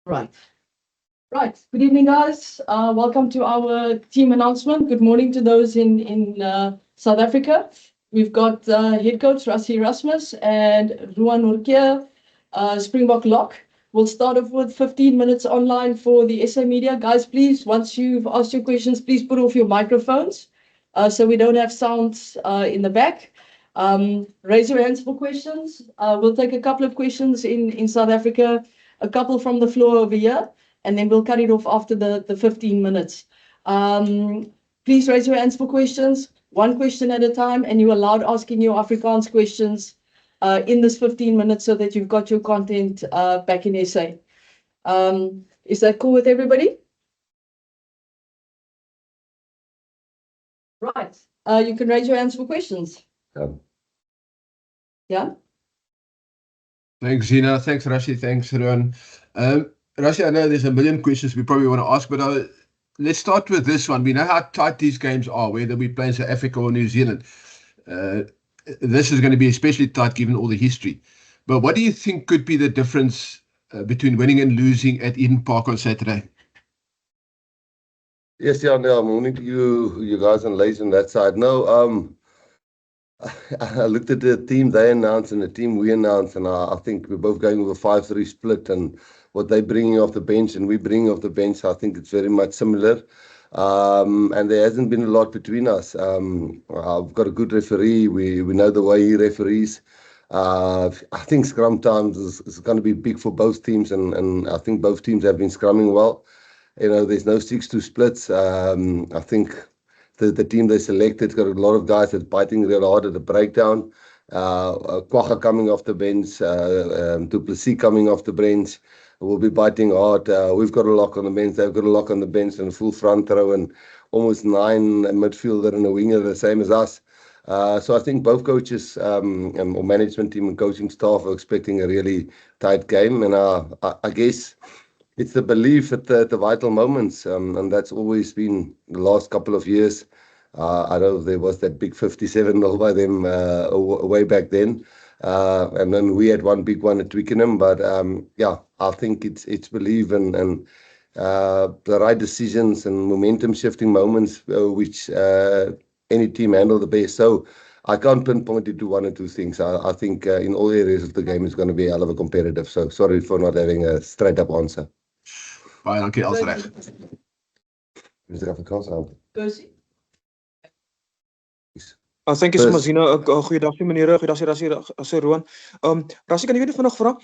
Right. Good evening, guys. Welcome to our team announcement. Good morning to those in South Africa. We've got head coach Ardie Erasmus and Ruan Urkia, Springbok lock. We'll start off with 15 minutes online for the SA media. Guys, please, once you've asked your questions, please put off your microphones so we don't have sounds in the back. Raise your hands for questions. We'll take a couple of questions in South Africa, a couple from the floor over here, and then we'll cut it off after the 15 minutes. Please raise your hands for questions, one question at a time, and you're allowed asking your Afrikaans questions in this 15 minutes so that you've got your content back in SA. Is that cool with everybody? Right. You can raise your hands for questions. Yeah? Thanks, Gina. Thanks, Rashi. Thanks, Ruan. Rashi, I know there's a million questions we probably want to ask, but let's start with this one. We know how tight these games are, whether we play in South Africa or New Zealand. This is going to be especially tight given all the history. But what do you think could be the difference between winning and losing at Eden Park on Saturday? Yes, yeah, no, morning to you guys and ladies on that side. No, I looked at the team they announced and the team we announced, and I think we're both going with a 5-3 split, and what they're bringing off the bench and we bringing off the bench, I think it's very much similar. And there hasn't been a lot between us. I've got a good referee. We know the way he referees. I think scrum times is going to be big for both teams, and I think both teams have been scrumming well. You know, there's no 6-2 splits. I think the team they selected got a lot of guys that's biting real hard at the breakdown. Kwagga coming off the bench, Du Plessis coming off the bench. We'll be biting hard. We've got a lock on the bench. They've got a lock on the bench and a full front row and almost 9 a midfielder and a winger, the same as us. So I think both coaches or management team and coaching staff are expecting a really tight game. And I guess it's the belief at the vital moments. And that's always been the last couple of years. I know there was that big 57-0 by them way back then. And then we had one big one at Twickenham. But yeah, I think it's belief and the right decisions and momentum shifting moments which any team handle the best. So I can't pinpoint it to one or two things. I think in all areas of the game is going to be a hell of a competitive. So sorry for not having a straight up answer. Baie dankie Alfred. Is dit Afrikaans aan? Thank you so much, Zina. Goeiedag meneer. Goeiedag Ruan. Rasie, kan jy net vinnig vra?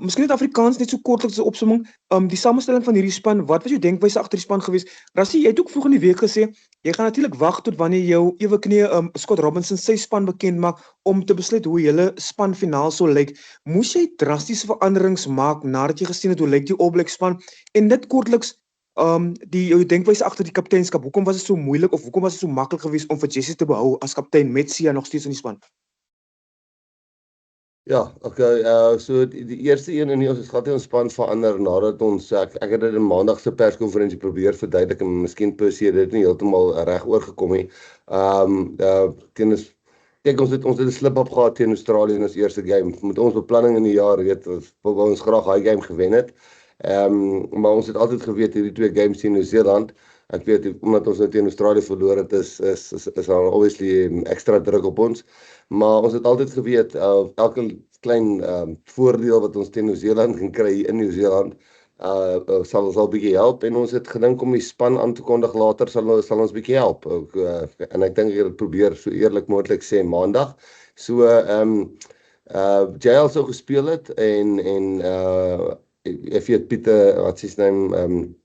Miskien net Afrikaans net so kortliks 'n opsomming. Die samestelling van hierdie span, wat was jou denkwyse agter die span gewees? Rasie, jy het ook vroeg in die week gesê jy gaan natuurlik wag tot wanneer jou ewe knee Scott Robinson sy span bekend maak om te besluit hoe julle span finaal sou lyk. Moes jy drastiese veranderings maak nadat jy gesien het hoe lyk die All Black span? En net kortliks jou denkwyse agter die kapteinskap. Hoekom was dit so moeilik of hoekom was dit so maklik geweest om vir Jesse te behou as kaptein met Sia nog steeds in die span? Ja, okay. So die eerste een in ons gaan ons span verander nadat ons ek het dit in maandag se perskonferensie probeer verduidelik en miskien per se dit nie heeltemal reg oorgekom nie. Kyk, ons het 'n slip-up gehad teen Australië in ons eerste game. Met ons beplanning in die jaar, wou ons graag daai game gewen het. Maar ons het altyd geweet hierdie 2 games teen Nieu-Seeland. Ek weet omdat ons nou teen Australië verloor het is obviously extra druk op ons. Maar ons het altyd geweet elke klein voordeel wat ons teen Nieu-Seeland kan kry in Nieu-Seeland sal bietjie help, en ons het gedink om die span aan te kondig later sal ons bietjie help. En ek dink ek het probeer so eerlik moontlik sê maandag. So JL sou gespeel het en if jy Pieter, wat is sy naam,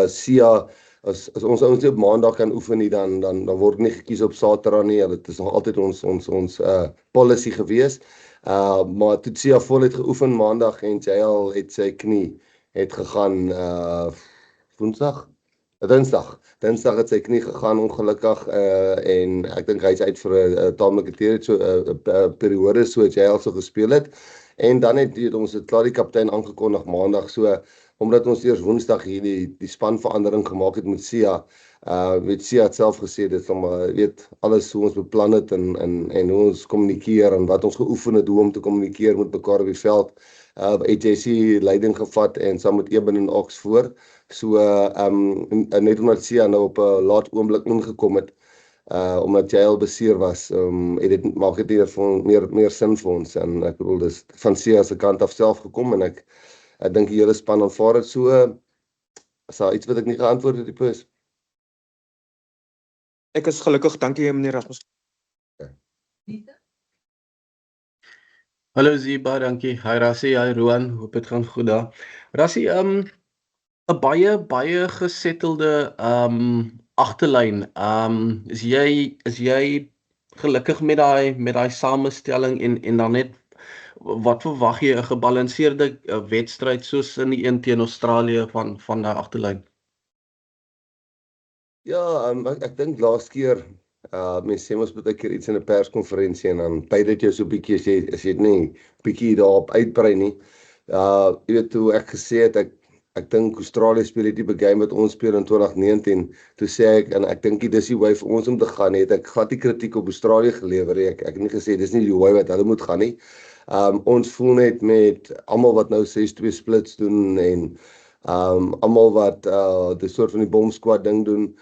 Sia as ons ouens nie op maandag kan oefen nie, dan word nie gekies op Saterdag nie. Dit is nog altyd ons policy gewees. Maar toe Sia voluit geoefen maandag en JL het sy knie het gegaan Dinsdag het sy knie gegaan ongelukkig en ek dink hy's uit vir 'n taamlike periode so JL so gespeel het. En dan het ons het klaar die kaptein aangekondig maandag, so omdat ons eers Woensdag hier die spanverandering gemaak het met Sia, weet Sia het self gesê dit om weet alles hoe ons beplan het en hoe ons kommunikeer en wat ons geoefen het hoe om te kommunikeer met mekaar op die veld. Het JC leiding gevat en saam met Eben en Ox voor. So net omdat Sia nou op 'n laat oomblik ingekom het, omdat jy al beseer was, maak dit meer sin vir ons en ek bedoel dis van Sia se kant af self gekom en ek dink die hele span aanvaar dit so. Is daar iets wat ek nie geantwoord het die pers? Ek is gelukkig, dankie meneer Rasmus. Hallo Ziba, dankie. Hi Rassie, hi Roan, hoop dit gaan goed daar. Rassie, 'n baie gesettelde agterlyn. Is jy gelukkig met daai samestelling en dan net wat verwag jy 'n gebalanseerde wedstryd soos in die een teen Australië van daai agterlyn? Ja, ek dink laas keer mense sê ons baie keer iets in 'n perskonferensie en dan tyd dit jou so bietjie as jy nie bietjie daarop uitbrei nie. Jy weet hoe ek gesê het ek dink Australië speel die tipe game wat ons speel in 2019. Toe sê ek en ek dink dis die way vir ons om te gaan nie. Ek glad nie kritiek op Australië gelewer nie. Ek het nie gesê dis nie die way wat hulle moet gaan nie. Ons voel net met almal wat nou 6-2 splits doen en almal wat die soort van die bomsquad ding doen,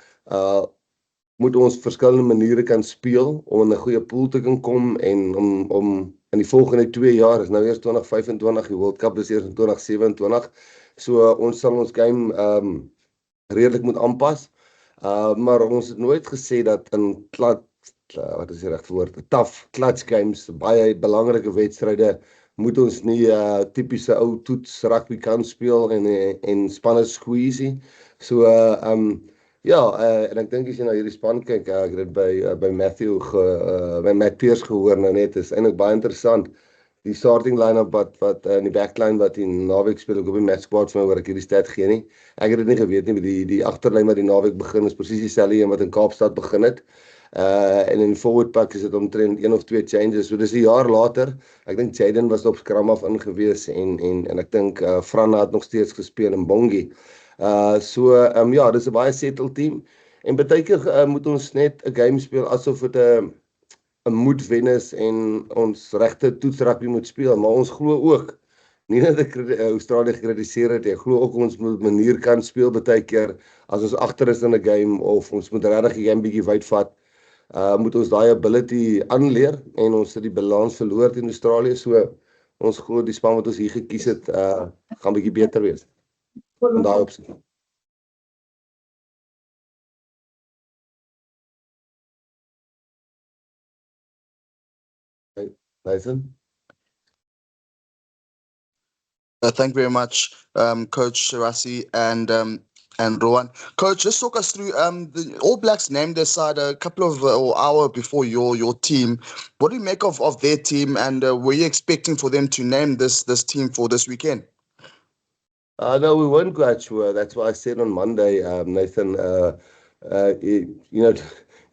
moet ons verskillende maniere kan speel om in 'n goeie pool te kan kom en om in die volgende 2 jaar, is nou eers 2025, die World Cup is eers in 2027, so ons sal ons game redelik moet aanpas, maar ons het nooit gesê dat in wat is die regte woord, tough clutch games, baie belangrike wedstryde, moet ons nie tipiese ou toets rugby kan speel en spanne squeeze nie. So en ek dink as jy na hierdie span kyk, ek het dit by Matt Pierce gehoor nou net, is eintlik baie interessant. Die starting line-up wat in die backline wat in naweek speel, ek op die match squad vir my waar ek hierdie stat gee nie. Ek het dit nie geweet nie, die agterlyn wat die naweek begin is presies dieselfde een wat in Kaapstad begin het. En in die forward pack is dit omtrent 1 of 2 changes. So dis 'n jaar later. Ek dink Jaden was op skram af ingewees en ek dink Franna het nog steeds gespeel in Bongi. Dis 'n baie settled team. En baie keer moet ons net 'n game speel asof dit 'n moet wen is en ons regte toetsrugby moet speel, maar ons glo ook nie dat ek Australië gekritiseer het, ek glo ook ons moet manier kan speel baie keer as ons agter is in 'n game of ons moet regtig die game bietjie wyd vat. Moet ons daai ability aanleer en ons het die balans verloor teen Australië, so ons glo die span wat ons hier gekies het gaan bietjie beter wees. En daai opsie. Nathan? Thank you very much, Coach Rassie and Rowan. Coach, just talk us through the All Blacks named their side a couple of hour before your team. What do you make of their team, and were you expecting for them to name this team for this weekend? No, we weren't quite sure. That's why I said on Monday, Nathan,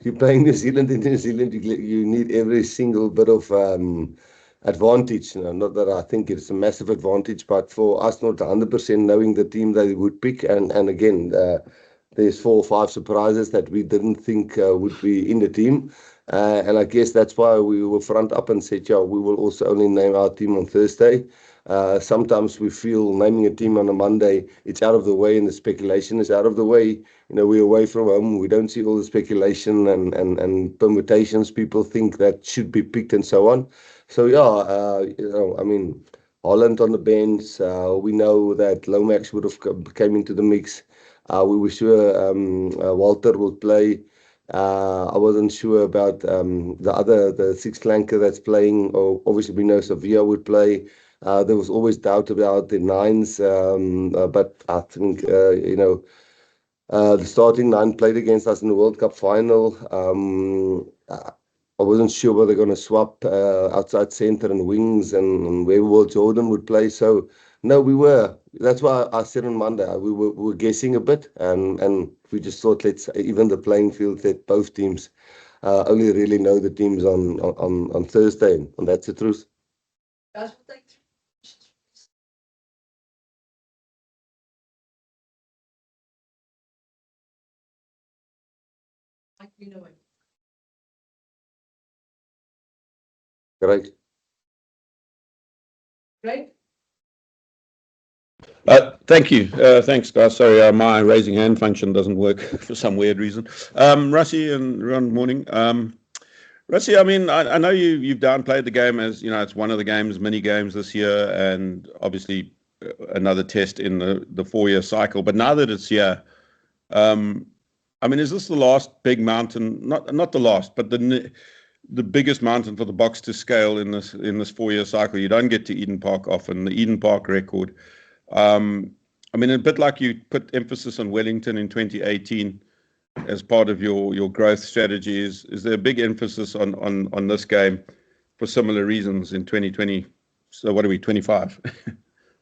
you're playing New Zealand in New Zealand, you need every single bit of advantage. Not that I think it's a massive advantage, but for us not 100% knowing the team they would pick, and again, there's 4 or 5 surprises that we didn't think would be in the team. And I guess that's why we were front up and said, we will also only name our team on Thursday. Sometimes we feel naming a team on a Monday, it's out of the way and the speculation is out of the way. We're away from home, we don't see all the speculation and permutations people think that should be picked and so on. So Holland on the bench, we know that Lomax would have came into the mix. We were sure Walter would play. I wasn't sure about the sixth flanker that's playing, or obviously we know Savea would play. There was always doubt about the nines, but I think, The starting 9 played against us in the World Cup final. I wasn't sure whether they're going to swap outside centre and wings and where Will Jordan would play. So, no, we were. That's why I said on Monday, we were guessing a bit. And we just thought, let's even the playing field, that both teams only really know the teams on Thursday. And that's the truth. Guys, we'll take Great. Great. Thank you. Thanks, guys. Sorry, my raising hand function doesn't work for some weird reason. Rassie and Ron, morning. Rassie, I mean, I know you've downplayed the game as, you know, it's one of the games, mini games this year, and obviously another test in the 4-year cycle. But now that it's here, I mean, is this the last big mountain? Not the last, but the biggest mountain for the Boks to scale in this 4-year cycle. You don't get to Eden Park often. The Eden Park record. I mean, a bit like you put emphasis on Wellington in 2018 as part of your growth strategy. Is there a big emphasis on this game for similar reasons in 2020? So what are we, 25?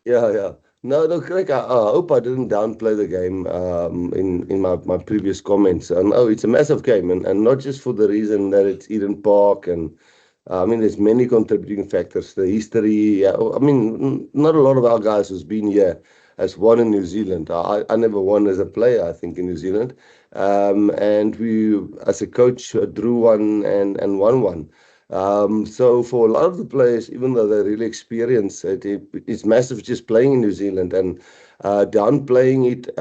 Yeah. No, Craig, I hope I didn't downplay the game in my previous comments. No, it's a massive game, and not just for the reason that it's Eden Park, and I mean, there's many contributing factors. The history, I mean, not a lot of our guys who's been here has won in New Zealand. I never won as a player, I think, in New Zealand. And we, as a coach, drew one and won one. So for a lot of the players, even though they're really experienced, it's massive just playing in New Zealand, and downplaying it.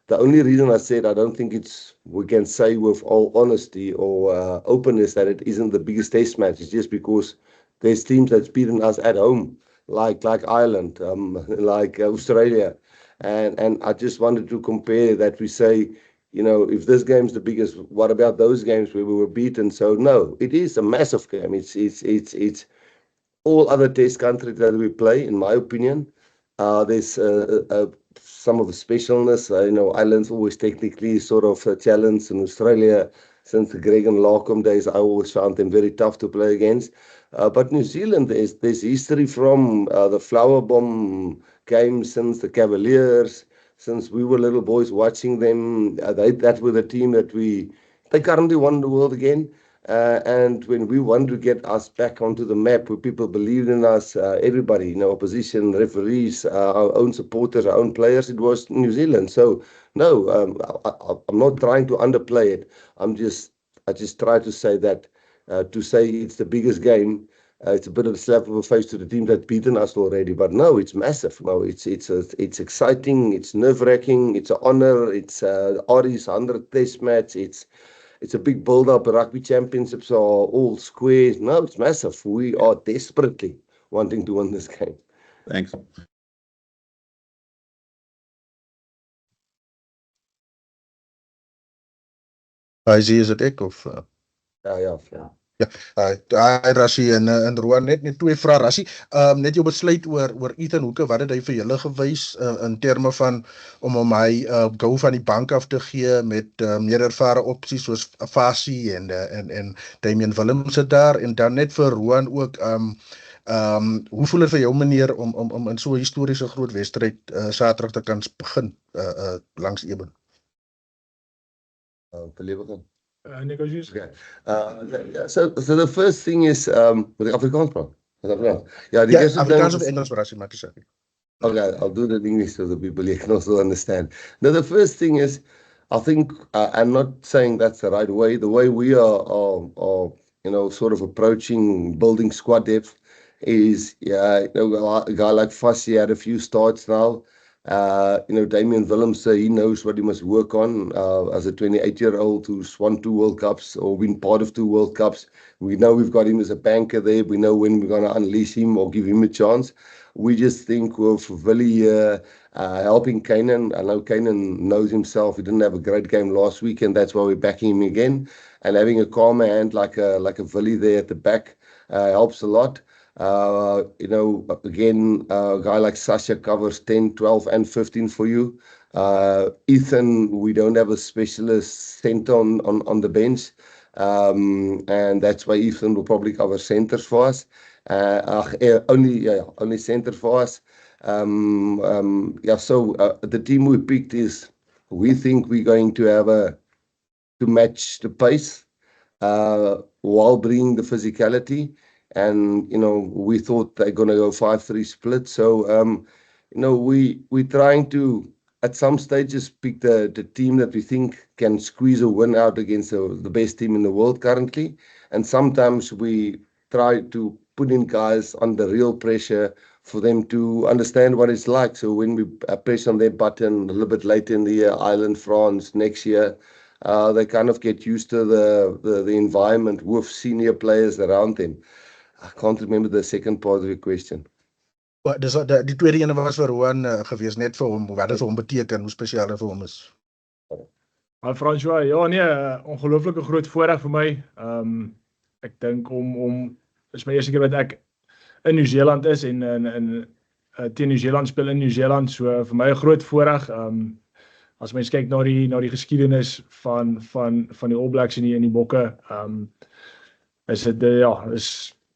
The only reason I said I don't think we can say with all honesty or openness that it isn't the biggest test match is just because there's teams that's beaten us at home, like Ireland, like Australia, and I just wanted to compare that. We say, you know, if this game's the biggest, what about those games where we were beaten? So no, it is a massive game. It's all other test countries that we play, in my opinion. There's some of the specialness. You know, Ireland's always technically sort of a challenge. In Australia, since the Greg and Larkham days, I always found them very tough to play against. But New Zealand, there's history from the Flower Bomb games since the Cavaliers, since we were little boys watching them. That were the team that they currently won the world again. And when we want to get us back onto the map, where people believed in us, everybody, you know, opposition, referees, our own supporters, our own players, it was New Zealand. So no, I'm not trying to underplay it. I just try to say that to say it's the biggest game, it's a bit of a slap of a face to the team that's beaten us already. But no, it's massive. No, it's exciting. It's nerve-wracking. It's an honor. It's Ardie's 100th Test match. It's a big build-up. Rugby championships are all squares. No, it's massive. We are desperately wanting to win this game. Thanks. Is dit ek of? Ja. Ja, Rassie en Roan, net twee vrae Rassie. Net jou besluit oor Ethan Hoeke, wat het hy vir julle gewys in terme van om hy go van die bank af te gee met meer ervare opsies soos Fasie en Damian Willems sit daar, en dan net vir Roan ook hoe voel dit vir jou meneer om in so 'n historiese groot wedstryd Saterdag te kan begin langs Eben? Okay. So the first thing is with the Afrikaans praat. Yeah, the Afrikaans of Engels, Rassie, maak nie saak nie. Okay, I'll do it in English so the people here can also understand. Now, the first thing is, I think I'm not saying that's the right way. The way we are you know, sort of approaching building squad depth is, you know, a guy like Fassi had a few starts now. You know, Damian Willems, he knows what he must work on as a 28-year-old who's won 2 World Cups or been part of 2 World Cups. We know we've got him as a banker there. We know when we're going to unleash him or give him a chance. We just think with Willie helping Kainan. I know Kainan knows himself. He didn't have a great game last week, and that's why we're backing him again. And having a calmer hand like a Willie there at the back helps a lot. You know, again, a guy like Sasha covers 10, 12, and 15 for you. Ethan, we don't have a specialist centre on the bench. And that's why Ethan will probably cover centres for us. Only centre for us. The team we picked is, we think we're going to have to match the pace while bringing the physicality. And, we thought they're going to go 5-3 split. So, we're trying to, at some stages, pick the team that we think can squeeze a win out against the best team in the world currently. And sometimes we try to put in guys under real pressure for them to understand what it's like. So when we press on their button a little bit later in the year, Ireland, France, next year, they kind of get used to the environment with senior players around them. I can't remember the second part of your question. Dis die tweede ene was vir Roan gewees, net vir hom, wat dit vir hom beteken, hoe spesiaal dit vir hom is. François, ja nee, ongelooflike groot voorreg vir my. Ek dink om is my eerste keer wat ek in Nieu-Seeland is en teen Nieu-Seeland speel in Nieu-Seeland, so vir my 'n groot voorreg. As mens kyk na die geskiedenis van die All Blacks en die bokke, is dit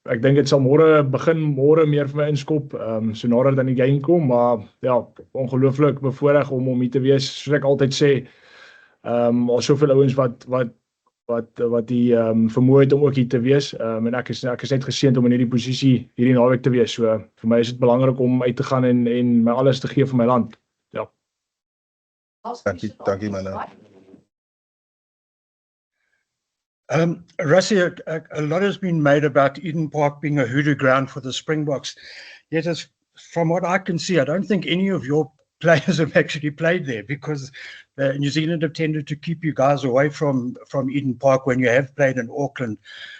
ek dink dit sal begin môre meer vir my inskop, so nader dan die game kom, maar ja, ongelooflik bevoorreg om hier te wees, soos ek altyd sê. Al soveel ouens wat die vermoë het om ook hier te wees, en ek is net geseënd om in hierdie posisie hierdie naweek te wees, so vir my is dit belangrik om uit te gaan en my alles te gee vir my land. Ja. Dankie manne. Rassie, a lot has been made about Eden Park being a hoodoo ground for the Springboks. Yet, from what I can see, I don't think any of your players have actually played there, because New Zealand have tended to keep you guys away from Eden Park when you have played in Auckland.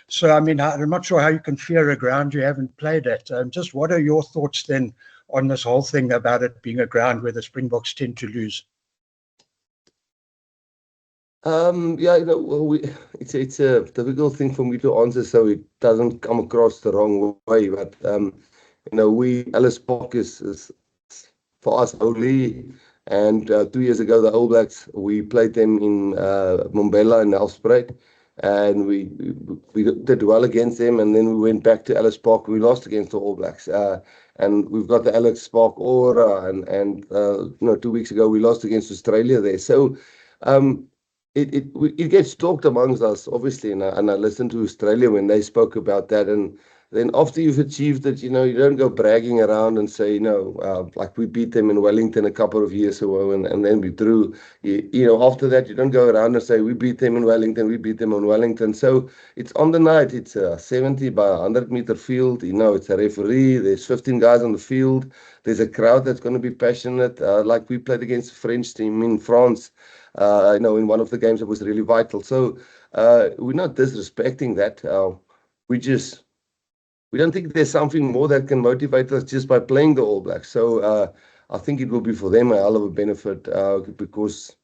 So, I mean, I'm not sure how you can fear a ground you haven't played at. Just what are your thoughts then on this whole thing about it being a ground where the Springboks tend to lose? It's a difficult thing for me to answer, so it doesn't come across the wrong way. But Ellis Park is for us holy. And 2 years ago, the All Blacks, we played them in Mbombela in Nelspruit, and we did well against them. And then we went back to Ellis Park. We lost against the All Blacks, and we've got the Ellis Park aura. And 2 weeks ago, we lost against Australia there. So. It gets talked amongst us, obviously, and I listened to Australia when they spoke about that. And then after you've achieved it, you don't go bragging around and say, like we beat them in Wellington a couple of years ago, and then we drew. After that, you don't go around and say, we beat them in Wellington, we beat them in Wellington. So it's on the night. It's a 70 by 100-meter field. It's a referee. There's 15 guys on the field. There's a crowd that's going to be passionate, like we played against the French team in France. In one of the games, it was really vital. So we're not disrespecting that. We don't think there's something more that can motivate us just by playing the All Blacks. So I think it will be for them a hell of a benefit because,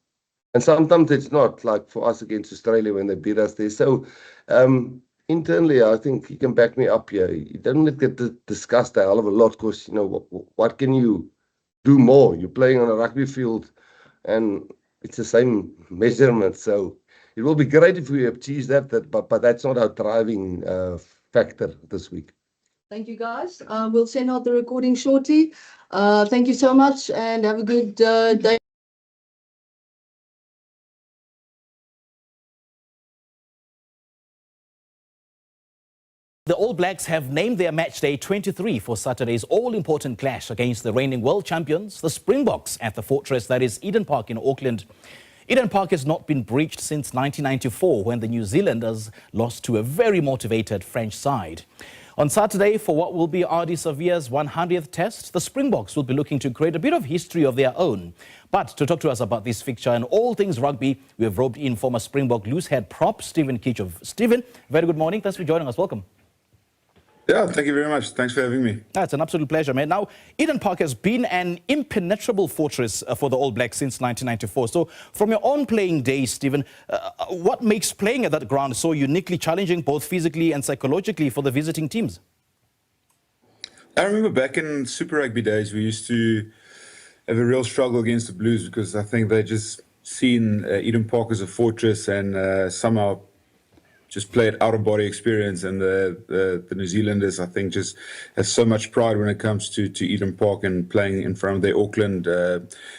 and sometimes it's not, like for us against Australia when they beat us there. So internally, I think you can back me up here. You don't get discussed a hell of a lot because, what can you do more? You're playing on a rugby field and it's the same measurement. So it will be great if we achieve that, but that's not our driving factor this week. Thank you, guys. We'll send out the recording shortly. Thank you so much and have a good day. The All Blacks have named their match day 23 for Saturday's all-important clash against the reigning world champions, the Springboks, at the fortress that is Eden Park in Auckland. Eden Park has not been breached since 1994 when the New Zealanders lost to a very motivated French side. On Saturday, for what will be Ardie Savea's 100th test, the Springboks will be looking to create a bit of history of their own. But to talk to us about this fixture and all things rugby, we have roped in former Springbok loosehead prop, Stephen Kitchov. Stephen, very good morning. Thanks for joining us. Welcome. Yeah, thank you very much. Thanks for having me. It's an absolute pleasure, man. Now, Eden Park has been an impenetrable fortress for the All Blacks since 1994. So, from your own playing days, Stephen, what makes playing at that ground so uniquely challenging, both physically and psychologically, for the visiting teams? I remember back in Super Rugby days, we used to have a real struggle against the Blues because I think they just seen Eden Park as a fortress and somehow just played out of body experience. And the New Zealanders, I think, just have so much pride when it comes to Eden Park and playing in front of their Auckland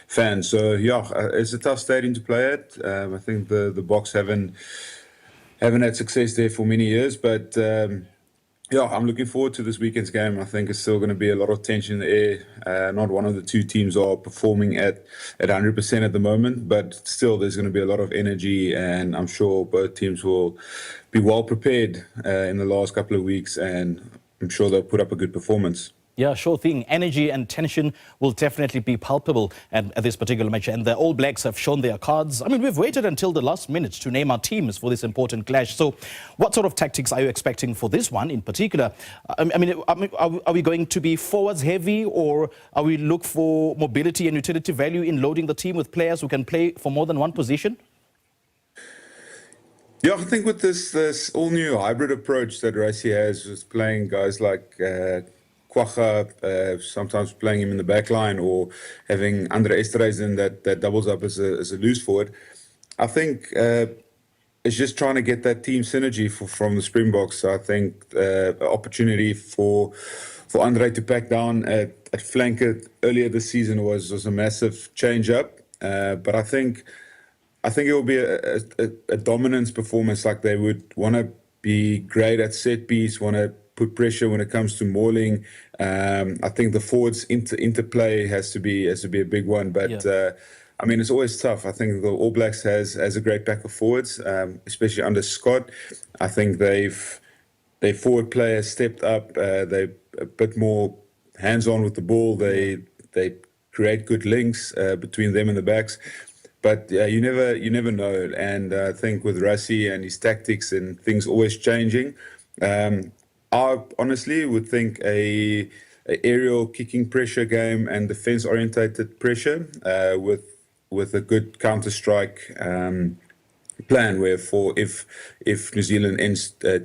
fans. So yeah, it's a tough stadium to play at. I think the Boks haven't had success there for many years, but yeah, I'm looking forward to this weekend's game. I think it's still going to be a lot of tension in the air. Not one of the two teams are performing at 100% at the moment, but still there's going to be a lot of energy, and I'm sure both teams will be well prepared in the last couple of weeks, and I'm sure they'll put up a good performance. Yeah, sure thing. Energy and tension will definitely be palpable at this particular match. And the All Blacks have shown their cards. I mean, we've waited until the last minute to name our teams for this important clash. So what sort of tactics are you expecting for this one in particular? Are we going to be forwards heavy, or are we look for mobility and utility value in loading the team with players who can play for more than one position? Yeah, I think with this all-new hybrid approach that Rassie has, with playing guys like Kwacha, sometimes playing him in the back line, or having Andre Esterhuizen that doubles up as a loose forward. I think it's just trying to get that team synergy from the Springboks. So I think opportunity for Andre to pack down at flanker earlier this season was a massive change up. But I think it will be a dominance performance. Like, they would want to be great at set piece, want to put pressure when it comes to mauling. I think the forwards interplay has to be a big one. But I mean, it's always tough. I think the All Blacks has a great pack of forwards, especially under Scott. I think their forward players stepped up. They're a bit more hands-on with the ball. They create good links between them and the backs. But you never know. And I think with Rassie and his tactics and things always changing, I honestly would think a aerial kicking pressure game and defense-orientated pressure with a good counter-strike plan, where if New Zealand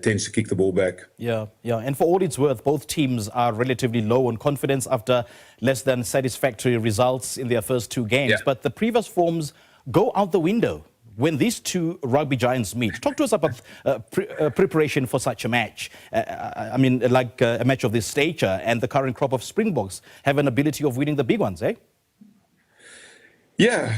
tends to kick the ball back. Yeah. And for all it's worth, both teams are relatively low on confidence after less than satisfactory results in their first two games. Yeah. But the previous forms go out the window when these two rugby giants meet. Talk to us about preparation for such a match. I mean, like a match of this stature, and the current crop of Springboks have an ability of winning the big ones, eh? Yeah,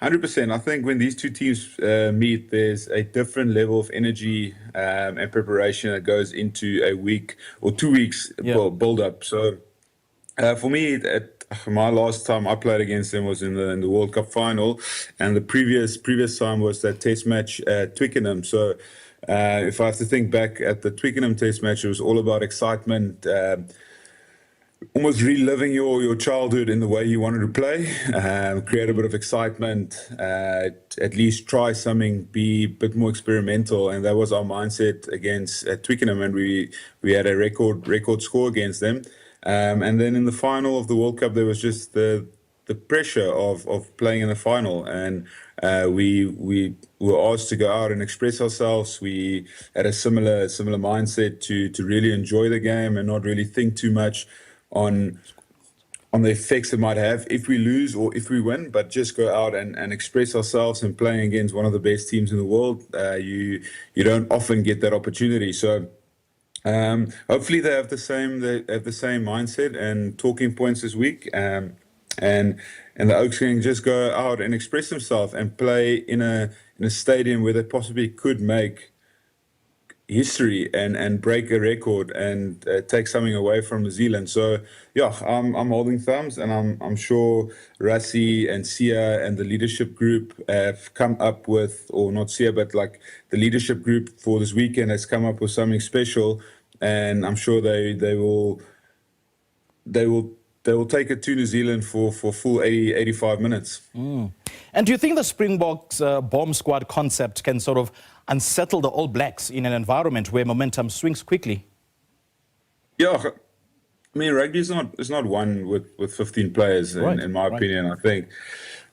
100%. I think when these two teams meet, there's a different level of energy and preparation that goes into a week or 2 weeks build-up. So for me, my last time I played against them was in the World Cup final, and the previous time was that test match at Twickenham. So if I have to think back at the Twickenham test match, it was all about excitement, almost reliving your childhood in the way you wanted to play, create a bit of excitement, at least try something, be a bit more experimental. And that was our mindset against Twickenham, and we had a record score against them. And then in the final of the World Cup, there was just the pressure of playing in the final, and we were asked to go out and express ourselves. We had a similar mindset to really enjoy the game and not really think too much on the effects it might have if we lose or if we win, but just go out and express ourselves. And playing against one of the best teams in the world, you don't often get that opportunity. So hopefully they have the same mindset and talking points this week, and the Oaks can just go out and express themselves and play in a stadium where they possibly could make history and break a record and take something away from New Zealand. So yeah, I'm holding thumbs, and I'm sure Rassie and Sia and the leadership group have come up with, or not Sia, but like the leadership group for this weekend has come up with something special, and I'm sure they will take it to New Zealand for full 85 minutes. And do you think the Springboks bomb squad concept can sort of unsettle the All Blacks in an environment where momentum swings quickly? Yeah, I mean, rugby is not won with 15 players, in my opinion.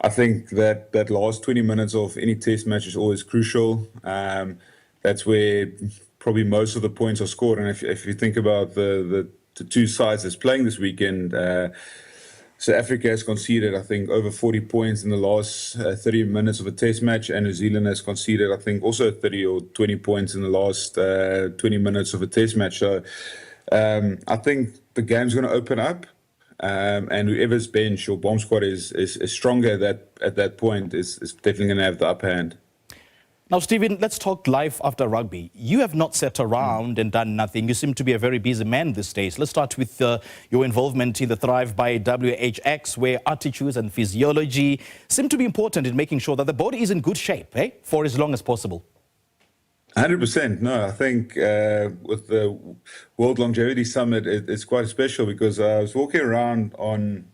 I think that last 20 minutes of any test match is always crucial. That's where probably most of the points are scored. And if you think about the two sides that's playing this weekend, South Africa has conceded, I think, over 40 points in the last 30 minutes of a test match, and New Zealand has conceded, I think, also 30 or 20 points in the last 20 minutes of a test match. So I think the game's going to open up, and whoever's bench or bomb squad is stronger at that point is definitely going to have the upper hand. Now, Stephen, let's talk life after rugby. You have not sat around and done nothing. You seem to be a very busy man these days. Let's start with your involvement in the Thrive by WHX, where attitudes and physiology seem to be important in making sure that the body is in good shape, for as long as possible. 100%. No, I think with the World Longevity Summit, it's quite special because I was walking around on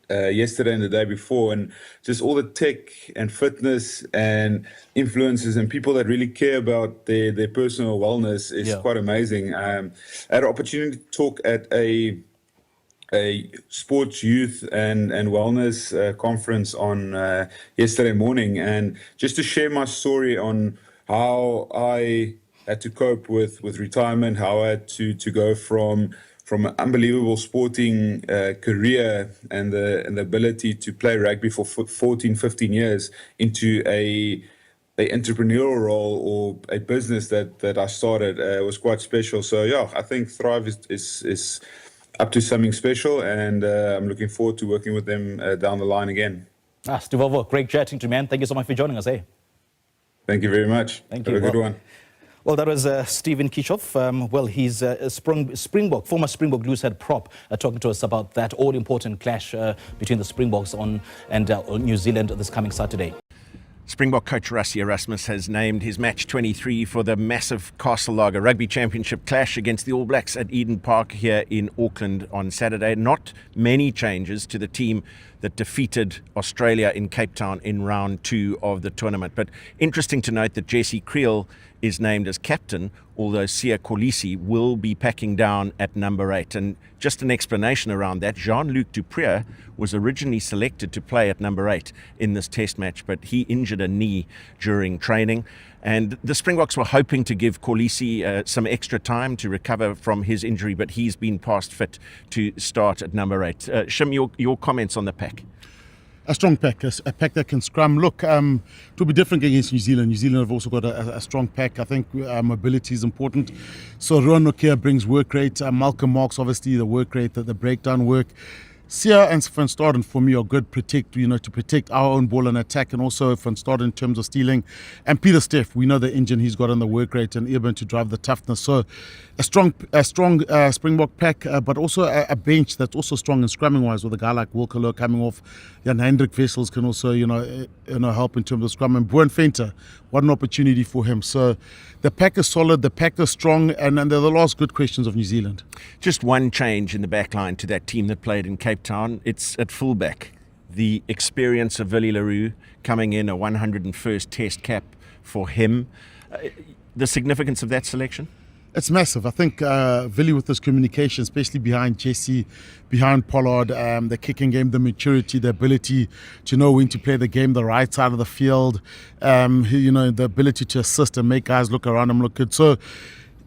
yesterday and the day before, and just all the tech and fitness and influencers and people that really care about their personal wellness is quite amazing. I had an opportunity to talk at a sports youth and wellness conference on yesterday morning, and just to share my story on how I had to cope with retirement, how I had to go from an unbelievable sporting career and the ability to play rugby for 14, 15 years into a entrepreneurial role or a business that I started was quite special. So yeah, I think Thrive is up to something special, and I'm looking forward to working with them down the line again. Stivovo, great chatting to you, man. Thank you so much for joining us. Thank you very much. Thank you. Have a good one. Well, that was Stephen Kishoff. He's a Springbok, former Springbok loosehead prop, talking to us about that all-important clash between the Springboks and New Zealand this coming Saturday. Springbok coach Ardie Savea has named his match 23 for the massive Castle Lager Rugby Championship clash against the All Blacks at Eden Park here in Auckland on Saturday. Not many changes to the team that defeated Australia in Cape Town in round 2 of the tournament. But interesting to note that Jesse Kriel is named as captain, although Siya Kolisi will be packing down at number 8. And just an explanation around that, Jean-Luc Dupré was originally selected to play at number 8 in this test match, but he injured a knee during training. And the Springboks were hoping to give Kolisi some extra time to recover from his injury, but he's been past fit to start at number 8. Shim, your comments on the pack? A strong pack, a pack that can scrum. Look, it will be different against New Zealand. New Zealand have also got a strong pack. I think mobility is important. So Ruan Nokia brings work rate. Malcolm Marks, obviously, the work rate, the breakdown work. Siya and Van Staden for me are good to protect our own ball and attack, and also Van Staden in terms of stealing. And Peter Steff, we know the engine he's got on the work rate, and Eben to drive the toughness. So a strong Springbok pack, but also a bench that's also strong in scrumming wise, with a guy like Wilkelo coming off. Jan Hendrik Wessels can also help in terms of scrum, and Boone Venter, what an opportunity for him. So the pack is solid, the pack is strong, and they're the last good questions of New Zealand. Just one change in the back line to that team that played in Cape Town. It's at fullback. The experience of Willie Leroux coming in, a 101st test cap for him. The significance of that selection? It's massive. I think Willie, with his communication, especially behind Jesse, behind Pollard, the kicking game, the maturity, the ability to know when to play the game, the right side of the field, the ability to assist and make guys look around him look good. So,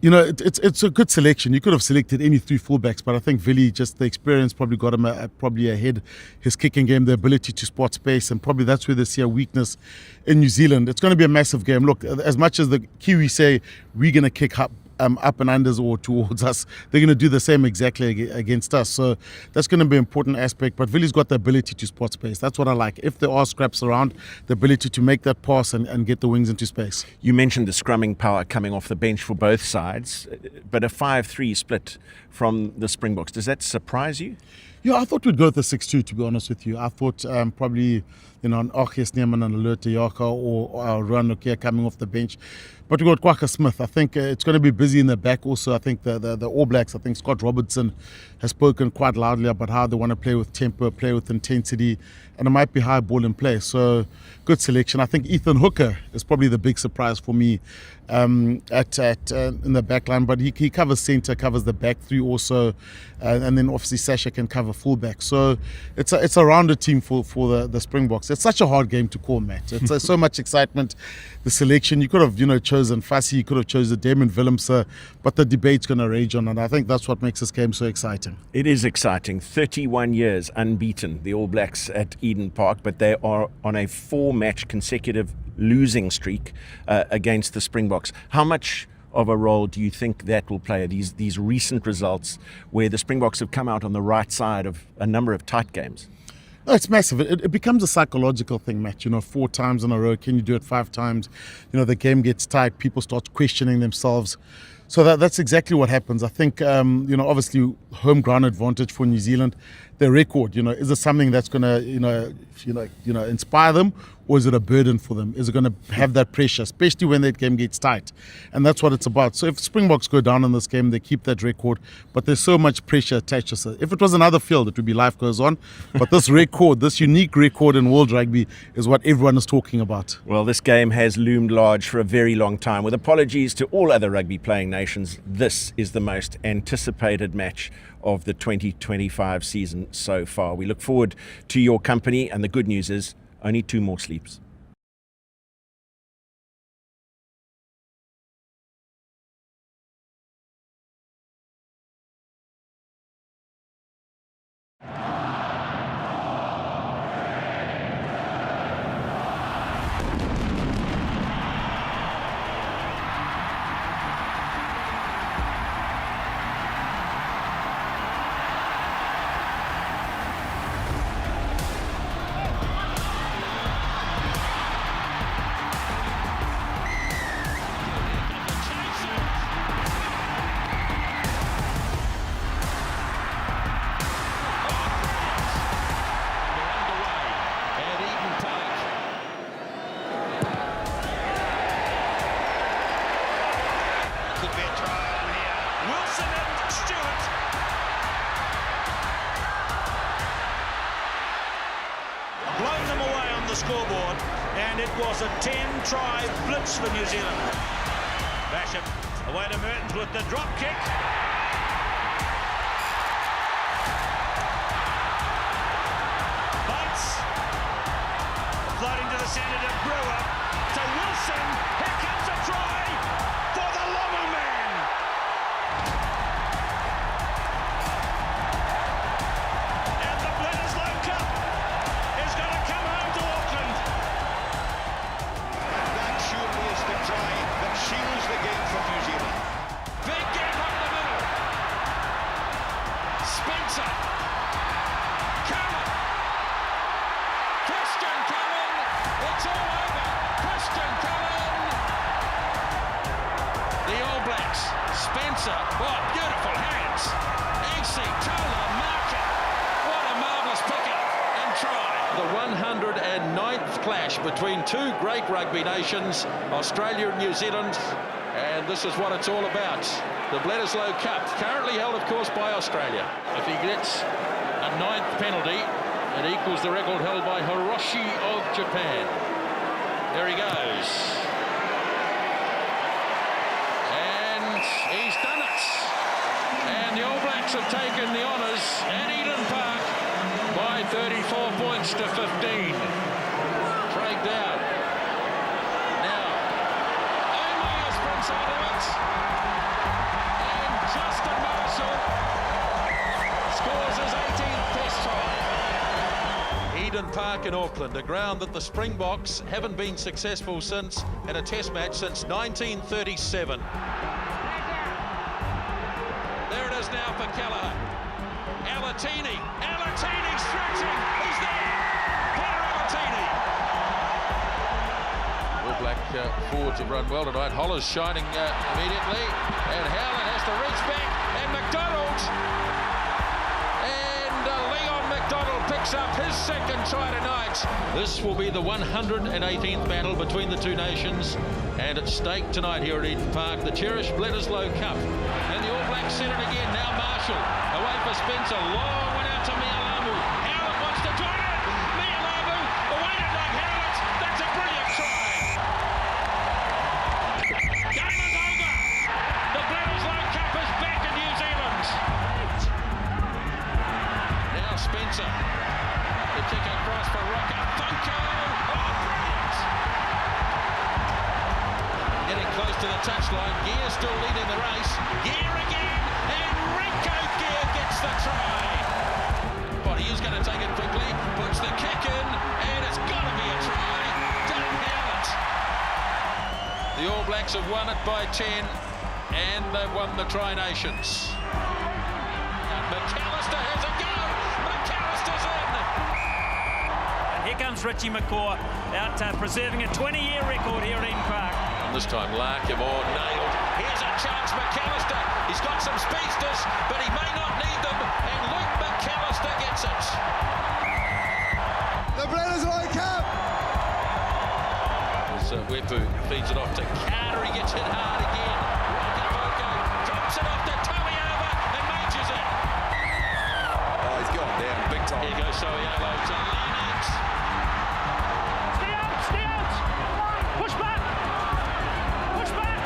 it's a good selection. You could have selected any 3 fullbacks, but I think Willie, just the experience probably got him probably ahead. His kicking game, the ability to spot space, and probably that's where they see a weakness in New Zealand. It's going to be a massive game. Look, as much as the Kiwis say we're going to kick up and unders or towards us, they're going to do the same exactly against us. So that's going to be an important aspect. But Willie's got the ability to spot space. That's what I like. If there are scraps around, the ability to make that pass and get the wings into space. You mentioned the scrumming power coming off the bench for both sides, but a 5-3 split from the Springboks, does that surprise you? Yeah, I thought we'd go with the 6-2, to be honest with you. I thought probably, an Archies Neyman and Alert Yaka or Ruan Nokia coming off the bench. But we got Kwaka Smith. I think it's going to be busy in the back also. I think the All Blacks, I think Scott Robertson has spoken quite loudly about how they want to play with tempo, play with intensity, and it might be high ball in play. So good selection. I think Ethan Hooker is probably the big surprise for me in the back line, but he covers centre, covers the back 3 also, and then obviously Sasha can cover fullback. So it's a rounded team for the Springboks. It's such a hard game to call, Matt. It's so much excitement. The selection, you could have, chosen Fassi, you could have chosen Damon Willemse, but the debate's going to rage on, and I think that's what makes this game so exciting. It is exciting. 31 years unbeaten, the All Blacks at Eden Park, but they are on a 4-match consecutive losing streak against the Springboks. How much of a role do you think that will play, these recent results where the Springboks have come out on the right side of a number of tight games? No, it's massive. It becomes a psychological thing, Matt. 4 times in a row. Can you do it 5 times? The game gets tight. People start questioning themselves. So that's exactly what happens. I think, obviously, home ground advantage for New Zealand. Their record, is it something that's going to, inspire them, or is it a burden for them? Is it going to have that pressure, especially when that game gets tight? And that's what it's about. So if Springboks go down in this game, they keep that record, but there's so much pressure attached to it. If it was another field, it would be life goes on. But this record, this unique record in world rugby is what everyone is talking about. Well, this game has loomed large for a very long time. With apologies to all other rugby playing nations, this is the most anticipated match of the 2025 season so far. We look forward to your company, and the good news is only 2 more sleeps. Blown them away on the scoreboard, and it was a 10-try blitz for New Zealand. Basham away to Mertens with the drop kick. Bunts floating to the centre to Brewer, to Wilson. Here comes a try for the Lomu man. And the Bledisloe Cup is going to come home to Auckland. That surely is the try that shields the game from New Zealand. Big game up the middle. Spencer. Cullen. Christian Cullen. It's all over. Christian Cullen. The All Blacks. Spencer. What beautiful hands. Easy. Tola. Marker. What a marvellous pickup and try. The 109th clash between 2 great rugby nations, Australia and New Zealand, and this is what it's all about. The Bledisloe Cup, currently held, of course, by Australia. If he gets a 9th penalty, it equals the record held by Hiroshi of Japan. There he goes. And he's done it. And the All Blacks have taken the honours at Eden Park by 34 points to 15. Craig down. Now, only a sprint side of it. And Justin Marshall scores his 18th test try. Eden Park in Auckland, a ground that the Springboks haven't been successful since in a test match since 1937. There it is now for Kelleher. Alatini stretching, he's there, Peter Alatini. All Black forwards have run well tonight. Holler's shining immediately, and Howland has to reach back, and McDonald, and Leon McDonald picks up his 2nd try tonight. This will be the 118th battle between the 2 nations, and at stake tonight here at Eden Park, the cherished Bledisloe Cup. And the All Blacks set it again, now Marshall, away for Spencer, long one out to Mialamu. Howard wants to join it, Mialamu, awaited like Howard, that's a brilliant try. Game is over, the Bledisloe Cup is back in New Zealand. Now Spencer, the kick across for Rocker, Funko, to the touchline. Gear still leading the race. Gear again, and Rico Gear gets the try. But he is going to take it quickly, puts the kick in, and it's got to be a try. Don't have it. The All Blacks have won it by 10, and they've won the Tri-Nations. McAllister has a go. McAllister's in. And here comes Richie McCaw out preserving a 20-year record here at Eden Park. And this time Larkimore nailed. Here's a chance, McAllister. He's got some speedsters, but he may not need them. And Luke McAllister gets it. The Blenheim's White Cup. So Wepu feeds it off to Carter. He gets hit hard again. Boko drops it off to Toiava and Majors it. Oh, he's gone down big time. Here goes Soialo to Lennox. Stay out! Push back! Push back!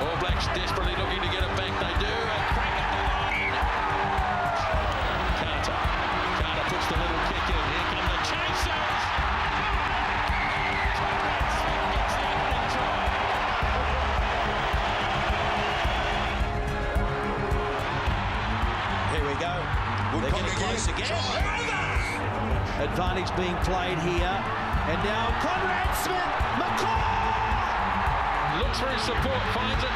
All Blacks desperately looking to get it back. They do. A crack at the line. Carter puts the little kick in. Here come the chasers. Here we go. They're getting close again. Advantage being played here. And now Conrad Smith, McCaw! Looks for his support, finds it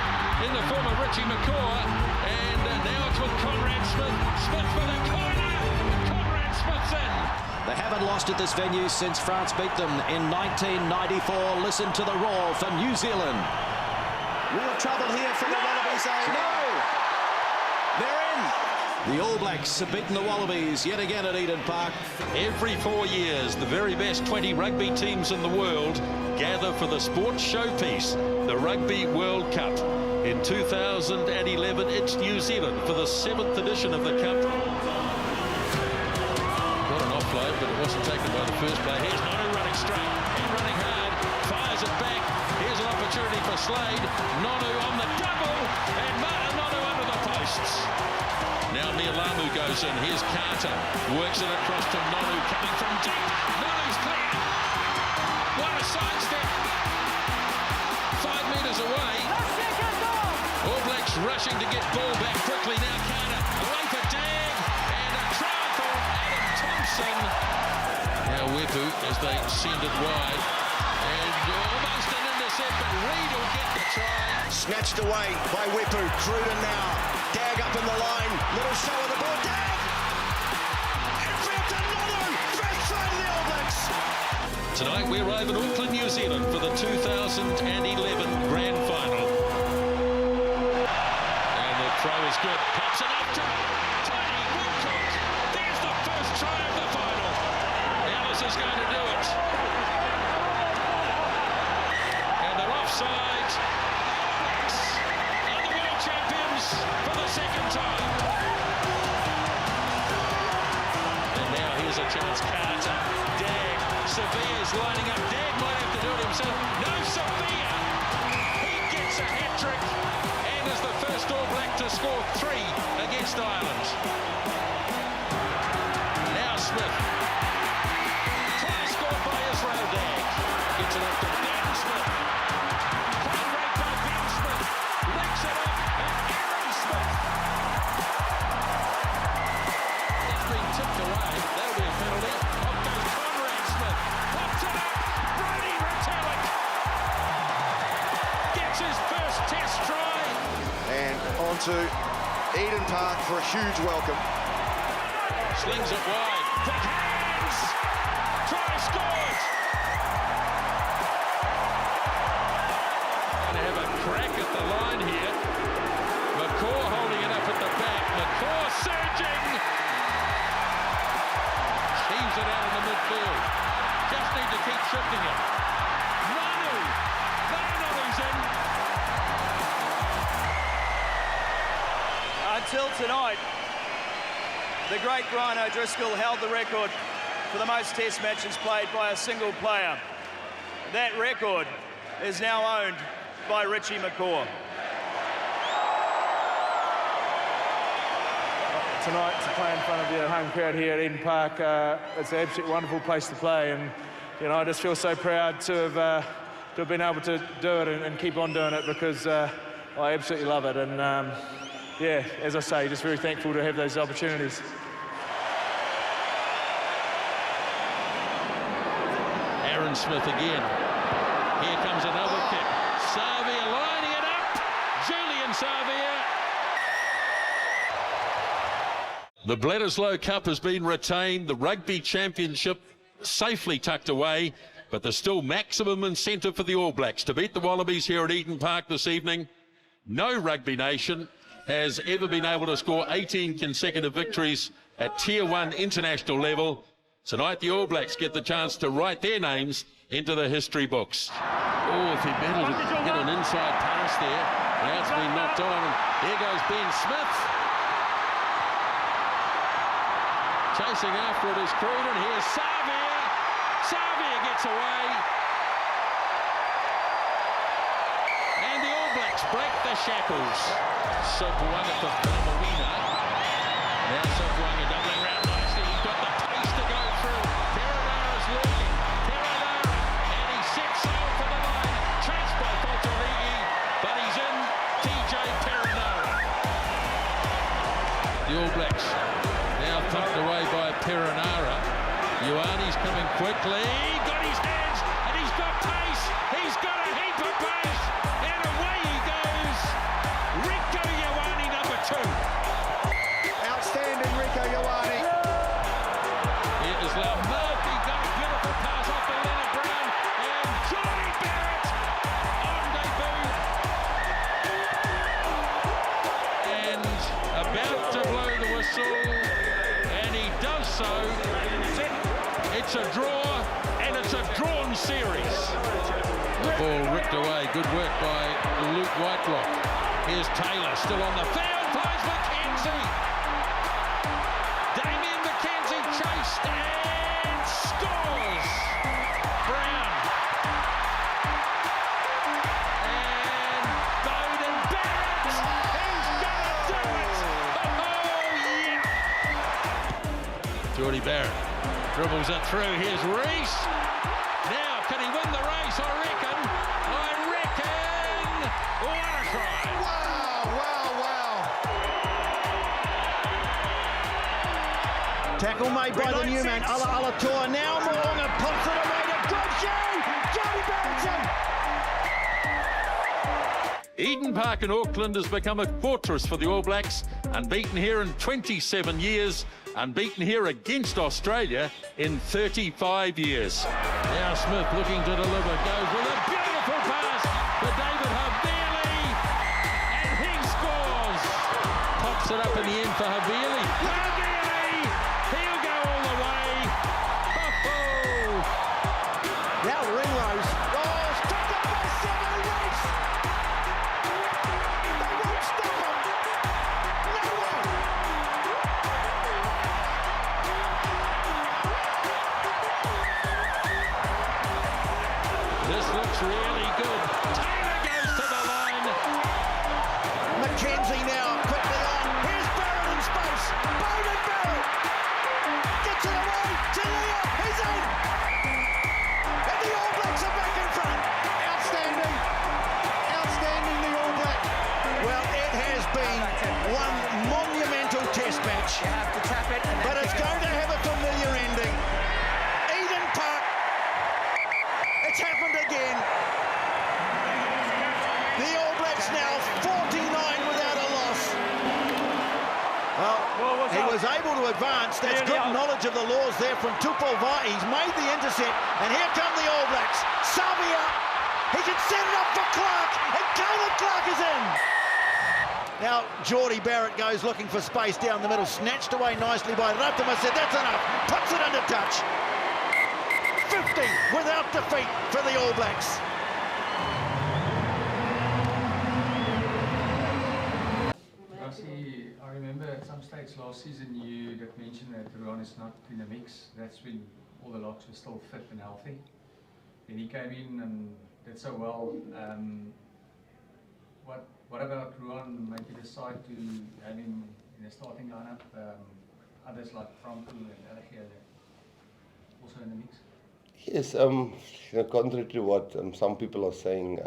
in the form of Richie McCaw. And now it's with Conrad Smith. Smith for the corner. Conrad Smith's in. They haven't lost at this venue since France beat them in 1994. Listen to the roar for New Zealand. Real trouble here from the Wallabies. No! They're in. The All Blacks have beaten the Wallabies yet again at Eden Park. Every 4 years, the very best 20 rugby teams in the world gather for the sports showpiece, the Rugby World Cup. In 2011, it's New Zealand for the 7th edition of the Cup. Got an offload, but it wasn't taken by the first player. Here's Nonu running straight and running hard, fires it back. Here's an opportunity for Slade. Nonu on the double, and Martin Nonu under the posts. Now Nialamu goes in. Here's Carter. Works it across to Nonu coming from deep. Nonu's clear. What a sidestep. 5 metres away. All Blacks rushing to get ball back quickly. Now Carter away for Dag. And a try for Adam Thompson. Now Wepu as they send it wide. And almost an intercept, but Reid will get the try. Snatched away by Wepu. Cruden now. Dag up in the line. Little show of the ball. Dag! Infield to Nonu. First try to the All Blacks. Tonight we arrive in Auckland, New Zealand for the 2011 Grand Final. And the throw is good. Pops it up to Tony Woodcock. There's the first try of the final. Ellis is going to do it. And they're offside. And the world champions for the second time. And now here's a chance. Carter. Dag. Savea's lining up. Dag might have to do it himself. No, Savea. He gets a hat-trick and is the first All Black to score 3 against Ireland. Now Smith. Try scored by Israel Dag. Gets it up to Ben Smith. Play break by Ben Smith. Links it up and Aaron Smith. It's been tipped away. That'll be a penalty. Up goes Conrad Smith. Pops it up. Brody Retallick gets his first test try. And on to Eden Park for a huge welcome. Slings it wide. Quick hands. Try scored. Going to have a crack at the line here. McCaw holding it up at the back. McCaw surging. Heaves it out in the midfield. Just need to keep shifting it. Nonu. Nonu's in. Until tonight, the great Brian O'Driscoll held the record for the most test matches played by a single player. That record is now owned by Richie McCaw. Tonight to play in front of your home crowd here at Eden Park, it's an absolutely wonderful place to play, and I just feel so proud to have have been able to do it and keep on doing it, because I absolutely love it. And yeah, as I say, just very thankful to have those opportunities. Aaron Smith again. Here comes another kick. Savea lining it up. Julian Savea. The Bledisloe Cup has been retained. The Rugby Championship safely tucked away, but there's still maximum incentive for the All Blacks to beat the Wallabies here at Eden Park this evening. No rugby nation has ever been able to score 18 consecutive victories at Tier 1 international level. Tonight the All Blacks get the chance to write their names into the history books. Oh, if he managed to get an inside pass there. Now it's been knocked on, and here goes Ben Smith. Chasing after it is Cruden. Here's Savea. Savea gets away. And the All Blacks break the shackles. Sopuanga to Famawina. Now Sopuanga doubling round nicely. He's got the pace to go through. Perenara's looking. Perenara. And he sets sail for the line. Chased by Fotorigi. But he's in. TJ Perenara. The All Blacks now thumped away by Perenara. Ioane's coming quickly. Got his hands, and he's got pace. He's got a heap of pace, and away he goes. Rico Ioane, number 2. Outstanding, Rico Ioane. Here is Lau Murphy, got a beautiful pass off to Leonard Brown, and Johnny Barrett on debut. And about to blow the whistle. Does so. It's a draw, and it's a drawn series. The ball ripped away. Good work by Luke Whitelock. Here's Taylor still on the field. Finds McKenzie. Damien McKenzie chased and scores. Brown. And Bowden Barrett. He's going to do it. Geordie Barrett dribbles it through. Here's Reese. Now, can he win the race? I reckon. What a try. Wow. Tackle made by the new man, Alatoa. Now Moonga pops it away to Goshu. Johnny Barrett. Eden Park in Auckland has become a fortress for the All Blacks. Unbeaten here in 27 years. Unbeaten here against Australia in 35 years. Now Smith looking to deliver, goes with a beautiful pass to David Havili, and he scores. Pops it up in the end for Havili. Havili, he'll go all the way. Ho-ho. Now Ringrose. Oh, stopped up by 7 Reese. They won't stop him. No one. This looks really good. Taylor goes to the line. McKenzie now quickly on. Here's Barrett in space. Bowden Barrett gets it away to Leo. He's in. And the All Blacks are back in front. Outstanding. Outstanding, the All Blacks. Well, it has been one monumental test match. You have to tap it. But it's going to have a familiar ending. Eden Park. It's happened again. The All Blacks now 49 without a loss. Well, he was able to advance. That's good knowledge of the laws there from Tupolva. He's made the intercept, and here come the All Blacks. Savea, he can set it up for Clark, and Caleb Clark is in. Now Geordie Barrett goes looking for space down the middle, snatched away nicely by Ratama. Said that's enough, puts it under touch. 50 without defeat for the All Blacks. Rassie, I remember at some stage last season you did mention that Ruan is not in the mix. That's when all the locks were still fit and healthy. Then he came in and did so well. What about Ruan made you decide to have him in the starting lineup? Others like Franco and Alegia also in the mix? Yes, contrary to what some people are saying,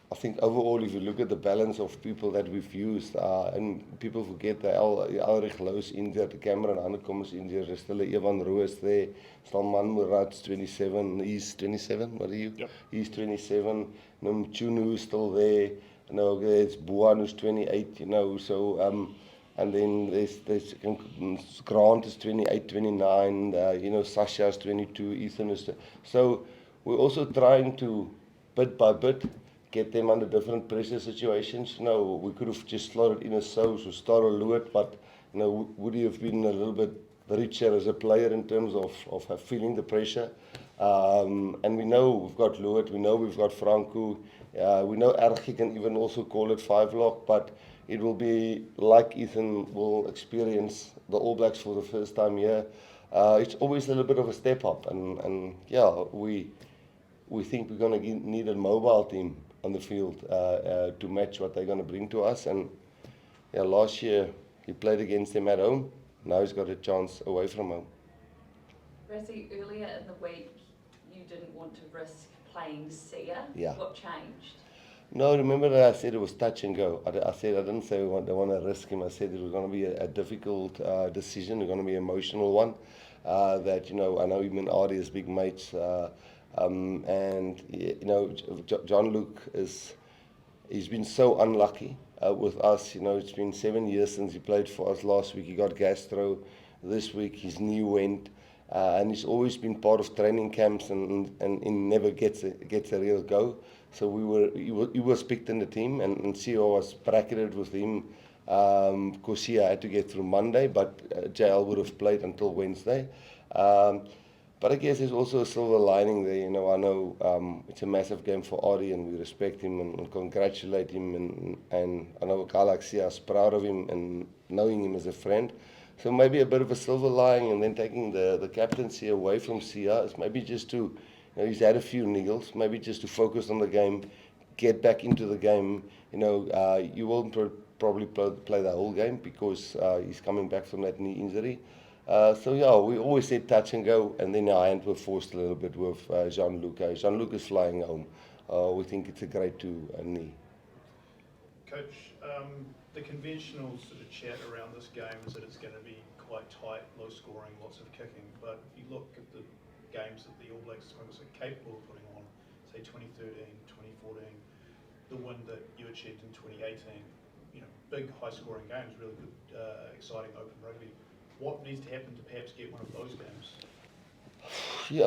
I think overall, if you look at the balance of people that we've used, and people forget the Ulrich Louw's injured, the Cameron Hanekom is injured, there's still a Evan Roos there, Salman Murat's 27, he's 27, what are you? Yep. He's 27, Mchunu is still there, it's Buan who's 28, so, and then there's Grant is 28, 29, Sasha's 22, Ethan is, so we're also trying to, bit by bit, get them under different pressure situations. We could have just slotted in a Sous or Star or Lewitt, but would he have been a little bit richer as a player in terms of feeling the pressure? And we know we've got Lewitt, we know we've got Franco, we know Ardie can even also call it 5-lock, but it will be like Ethan will experience the All Blacks for the first time here. It's always a little bit of a step up, and yeah, we think we're going to need a mobile team on the field to match what they're going to bring to us. And yeah, last year he played against them at home. Now he's got a chance away from home. Rassie, earlier in the week you didn't want to risk playing Sia. Yeah. What changed? No, remember that I said it was touch and go. I said I didn't say I want to risk him. I said it was going to be a difficult decision. It's going to be an emotional one. That I know him and Ardie as big mates. And John-Luc he's been so unlucky with us. It's been 7 years since he played for us. Last week he got gastro. This week his knee went, and he's always been part of training camps and he never gets a real go. So he was picked in the team, and Sia was bracketed with him because Sia had to get through Monday, but JL would have played until Wednesday. But I guess there's also a silver lining there. I know it's a massive game for Ardie, and we respect him and congratulate him. And I know a guy like Sia is proud of him and knowing him as a friend. So maybe a bit of a silver lining, and then taking the captaincy away from Sia is maybe just to, he's had a few niggles, maybe just to focus on the game, get back into the game. You won't probably play the whole game because he's coming back from that knee injury. So yeah, we always said touch and go, and then our hand were forced a little bit with Jean-Luc. Jean-Luc is flying home. We think it's a grade 2 knee. Coach, the conventional sort of chat around this game is that it's going to be quite tight, low scoring, lots of kicking. But if you look at the games that the All Blacks are capable of putting on, say 2013, 2014, the win that you achieved in 2018, big high scoring games, really good, exciting open rugby. What needs to happen to perhaps get one of those games? Yeah,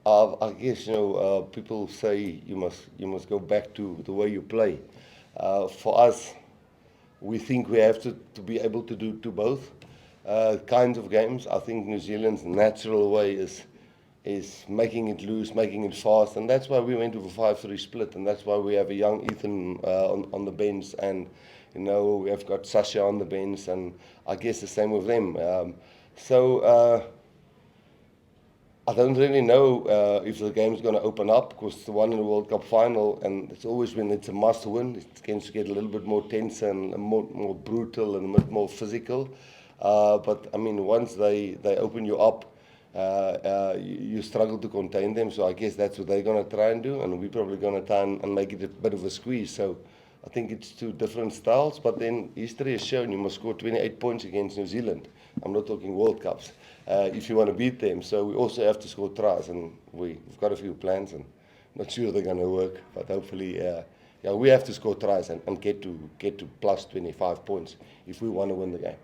I guess people say you must go back to the way you play. For us, we think we have to be able to do both kinds of games. I think New Zealand's natural way is making it loose, making it fast, and that's why we went with a 5-3 split, and that's why we have a young Ethan on the bench, and we have got Sasha on the bench, and I guess the same with them. So I don't really know if the game's going to open up, because it's the one in the World Cup final, and it's always when it's a must-win, it tends to get a little bit more tense and more brutal and a bit more physical. But I mean, once they open you up, you struggle to contain them. So I guess that's what they're going to try and do, and we're probably going to try and make it a bit of a squeeze. So I think it's two different styles, but then history has shown you must score 28 points against New Zealand. I'm not talking World Cups, if you want to beat them. So we also have to score tries, and we've got a few plans, and not sure they're going to work, but hopefully, we have to score tries and get to plus 25 points if we want to win the game.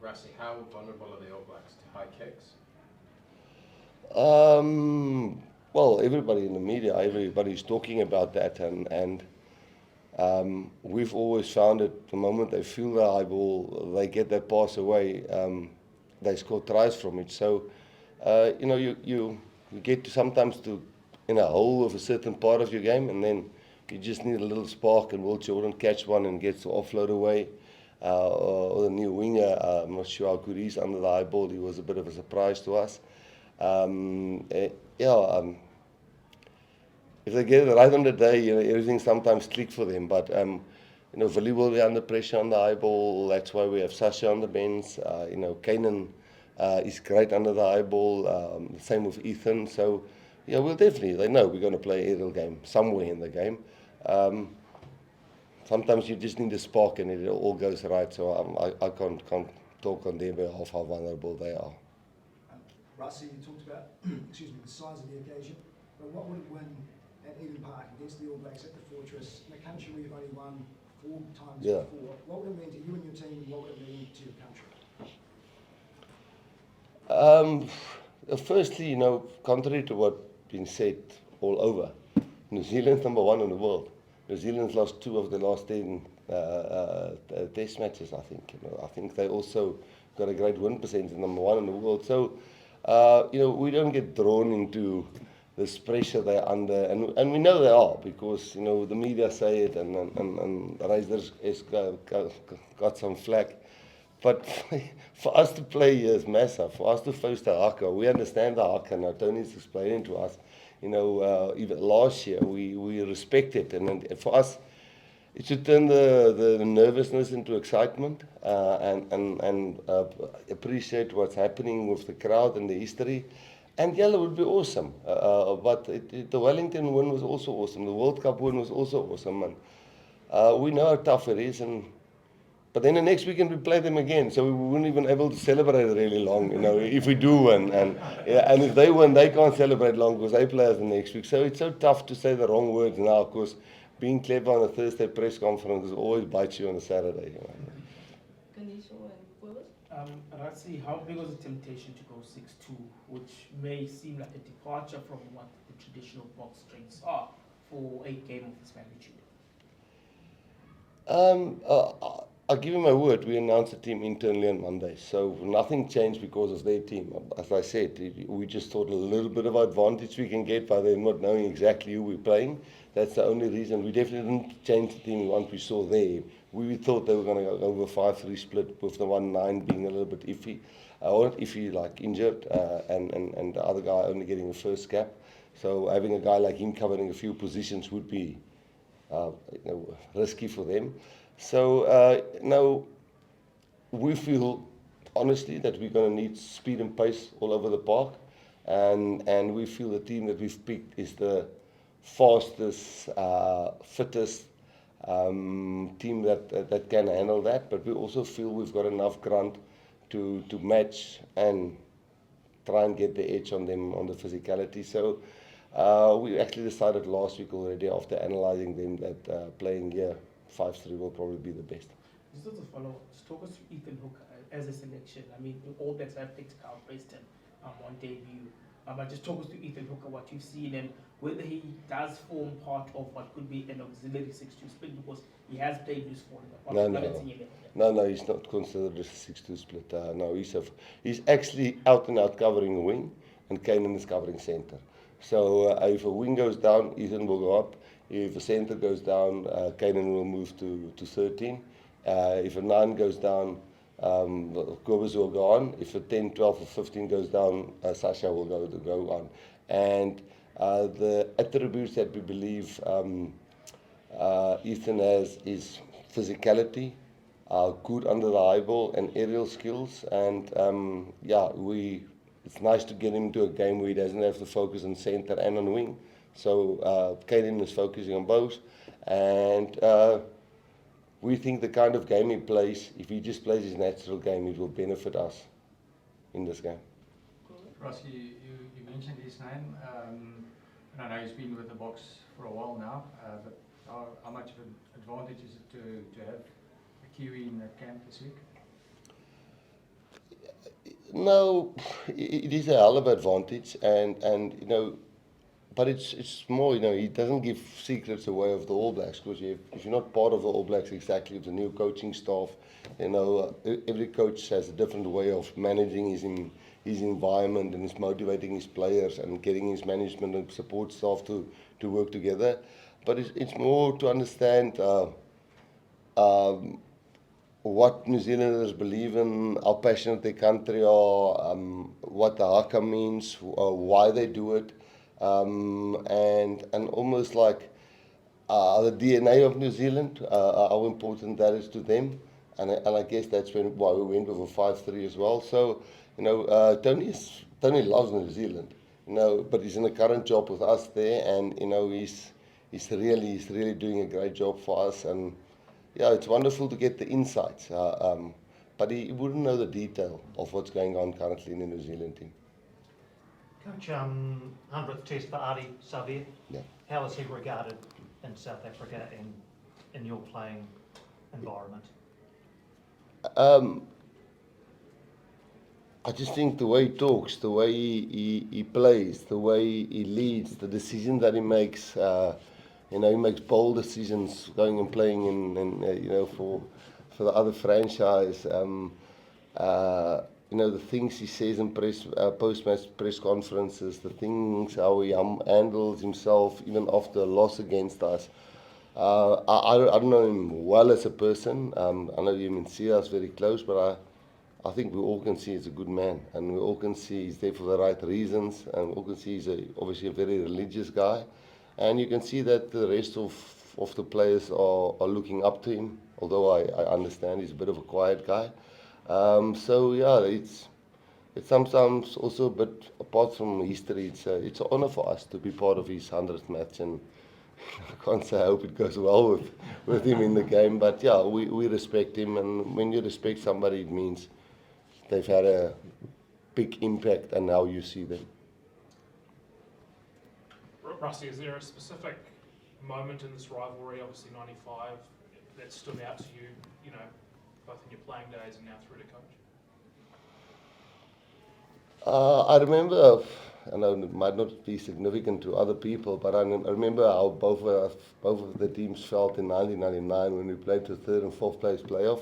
Rassie, how vulnerable are the All Blacks to high kicks? Well, everybody in the media, everybody's talking about that, and we've always found it, the moment they feel the high ball, they get that pass away, they score tries from it. So, you get sometimes in a hole of a certain part of your game, and then you just need a little spark, and Will Jordan catch one and gets to offload away. Or the new winger, I'm not sure how good he's under the high ball. He was a bit of a surprise to us. If they get it right on the day, everything sometimes clicks for them. But Willie will be under pressure on the high ball. That's why we have Sasha on the bench. Kanan He's great under the high ball. Same with Ethan. So, yeah, we'll definitely, they know we're going to play an aerial game somewhere in the game. Sometimes you just need a spark and it all goes right. So I can't talk on their behalf how vulnerable they are. Rusty, you talked about excuse me, the size of the occasion, but what would it win at Eden Park against the All Blacks at the Fortress, in a country where you've only won 4 times before? What would it mean to you and your team, and what would it mean to your country? Firstly, you know, contrary to what's been said all over, New Zealand's number 1 in the world. New Zealand's lost 2 of the last 10 test matches, I think. You know, I think they also got a great win percentage, number 1 in the world. So, you know, we don't get drawn into this pressure they're under, and we know they are, because, you know, the media say it, and Reisler has got some flack. But for us to play here is massive. For us to face the haka, we understand the haka now. Tony's explaining to us, you know, even last year we respect it, and for us, it should turn the nervousness into excitement, and appreciate what's happening with the crowd and the history. And yeah, it would be awesome. But the Wellington win was also awesome. The World Cup win was also awesome. And we know how tough it is. But then the next weekend we play them again, so we wouldn't even able to celebrate really long, you know, if we do win. And if they win, they can't celebrate long because they play us the next week. So it's so tough to say the wrong words now, because being clever on a Thursday press conference always bites you on a Saturday. You know. Ratsi, how big was the temptation to go 6-2, which may seem like a departure from what the traditional box strengths are for a game of this magnitude? I'll give you my word, we announced the team internally on Monday, so nothing changed because of their team. As I said, we just thought a little bit of advantage we can get by them not knowing exactly who we're playing. That's the only reason. We definitely didn't change the team once we saw them. We thought they were going to go over 5-3 split, with the 1-9 being a little bit iffy. Or not iffy, like injured, and the other guy only getting the first cap. So having a guy like him covering a few positions would be risky for them. So now we feel honestly that we're going to need speed and pace all over the park, and we feel the team that we've picked is the fastest, fittest team that can handle that. But we also feel we've got enough grunt to match and try and get the edge on them on the physicality. So we actually decided last week already, after analysing them, that playing here 5-3 will probably be the best. Just as a follow-up, talk us through Ethan Hooker as a selection. I mean, all Blacks have picked Carl Preston on debut. But just talk us through Ethan Hooker, what you've seen, and whether he does form part of what could be an auxiliary 6-2 split, because he has played loose for him. No, he's not considered a 6-2 split. No, he's actually out and out covering a wing, and Kanan is covering centre. So if a wing goes down, Ethan will go up. If a centre goes down, Kanan will move to 13. If a 9 goes down, Kobus will go on. If a 10, 12 or 15 goes down, Sasha will go on. And the attributes that we believe Ethan has is physicality, good under the high ball, and aerial skills. And it's nice to get him to a game where he doesn't have to focus on centre and on wing. So Kaden is focusing on both, and we think the kind of game he plays, if he just plays his natural game, it will benefit us in this game. Ross, you mentioned his name, and I know he's been with the Boks for a while now, but how much of an advantage is it to have a Kiwi in the camp this week? No, it is a hell of an advantage, and you know, but it's more, you know, he doesn't give secrets away of the All Blacks, because if you're not part of the All Blacks exactly, with the new coaching staff, you know, every coach has a different way of managing his environment, and is motivating his players and getting his management and support staff to work together. But it's more to understand what New Zealanders believe in, how passionate their country are, what the haka means, why they do it. And almost like the DNA of New Zealand, how important that is to them, and I guess that's why we went with a 5-3 as well. So Tony loves New Zealand, but he's in a current job with us there, and he's really doing a great job for us, and yeah, it's wonderful to get the insights. But he wouldn't know the detail of what's going on currently in the New Zealand team. Coach, 100th test for Ardie Savea. Yeah. How is he regarded in South Africa and in your playing environment? I just think the way he talks, the way he plays, the way he leads, the decision that he makes, he makes bold decisions going and playing in for the other franchise. The things he says in post-match press conferences, the things how he handles himself even after a loss against us. I don't know him well as a person. I know him and see us very close, but I think we all can see he's a good man, and we all can see he's there for the right reasons, and we all can see he's obviously a very religious guy, and you can see that the rest of the players are looking up to him, although I understand he's a bit of a quiet guy. So yeah, it's sometimes also, but apart from history, it's an honor for us to be part of his 100th match, and I can't say I hope it goes well with him in the game, but yeah, we respect him, and when you respect somebody, it means they've had a big impact on how you see them. Rusty, is there a specific moment in this rivalry, obviously 95, that stood out to you, both in your playing days and now through to coach? I remember, I know it might not be significant to other people, but I remember how both of the teams felt in 1999 when we played the third and fourth place playoff.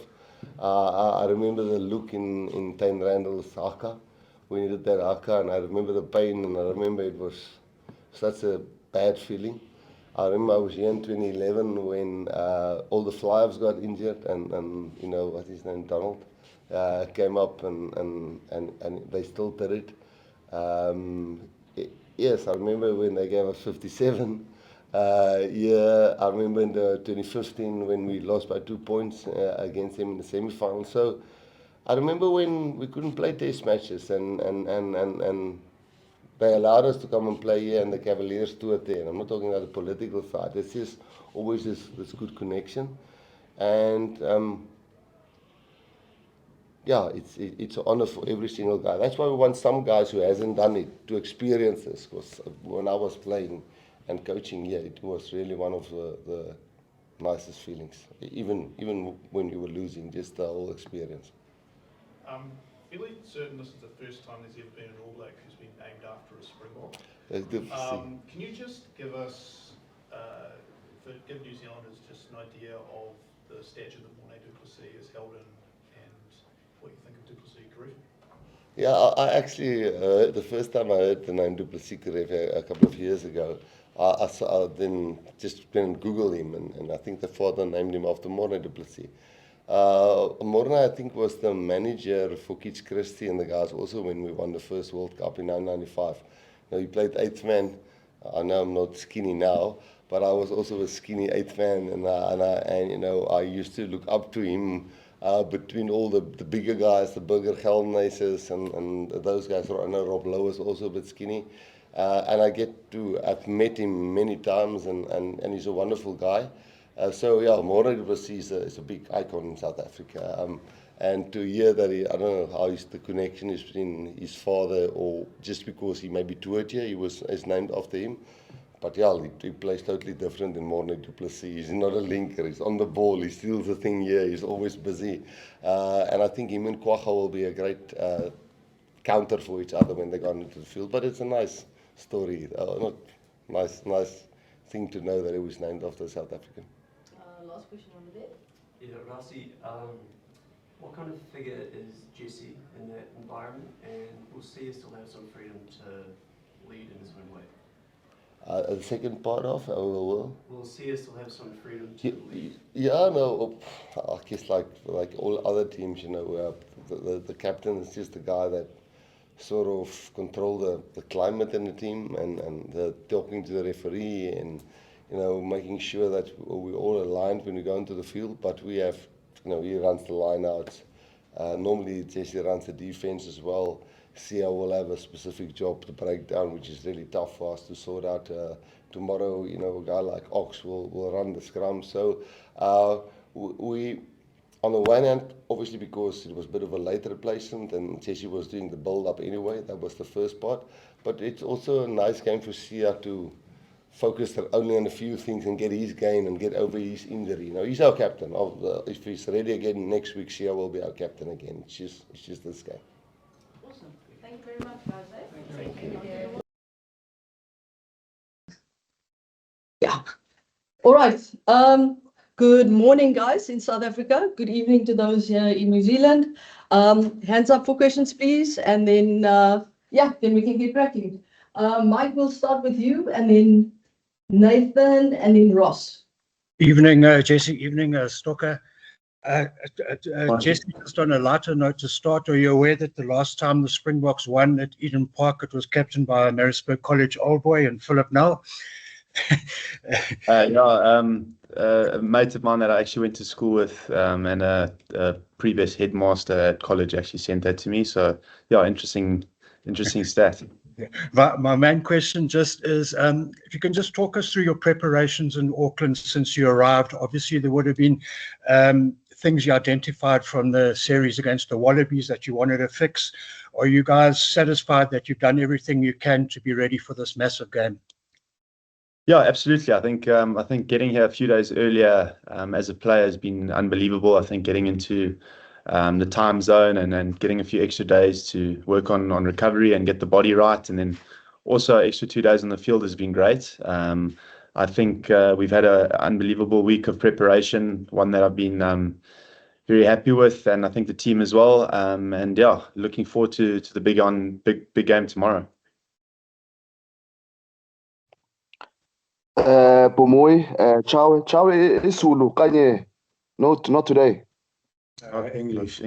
I remember the look in Tyne Randall's haka when he did that haka, and I remember the pain, and I remember it was such a bad feeling. I remember I was here in 2011 when all the flyers got injured, and what's his name, Donald, came up and they still did it. Yes, I remember when they gave us 57. I remember in the 2015 when we lost by 2 points against them in the semi-final. So I remember when we couldn't play test matches and they allowed us to come and play here, and the Cavaliers toured there. And I'm not talking about the political side. There's just always this good connection, and it's an honor for every single guy. That's why we want some guys who hasn't done it to experience this. Because when I was playing and coaching here, it was really one of the nicest feelings. Even when you were losing, just the whole experience. Fairly certain this is the first time there's ever been an All Black who's been named after a Springbok. It's good to see. Can you just give us, give New Zealanders just an idea of the statue that Morné du Plessis is held in, and what you think of du Plessis' career? Yeah, I actually the first time I heard the name du Plessis a couple of years ago, I then just went and Googled him, and I think the father named him after Morné du Plessis. Morné, I think, was the manager for Kitch Christie and the guys also when we won the first World Cup in 1995. He played 8th man. I know I'm not skinny now, but I was also a skinny 8th man, and I used to look up to him between all the bigger guys, the Burger Gelneses and those guys. I know Rob Lowe was also a bit skinny, and I've met him many times, and he's a wonderful guy. Morné du Plessis is a big icon in South Africa, and to hear that I don't know how the connection is between his father, or just because he maybe toured here, is named after him. But he plays totally different than Morné du Plessis. He's not a linker. He's on the ball. He steals the thing here. He's always busy, and I think him and Kwagga will be a great counter for each other when they go into the field. But it's a nice story, nice thing to know that it was named after a South African. Last question over there. Yeah, Rasi, what kind of figure is Jesse in that environment, and will Sia still have some freedom to lead in his own way? The second part of will Sia still have some freedom to lead? Yeah, no, I guess like all other teams, the captain is just the guy that sort of control the climate in the team, and talking to the referee, and making sure that we're all aligned when we go into the field. But we have, he runs the lineouts, Normally, Jesse runs the defense as well. Sia will have a specific job to break down, which is really tough for us to sort out. Tomorrow, you know, a guy like Ox will run the scrum. So we, on the one hand, obviously because it was a bit of a late replacement and Jesse was doing the build-up anyway, that was the first part. But it's also a nice game for Sia to focus only on a few things and get his game and get over his injury. You know, he's our captain. If he's ready again next week, Sia will be our captain again. It's just this game. Awesome. Thank you very much, guys. Thank you. Yeah. All right. Good morning, guys, in South Africa. Good evening to those here in New Zealand. Hands up for questions, please. And then, then we can get cracking. Mike, we'll start with you, and then Nathan, and then Ross. Evening, Jesse. Evening, Stocker. Jesse, just on a lighter note to start, are you aware that the last time the Springboks won at Eden Park, it was captained by a Maritzburg College old boy and Philip Nell? A mate of mine that I actually went to school with and a previous headmaster at college actually sent that to me. So, yeah, interesting stat. My main question just is, if you can just talk us through your preparations in Auckland since you arrived. Obviously, there would have been things you identified from the series against the Wallabies that you wanted to fix. Are you guys satisfied that you've done everything you can to be ready for this massive game? Yeah, absolutely. I think getting here a few days earlier as a player has been unbelievable. I think getting into the time zone and then getting a few extra days to work on recovery and get the body right, and then also extra 2 days on the field has been great. I think we've had an unbelievable week of preparation, one that I've been very happy with, and I think the team as well. And yeah, looking forward to the big game tomorrow. Pomoy, ciao Isulu, kanye. No, not today. English.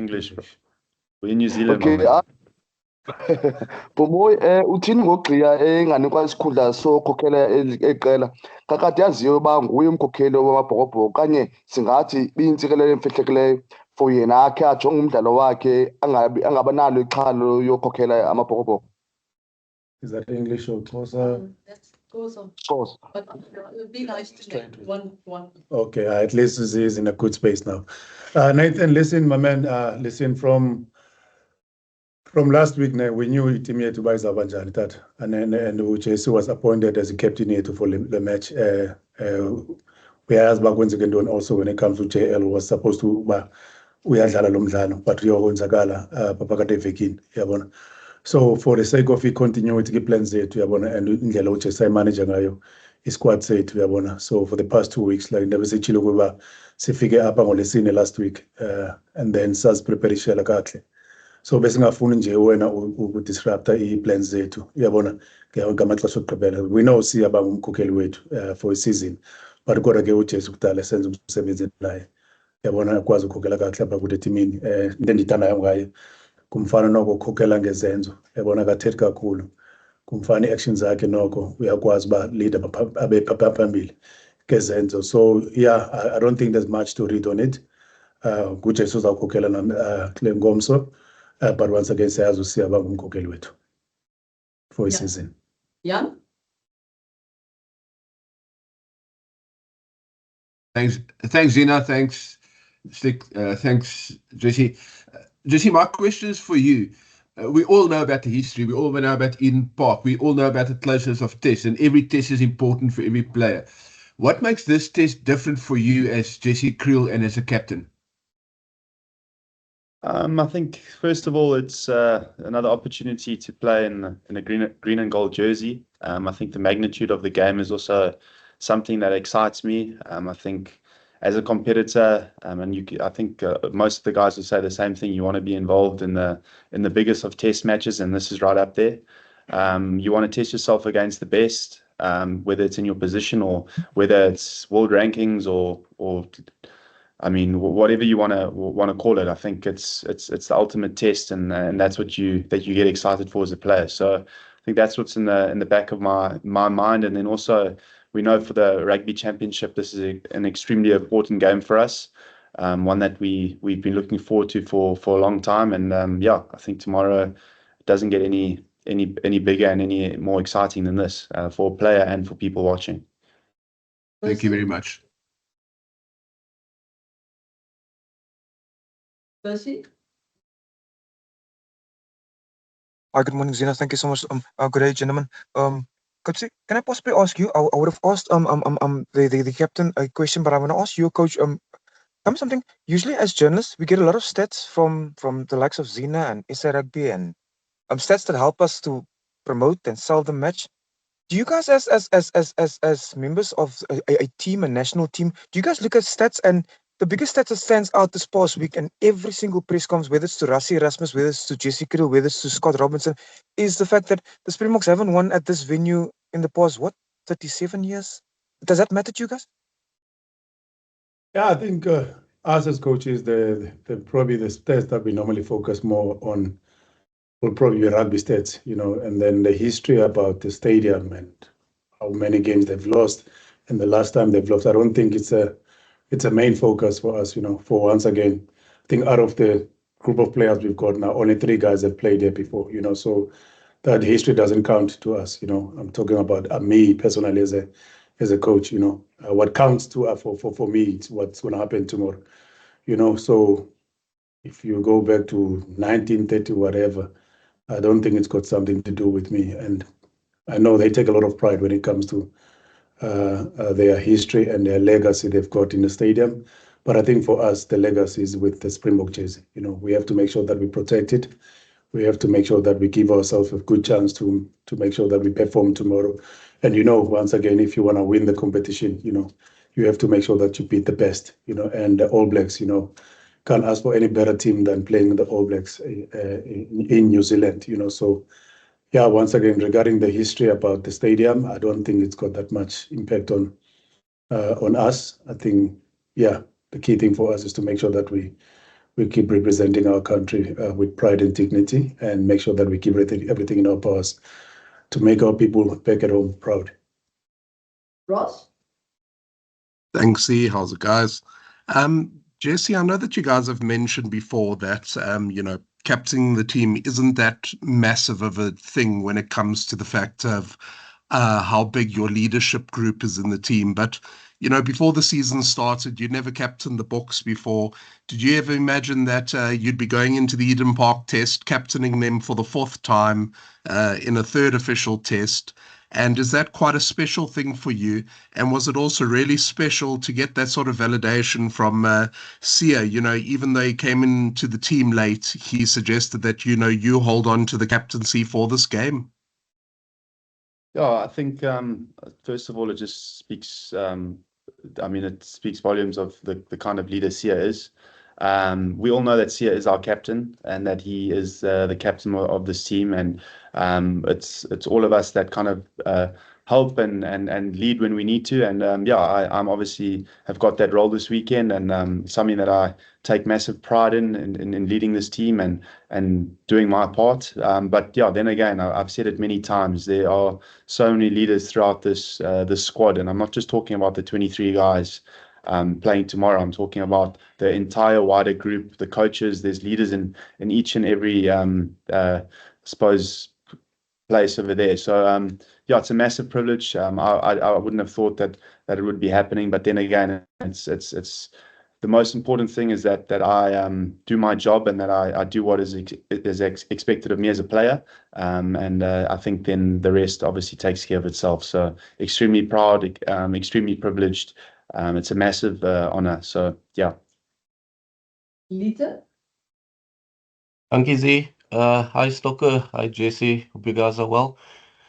We're in New Zealand. Okay. Pomoy, uthini ngogqiya enganikwa isikhundla sokhokhela eqela. Kakade yaziyo uba nguye umkhokheli wamabhokobhoko kanye singathi biyintsikelelo emfihlekileyo for yena akhe ajonge umdlalo wakhe angabanalo ixhalo yokhokhela amabhokobhoko. Is that English or Xhosa? That's Xhosa. Xhosa. But it would be nice to know one. Okay, at least he's in a good space now. Nathan, listen, my man, listen, from last week, we knew team here to buy Zabanjani that, and Jesse was appointed as a captain here for the match. Whereas back when second also when it comes to JL was supposed to uyadlala lo mdlalo, but uyawonzakala phakathi evekini, yabona. So for the sake of continuity plans zethu, yabona, and indlela uJesse manager ngayo isquad sethu, yabona. So for the past 2 weeks, like never sechilo kuba sifike apha ngolesine last week, and then sas preparation kahle. So besingafuni nje wena udisrupta i-plans zethu, yabona, ngamaxesha okugqibela. We know siyaba umkhokheli wethu for a season, but kodwa ke uJesse kudala senze umsebenzi naye, yabona, akwazi ukhokhela kahle apha kude etimini. Into endiyithandayo ngaye kumfana noko ukhokhela ngezenzo, yabona, akathethi kakhulu. Kumfana i-actions zakhe noko uyakwazi uba leader abe phambili ngezenzo. So yeah, I don't think there's much to read on it. nguJesse uzawukhokhela kule ngomso. But once again, siyazi usiyaba ngumkhokheli wethu for a season. Jan? Thanks, Zina. Thanks, Slick. Thanks, Jesse. Jesse, my question is for you. We all know about the history. We all know about Eden Park. We all know about the closeness of tests, and every test is important for every player. What makes this test different for you as Jesse Kriel and as a captain? I think first of all, it's another opportunity to play in a green and gold jersey. I think the magnitude of the game is also something that excites me. I think as a competitor, I think most of the guys will say the same thing. You want to be involved in the biggest of test matches, and this is right up there. You want to test yourself against the best, whether it's in your position or whether it's world rankings or I mean, whatever you want to call it. I think it's the ultimate test, and that's what you get excited for as a player. So I think that's what's in the back of my mind. And then also we know for the rugby championship, this is an extremely important game for us. one that we've been looking forward to for a long time. And yeah, I think tomorrow doesn't get any bigger and any more exciting than this for a player and for people watching. Thank you very much. Percy? Hi, good morning, Zina. Thank you so much. Good day, gentlemen. Coach, can I possibly ask you? I would have asked the captain a question, but I want to ask you, Coach. Something. Usually, as journalists, we get a lot of stats from the likes of Zina and SA Rugby and stats that help us to promote and sell the match. Do you guys, as members of a team, a national team, do you guys look at stats? And the biggest stat that stands out this past week, and every single press conference, whether it's to Rassie Erasmus, whether it's to Jesse Kriel, whether it's to Scott Robinson, is the fact that the Springboks haven't won at this venue in the past, 37 years? Does that matter to you guys? Yeah, I think us as coaches, probably the stats that we normally focus more on will probably be rugby stats, and then the history about the stadium and how many games they've lost and the last time they've lost. I don't think it's a main focus for us, for once again. I think out of the group of players we've got now, only 3 guys have played there before, so that history doesn't count to us, I'm talking about me personally as a coach, what counts to for me, it's what's going to happen tomorrow, so if you go back to 1930, whatever, I don't think it's got something to do with me. And I know they take a lot of pride when it comes to their history and their legacy they've got in the stadium. But I think for us, the legacy is with the Springbok jersey. We have to make sure that we protect it. We have to make sure that we give ourselves a good chance to make sure that we perform tomorrow. And once again, if you want to win the competition, you have to make sure that you beat the best. And the All Blacks, can't ask for any better team than playing the All Blacks in New Zealand. So yeah, once again, regarding the history about the stadium, I don't think it's got that much impact on us. I think, yeah, the key thing for us is to make sure that we keep representing our country with pride and dignity, and make sure that we keep everything in our powers to make our people back at home proud. Ross? Thanks, E. How's it, guys? Jesse, I know that you guys have mentioned before that, captaining the team isn't that massive of a thing when it comes to the fact of how big your leadership group is in the team. But, before the season started, you never captained the Boks before. Did you ever imagine that you'd be going into the Eden Park test, captaining them for the 4th time in a 3rd official test? And is that quite a special thing for you? And was it also really special to get that sort of validation from Sia? Even though he came into the team late, he suggested that, you hold on to the captaincy for this game. Yeah, I think, first of all, it just speaks, it speaks volumes of the kind of leader Sia is. We all know that Sia is our captain and that he is the captain of this team. And it's all of us that kind of help and lead when we need to. And I'm obviously have got that role this weekend, and something that I take massive pride in leading this team and doing my part. But yeah, then again, I've said it many times, there are so many leaders throughout this squad, and I'm not just talking about the 23 guys playing tomorrow. I'm talking about the entire wider group, the coaches. There's leaders in each and every suppose place over there. So yeah, it's a massive privilege. I wouldn't have thought that it would be happening, but then again, it's the most important thing is that I do my job, and that I do what is expected of me as a player, and I think then the rest obviously takes care of itself. So extremely proud, extremely privileged. It's a massive honor. So yeah. Lita? Dankie Z. Hi Stokke, hi Jesse. Hope you guys are well.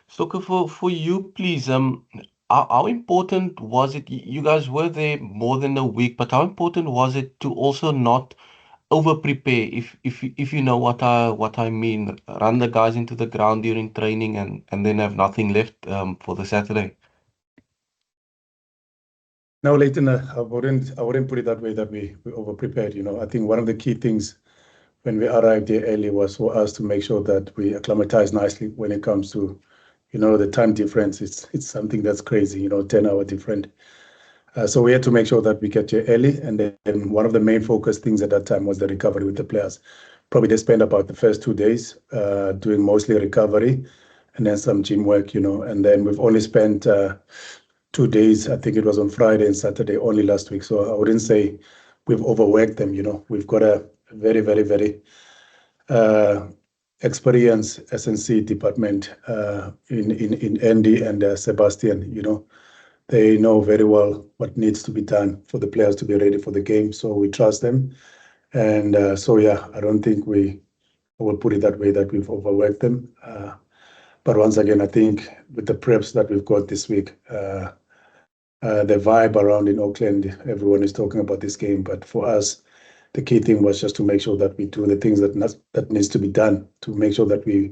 Stokke, for you, please. How important was it? You guys were there more than a week, but how important was it to also not over prepare? If you know what I mean, run the guys into the ground during training and then have nothing left for the Saturday. No, Leighton, I wouldn't put it that way, that we over prepared. I think one of the key things when we arrived here early was for us to make sure that we acclimatize nicely when it comes to, the time difference. It's something that's crazy, 10-hour different. So we had to make sure that we get here early. And then one of the main focus things at that time was the recovery with the players. Probably they spent about the first 2 days doing mostly recovery and then some gym work, and then we've only spent 2 days. I think it was on Friday and Saturday only last week. So I wouldn't say we've overworked them, We've got a very, very, very experienced SNC department in Andy and Sebastian, They know very well what needs to be done for the players to be ready for the game. So we trust them. And I don't think I will put it that way that we've overworked them. But once again, I think with the preps that we've got this week, the vibe around in Auckland, everyone is talking about this game. But for us, the key thing was just to make sure that we do the things that needs to be done to make sure that we're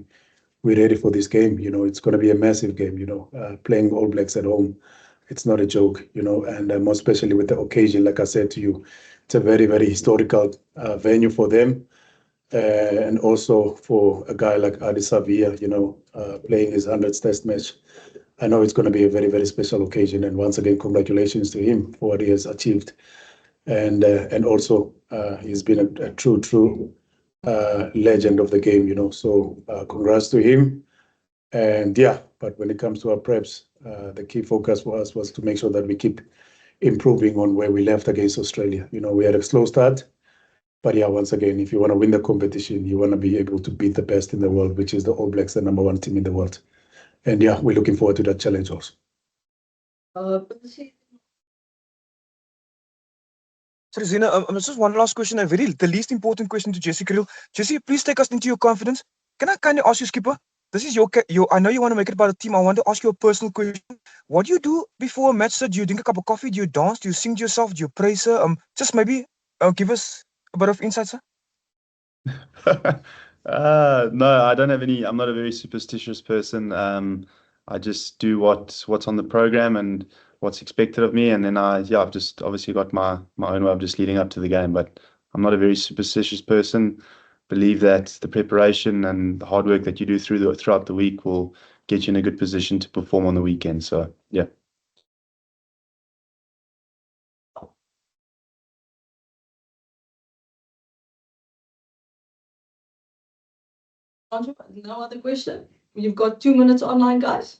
ready for this game. It's going to be a massive game, playing All Blacks at home. It's not a joke, and more especially with the occasion, like I said to you, it's a very, very historical venue for them. And also for a guy like Ardie Savea, playing his 100th test match. I know it's going to be a very, very special occasion. And once again, congratulations to him for what he has achieved. And also, he's been a true legend of the game, So congrats to him. And but when it comes to our preps, the key focus for us was to make sure that we keep improving on where we left against Australia. We had a slow start, but once again, if you want to win the competition, you want to be able to beat the best in the world, which is the All Blacks, the #1 team in the world. And we're looking forward to that challenge also. Sorry, Zina, just one last question, the least important question to Jesse Kriel. Jesse, please take us into your confidence. Can I kindly ask you, Skipper? This is your. I know you want to make it about the team. I want to ask you a personal question. What do you do before a match, sir? Do you drink a cup of coffee? Do you dance? Do you sing to yourself? Do you pray, sir? Just maybe give us a bit of insight, sir. No, I don't have any. I'm not a very superstitious person. I just do what's on the program and what's expected of me, and then I've just obviously got my own way of just leading up to the game. But I'm not a very superstitious person. Believe that the preparation and the hard work that you do throughout the week will get you in a good position to perform on the weekend. So yeah. No other question? You've got 2 minutes online, guys.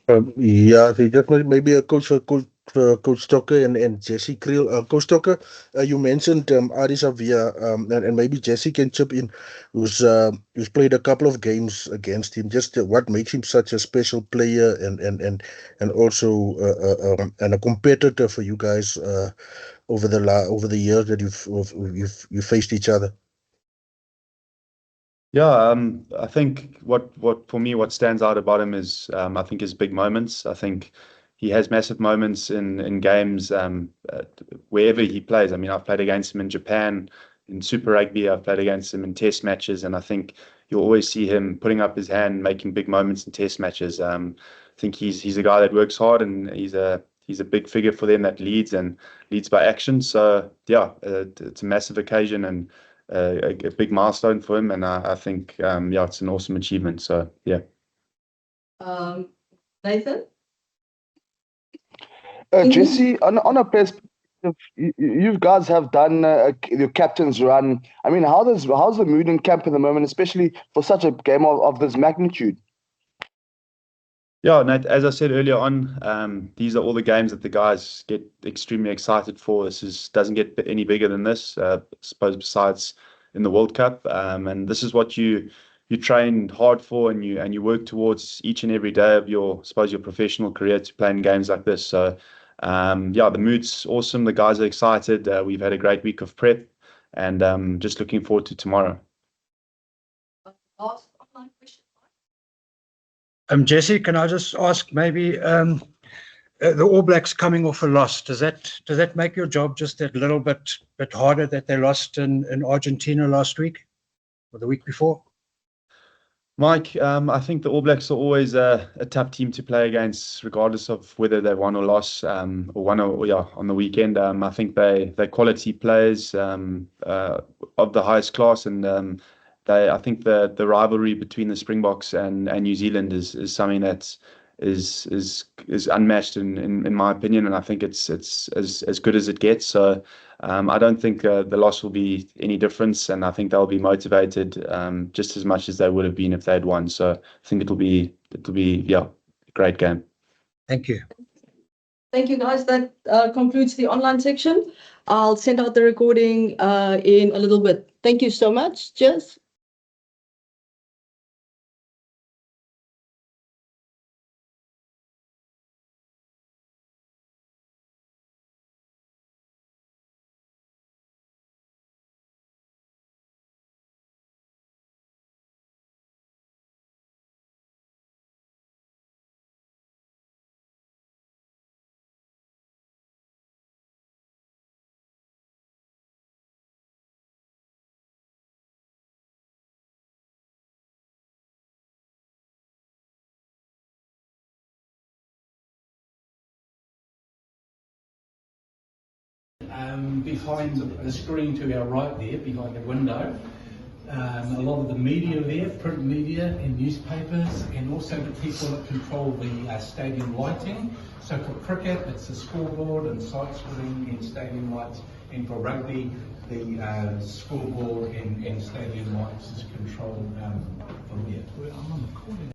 They just maybe a Coach Stocker and Jesse Kriel. Coach Stocker, you mentioned Ardie Savea, and maybe Jesse can chip in, who's played a couple of games against him. Just what makes him such a special player and also and a competitor for you guys over the years that you've faced each other. I think what stands out about him is I think his big moments. I think he has massive moments in games wherever he plays. I mean, I've played against him in Japan, in Super Rugby. I've played against him in Test matches, and I think you'll always see him putting up his hand, making big moments in Test matches. I think he's a guy that works hard, and he's a big figure for them that leads by action. So it's a massive occasion and a big milestone for him, and I think it's an awesome achievement. So Nathan? Jesse, on a perspective, you guys have done your captain's run. I mean, how's the mood in camp at the moment, especially for such a game of this magnitude? Nate, as I said earlier on, these are all the games that the guys get extremely excited for. Doesn't get any bigger than this, I suppose, besides in the World Cup. And this is what you train hard for, and you work towards each and every day of your professional career to play in games like this. So the mood's awesome. The guys are excited. We've had a great week of prep, and just looking forward to tomorrow. Jesse, can I just ask maybe the All Blacks coming off a loss, does that make your job just a little bit harder that they lost in Argentina last week or the week before? Mike, I think the All Blacks are always a tough team to play against, regardless of whether they won or lost, or won on the weekend. I think they're quality players of the highest class, and I think the rivalry between the Springboks and New Zealand is something that's is unmatched in my opinion, and I think it's as good as it gets. So I don't think the loss will be any difference, and I think they'll be motivated just as much as they would have been if they'd won. So I think it'll be a great game. Thank you. Thank you, guys. That concludes the online section. I'll send out the recording in a little bit. Thank you so much. Cheers. Behind the screen to our right there, behind the window, a lot of the media there, print media and newspapers, and also the people that control the stadium lighting. So for cricket, it's the scoreboard and sight splitting and stadium lights, and for rugby, the scoreboard and stadium lights is controlled from here. I'm on the corner.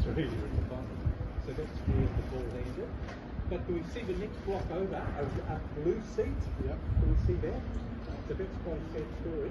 So that's where the ball landed. But do we see the next block over, a blue seat? Yeah. Do we see that? So that's quite a sad story.